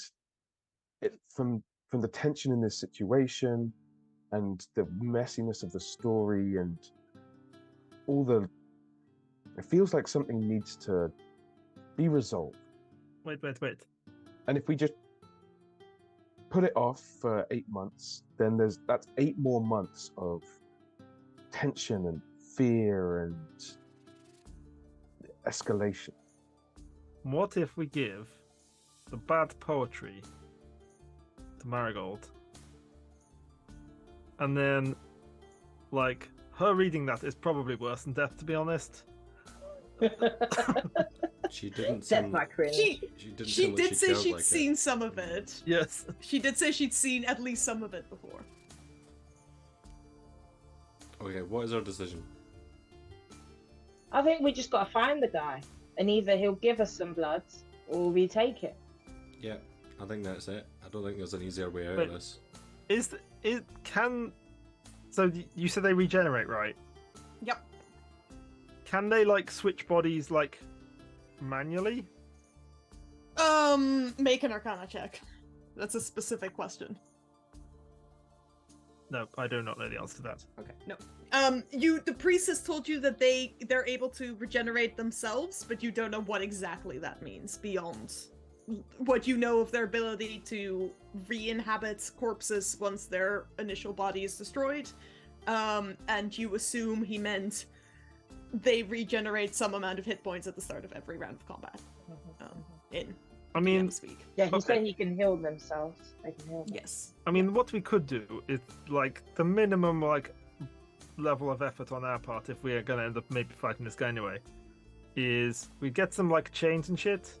from the tension in this situation and the messiness of the story and it feels like something needs to be resolved. Wait. And if we just put it off for 8 months, then that's 8 more months of tension and fear and escalation. What if we give the bad poetry to Marigold, and then, like, her reading that is probably worse than death, to be honest. She didn't That's seem. my cringe. She didn't she seem like did say cared she'd like it. seen some of it. Yes. She did say she'd seen at least some of it before. Okay, what is our decision? I think we just gotta find the guy, and either he'll give us some bloods or we take it. Yeah, I think that's it. I don't think there's an easier way out But- of this. So you said they regenerate, right? Yep. Can they like switch bodies like manually? Make an Arcana check. That's a specific question. No, I do not know the answer to that. Okay, no. The priest has told you that they're able to regenerate themselves, but you don't know what exactly that means beyond what you know of their ability to re-inhabit corpses once their initial body is destroyed. And you assume he meant they regenerate some amount of hit points at the start of every round of combat. I mean, DM speak. Yeah, he Okay. said he can heal themselves. They can heal them. Yes. I mean, what we could do is like the minimum like level of effort on our part if we are gonna end up maybe fighting this guy anyway, is we get some like chains and shit,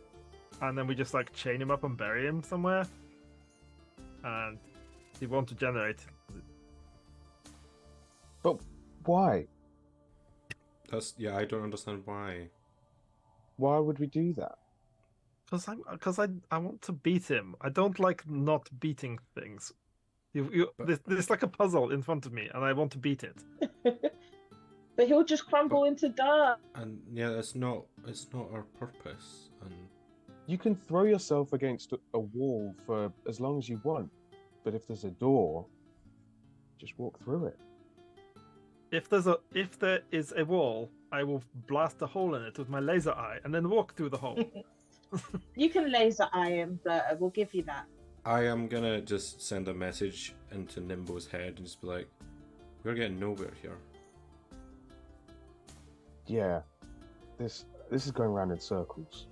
and then we just like chain him up and bury him somewhere, and he won't regenerate. But why? I don't understand why. Why would we do that? Because I want to beat him. I don't like not beating things. There's like a puzzle in front of me, and I want to beat it. But he'll just crumble into dirt. And yeah, it's not our purpose. And You can throw yourself against a wall for as long as you want, but if there's a door, just walk through it. If there is a wall, I will blast a hole in it with my laser eye, and then walk through the hole. You can laser eye him, Blirta. We'll give you that. I am gonna just send a message into Nimbo's head and just be like, "We're getting nowhere here." Yeah, this is going around in circles.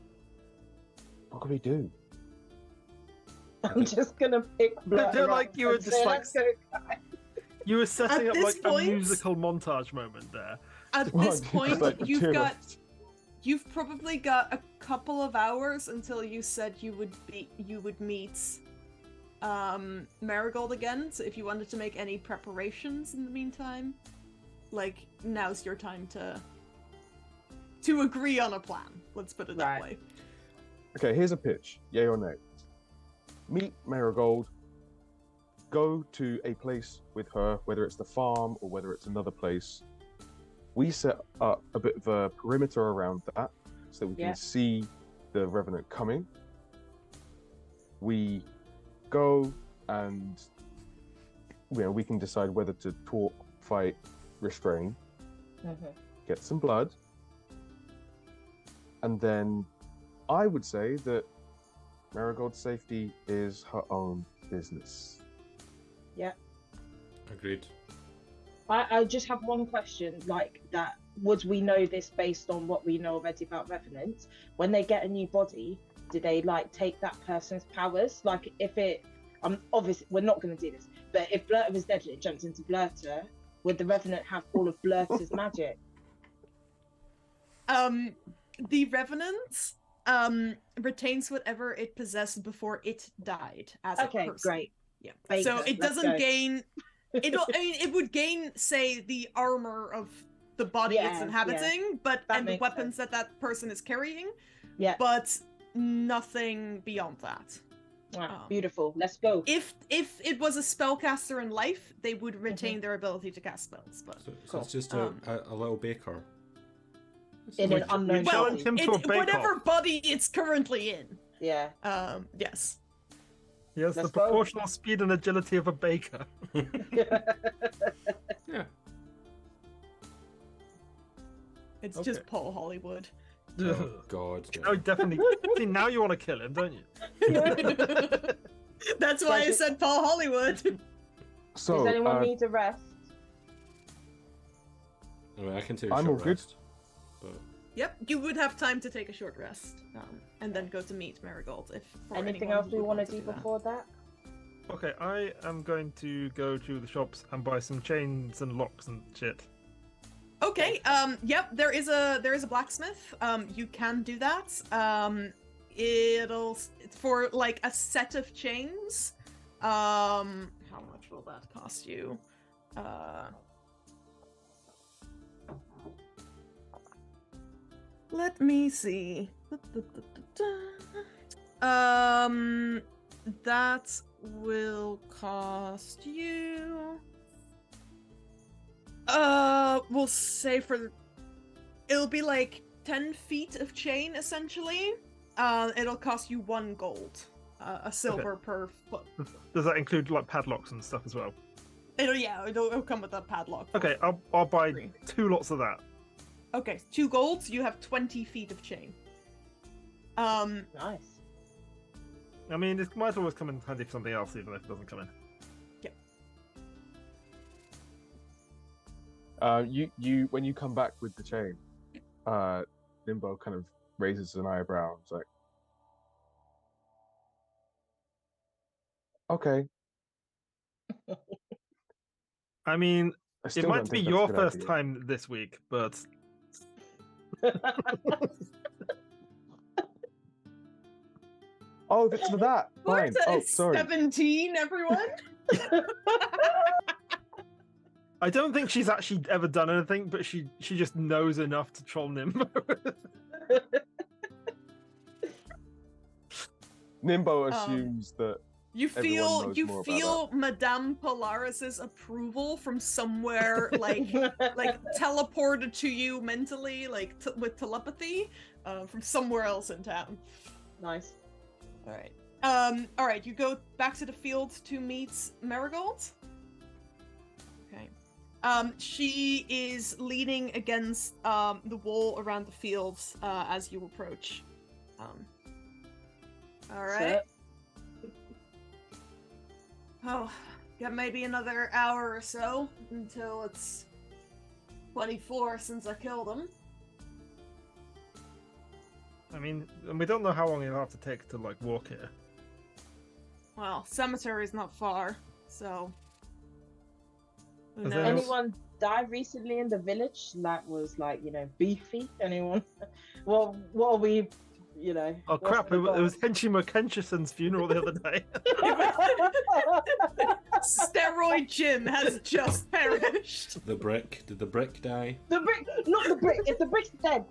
What can we do? I'm just gonna pick Blirta feel up like you were and just say, like- "Let's go, guys." You were setting At up this like point- a musical montage moment there. At Well, this it's point, like the two of us. you've probably got a couple of hours until you said you would meet Marigold again. So if you wanted to make any preparations in the meantime, like now's your time to agree on a plan. Let's put it that Right. way. Okay, here's a pitch. Yay or nay? Meet Marigold. Go to a place with her, whether it's the farm or whether it's another place. We set up a bit of a perimeter around that so that we can Yeah. see the revenant coming. We go and we can decide whether to talk, fight, restrain, Mhm. get some blood. And then I would say that Marigold's safety is her own business. Agreed. I just have one question, like that. Would we know this based on what we know already about revenants? When they get a new body, do they like take that person's powers? Like if it, obviously we're not going to do this, but if Blirta was dead and it jumped into Blirta, would the revenant have all of Blirta's magic? The Revenant retains whatever it possessed before it died as a Okay, person. great. Yeah. Baker, So it let's doesn't go. gain. It would gain, say, the armor of the body it's Yeah, inhabiting, but That and the makes weapons sense. that person is carrying. Yeah. But nothing beyond that. Right, beautiful. Let's go. If it was a spellcaster in life, they would retain their ability to cast spells. But So it's just a little baker. In an unknown challenge body. him to a it's bake-off. whatever body it's currently in. Yeah. Yes. He has Let's the go. proportional speed and agility of a baker. Yeah. It's Okay. just Paul Hollywood. Oh God. Oh, definitely. See, now you want to kill him, don't you? That's why I Does it- said Paul Hollywood. So Does anyone need a rest? I mean, I can take a I'm short all good. rest. But Yep, you would have time to take a short rest, and then go to meet Marigold if. For Anything anyone else who we would want to do that. before that? Okay, I am going to go to the shops and buy some chains and locks and shit. Okay. Yep. There is a blacksmith. You can do that. It's for like a set of chains. How much will that cost you? Let me see. That will cost you. We'll say it'll be like 10 feet of chain essentially. It'll cost you 1 gold, a silver per foot. Does that include like padlocks and stuff as well? It'll come with a padlock. Okay, I'll buy Free. 2 lots of that. Okay, 2 golds. You have 20 feet of chain. Nice. I mean, it might always come in handy for something else, even if it doesn't come in. You when you come back with the chain, Nimbo kind of raises an eyebrow. It's like, okay. I mean, I it still might don't be think that's a your good first idea. time this week, but Oh, it's for that. Fine. Blirta Oh, is sorry. 17, everyone. I don't think she's actually ever done anything, but she just knows enough to troll Nimbo. Nimbo assumes that You Everyone knows you more about feel Madame Polaris's approval from somewhere, like teleported to you mentally, like with telepathy, from somewhere else in town. Nice. All right. All right. You go back to the field to meet Marigold. Okay. She is leaning against the wall around the fields as you approach. All right. Oh, got maybe another hour or so until it's 24 since I killed him. I mean, and we don't know how long it'll have to take to like walk here. Well, cemetery's not far, so who Is knows? there Anyone died recently in the village that was like, beefy? Anyone? Well, what are we, Oh what's crap! the It was goal? Henshi Merkencherson's funeral the other day. Steroid Jim has just perished. The brick. Did the brick die? The brick, not the brick. If the brick's dead,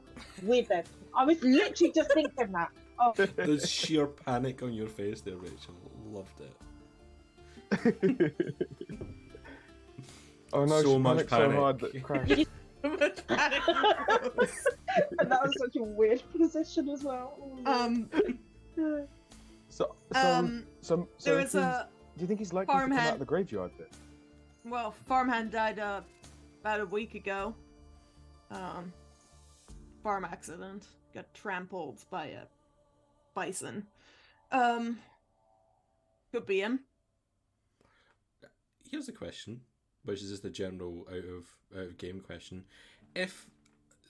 we're dead. I was literally just thinking that. Oh, The sheer panic on your face there, Rachel. Loved it. oh no, So she much panicked so hard panic. that it crashed. Much panic. and that was such a weird position as well. So there was if he's- a do you think he's likely to come out farmhand- of the graveyard then? well, farmhand died about a week ago. Farm accident. Got trampled by a bison. Could be him. Here's a question, which is just a general out of game question. If,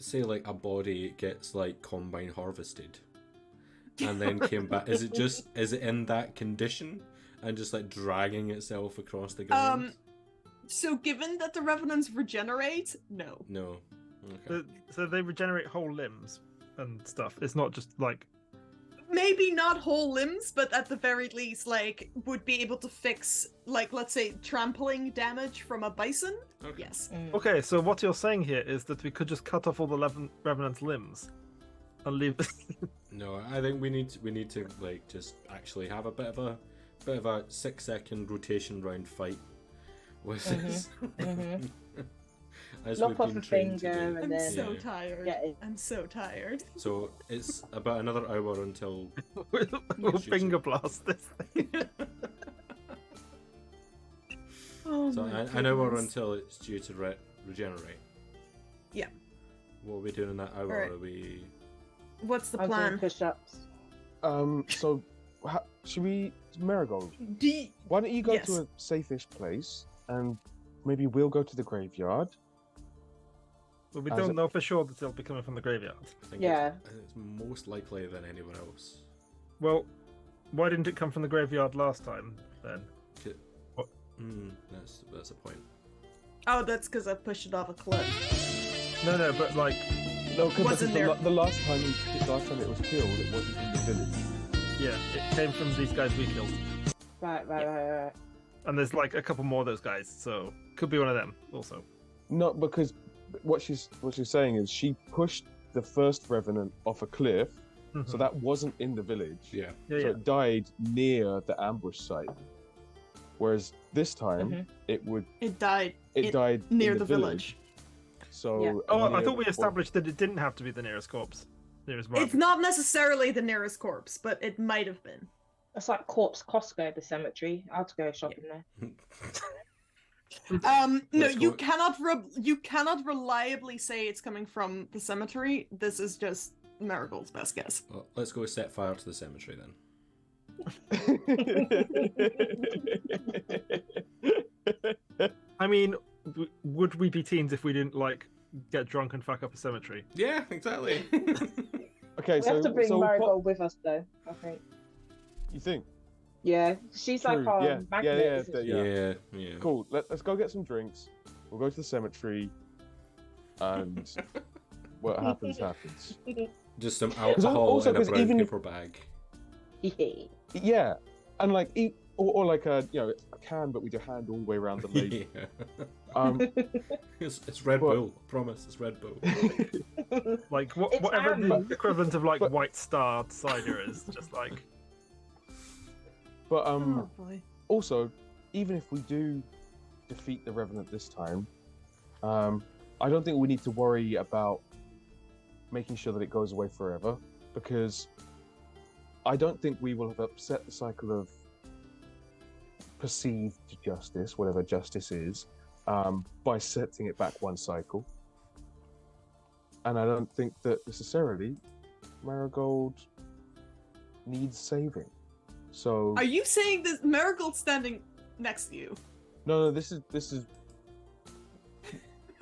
say, like a body gets like combine harvested, and then came back, is it in that condition and just like dragging itself across the ground? So given that the revenants regenerate, no. No. Okay. So they regenerate whole limbs and stuff. It's not just like Maybe not whole limbs, but at the very least, like, would be able to fix, like, let's say, trampling damage from a bison? Okay. Yes. okay. So what you're saying here is that we could just cut off all the Revenant's limbs and leave. No, I think we need to like just actually have a bit of a 6-second rotation round fight with this. As Lop we've off been a trained to finger do. and I'm then so Yeah. tired. get it. I'm so tired. So it's about another hour until. we'll finger blast this thing. Oh So my an hour goodness. until it's due to regenerate. Yeah. What are we doing in that hour? Alright. Are we? What's the I'm doing plan? push-ups. So should we, Marigold? Do Why don't you go Yes. to a safe-ish place and maybe we'll go to the graveyard. But we As don't it- know for sure that it'll be coming from the graveyard. I think Yeah. it's most likely than anywhere else. Well, why didn't it come from the graveyard last time then? That's a point. Oh, that's because I pushed it off a cliff. No, but like, No, because Wasn't there- the last time it was killed, it wasn't in the village. yeah, it came from these guys we killed, Right. and there's like a couple more of those guys, so could be one of them also. Not because what she's saying is she pushed the first revenant off a cliff, so that wasn't in the village. Yeah. Yeah, So yeah. it died near the ambush site. Whereas this time Mhm. It died. it died near in the village. So Yeah. Oh, I near thought we the- established that it didn't have to be the nearest corpse. Nearest It's marker. not necessarily the nearest corpse, but it might have been. It's like Corpse Costco, the cemetery. I'll have to go shopping there. No, Let's you go- cannot reliably say it's coming from the cemetery. This is just Marigold's best guess. Well, let's go set fire to the cemetery then. I mean, would we be teens if we didn't like get drunk and fuck up a cemetery? Yeah, exactly. Okay, We have to bring so Marigold with us, though, I think. you think? Yeah, she's like True, our yeah, magnet. yeah, isn't that- she? yeah, yeah. Cool. Let's go get some drinks. We'll go to the cemetery, and what happens happens. Just some 'Cause alcohol also, in a 'cause brown even if- paper bag. Yeah. Yeah, and like or like a a can, but with your hand all the way around the lady. Yeah. It's Red But- Bull. Promise, it's Red Bull. Like It's whatever the amber. equivalent of like But- White Star cider is, just like But Oh boy. also, even if we do defeat the Revenant this time, I don't think we need to worry about making sure that it goes away forever, because I don't think we will have upset the cycle of perceived justice, whatever justice is, by setting it back one cycle. And I don't think that necessarily Marigold needs saving. So Are you saying this Marigold standing next to you? no, this is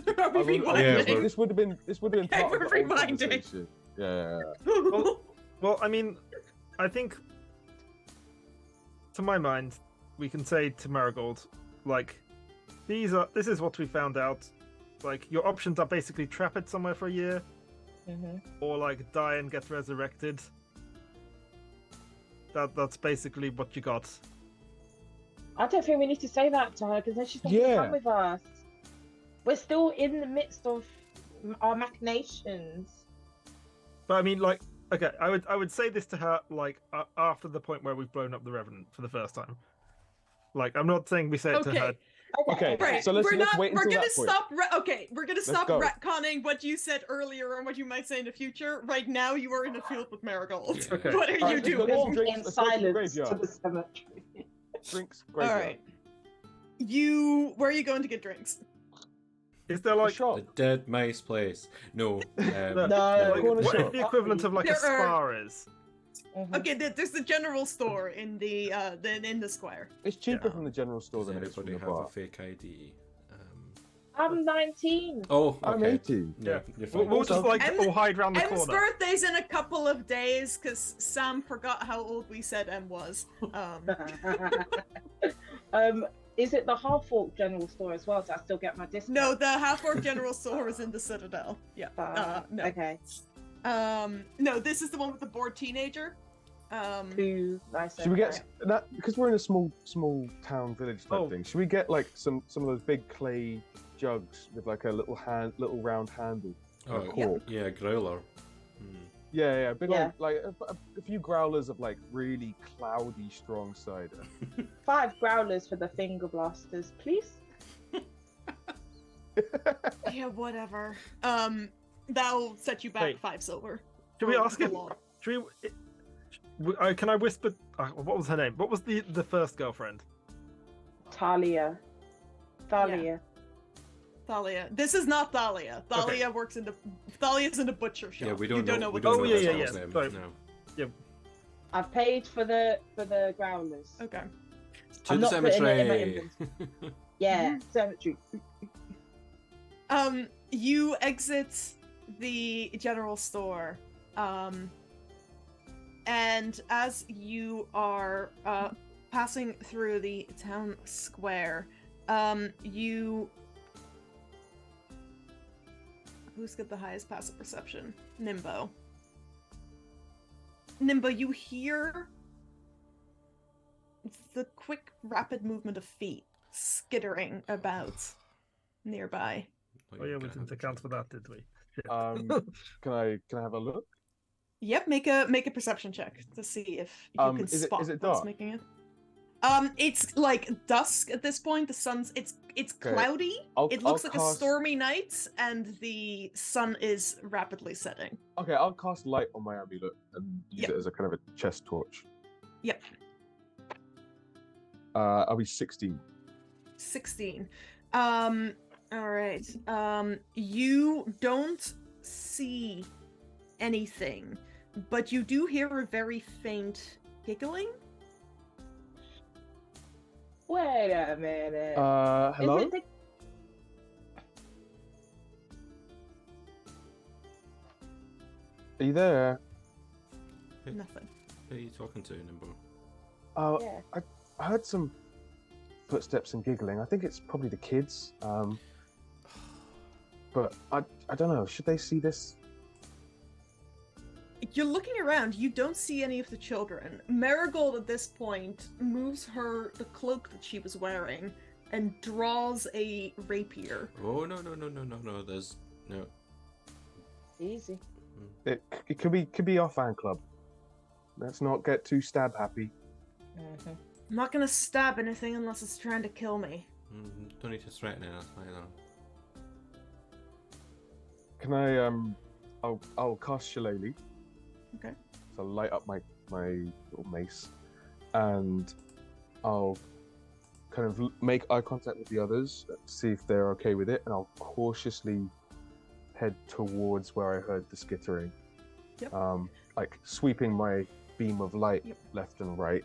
Are we I will- rewinding? Yeah, this would have been Okay, part of we're the whole rewinding. conversation. Yeah. well, I mean, I think to my mind, we can say to Marigold, like, this is what we found out. Like, your options are basically trap it somewhere for a year, or like die and get resurrected. That's basically what you got. I don't think we need to say that to her because then she's not going to come with us. We're still in the midst of our machinations. But I mean, like, okay, I would say this to her like after the point where we've blown up the Revenant for the first time. Like, I'm not saying we say it to her. Okay, Right. so let's we're not. wait We're until gonna that point. stop. We're gonna stop go. retconning what you said earlier and what you might say in the future. Right now, you are in a field with Marigold. Yeah. Okay. What are you Alright, let's go doing? get some Walk drinks. in Let's go to the silence to graveyard. the cemetery. Drinks, All graveyard. right. Where are you going to get drinks? Is there A like shop. The dead mice place. No. No, No. like, Corner what shop. the equivalent of like a There are- spa is? Okay, there's the general store in the square. It's cheaper Yeah. from the general store Does than it is from anybody the have bar. a fake ID? I'm 19. Oh, I'm okay. 18. Yeah, Yeah. you're We'll, fine. we'll just like Em- all hide around the Em's corner. birthday's in a couple of days because Sam forgot how old we said Em was. Is it the Half Orc General Store as well? Do I still get my discount? No, the Half-Orc General Store is in the Citadel. Yeah. No. Okay. No, this is the one with the bored teenager. Ooh, nice. Should we get that because we're in a small town village type Oh. thing? Should we get like some of those big clay jugs with like a little round handle? Oh, cork? yeah, growler. Hmm. Yeah, big Yeah. old, like a few growlers of like really cloudy strong cider. 5 growlers for the finger blasters, please? Yeah, whatever. That'll set you back Wait. 5 silver. Should we For ask the if? law. Should we, can I whisper? What was her name? What was the first girlfriend? Thalia. Thalia. Thalia. This is not Thalia. Thalia Okay. works in the. Thalia's in the butcher shop. Yeah, we You don't know. what We don't Oh, know yeah, this yeah, girl's yeah. name. Sorry. No. I've paid for the growlers. Okay. To I'm the not putting it in my cemetery. Yeah, cemetery. You exit the general store. And as you are passing through the town square, you... Who's got the highest passive perception? Nimbo. Nimbo, you hear the quick, rapid movement of feet skittering about nearby. Oh yeah, we didn't account for that, did we? Can I have a look? Yep, make a perception check to see if you can spot is it what's dark? making it. It's like dusk at this point. The sun's it's Okay. cloudy. It looks I'll like a stormy night, and the sun is rapidly setting. Okay, I'll cast light on my amulet and use it as a kind of a chest torch. Yep. I'll be 16. 16. All right. You don't see anything, but you do hear a very faint giggling. Wait a minute. Hello? Is it Are you there? Nothing. Who are you talking to, Nimbo? Yeah. I heard some footsteps and giggling. I think it's probably the kids. But I don't know. Should they see this? You're looking around, you don't see any of the children. Marigold at this point moves the cloak that she was wearing and draws a rapier. Oh, no, there's no. Easy. It could be our fan club. Let's not get too stab happy. Mm-hmm. I'm not gonna stab anything unless it's trying to kill me. Don't need to threaten it, either. Can I I'll cast Shillelagh. Okay. So I'll light up my little mace, and I'll kind of make eye contact with the others, see if they're okay with it, and I'll cautiously head towards where I heard the skittering. Yep. Like sweeping my beam of light Yep. left and right.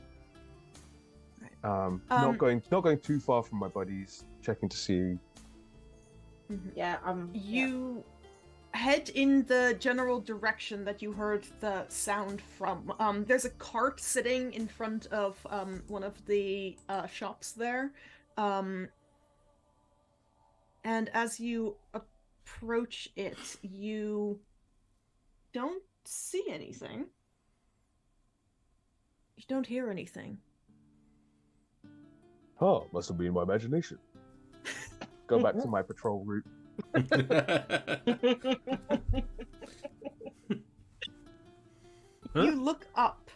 Right. Not going too far from my buddies, checking to see. Yeah, You head in the general direction that you heard the sound from. There's a cart sitting in front of one of the shops there. And as you approach it, you don't see anything. You don't hear anything. Oh, must have been my imagination. Go back to my patrol route. You look up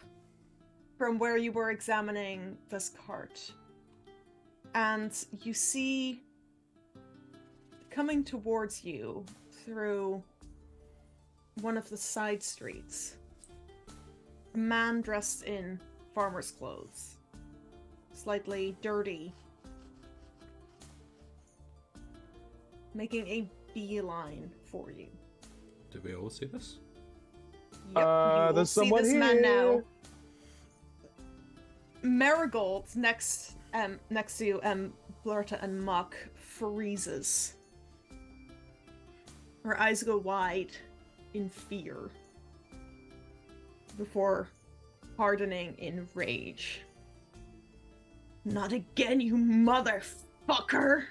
from where you were examining this cart, and you see coming towards you through one of the side streets a man dressed in farmer's clothes, slightly dirty, making a beeline for you. Do we all see this? Yep, you will there's see someone this here. man now. Marigold next to Blirta and Muck freezes. Her eyes go wide in fear before hardening in rage. Not again, you motherfucker!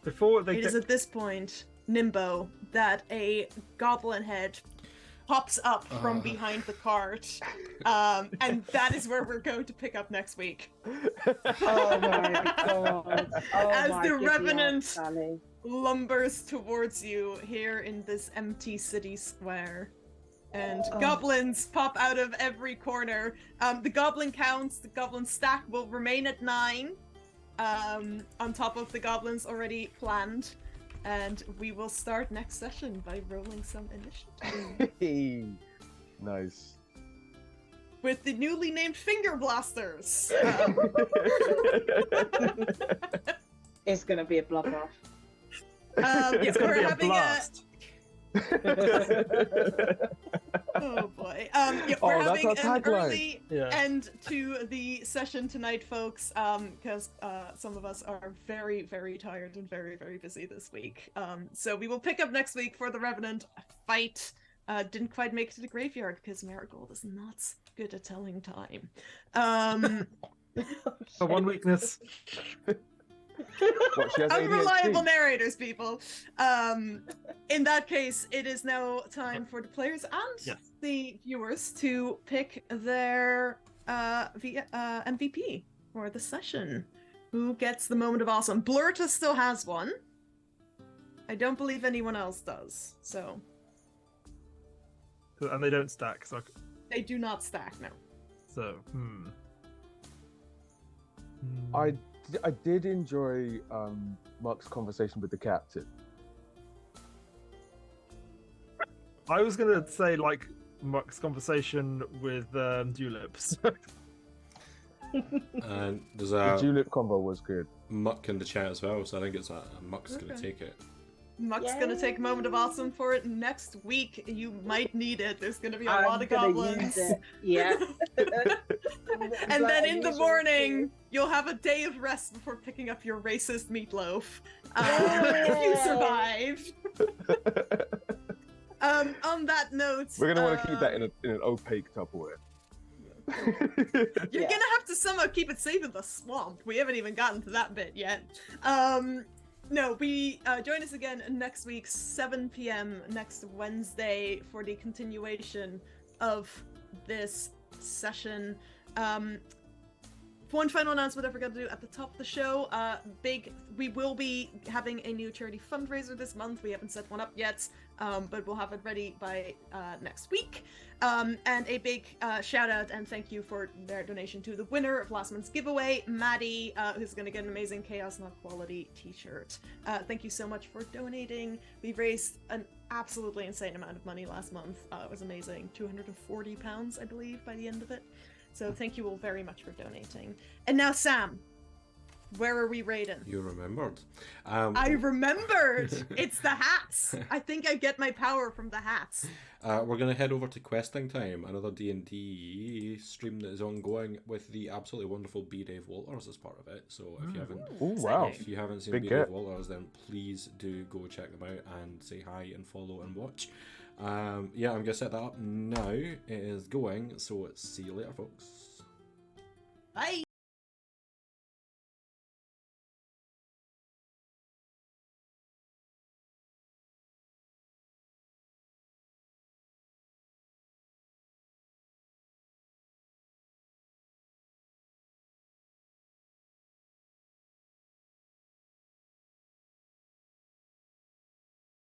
Before they It is at this point, Nimbo, that a goblin head pops up from behind the cart, and that is where we're going to pick up next week. Oh my god. Oh As my the goodness, revenant Sally. lumbers towards you here in this empty city square. And goblins pop out of every corner. The goblin counts, the goblin stack will remain at 9, on top of the goblins already planned. And we will start next session by rolling some initiative. Nice. With the newly named Finger Blasters. It's gonna be a bloodbath. It's gonna be a blast. Oh boy. Yeah, we're that's having our an tagline. early end to the session tonight, folks, because some of us are very, very tired and very, very busy this week. So we will pick up next week for the Revenant fight. Didn't quite make it to the graveyard because Marigold is not good at telling time. Her one weakness. What, she has Unreliable ADHD? narrators, people. In that case, it is now time for the players and Yes. the viewers to pick their MVP for the session. Who gets the moment of awesome? Blirta still has one. I don't believe anyone else does. So And they don't stack, so they do not stack now. I did enjoy Muck's conversation with the captain. I was gonna say like Muck's conversation with Tulips. And there's The a julep combo was good. Muck in the chat as well, so I think it's a Muck's going to Okay. take it. Muck's gonna take a moment of awesome for it next week. You might need it. There's gonna be a I'm lot of gonna goblins. use it. Yeah. And then in the morning, you'll have a day of rest before picking up your racist meatloaf. If you survive. On that note, We're gonna want to keep that in an opaque Tupperware. You're gonna have to somehow keep it safe in the swamp. We haven't even gotten to that bit yet. No, we join us again next week, 7 p.m. next Wednesday for the continuation of this session. One final announcement I forgot to do at the top of the show. We will be having a new charity fundraiser this month. We haven't set one up yet, but we'll have it ready by next week. And a big shout out and thank you for their donation to the winner of last month's giveaway, Maddie, who's going to get an amazing Chaos Not Quality t-shirt. Thank you so much for donating. We raised an absolutely insane amount of money last month. It was amazing. £240, I believe, by the end of it. So thank you all very much for donating. And now, Sam, where are we raiding? You remembered. I remembered! It's the hats! I think I get my power from the hats. We're going to head over to Questing Time, another D&D stream that is ongoing with the absolutely wonderful B. Dave Walters as part of it. So if you haven't, Oh wow! if you haven't seen Big B. get. Dave Walters, then please do go check them out and say hi and follow and watch. Yeah, I'm going to set that up now. It is going, so see you later, folks. Bye!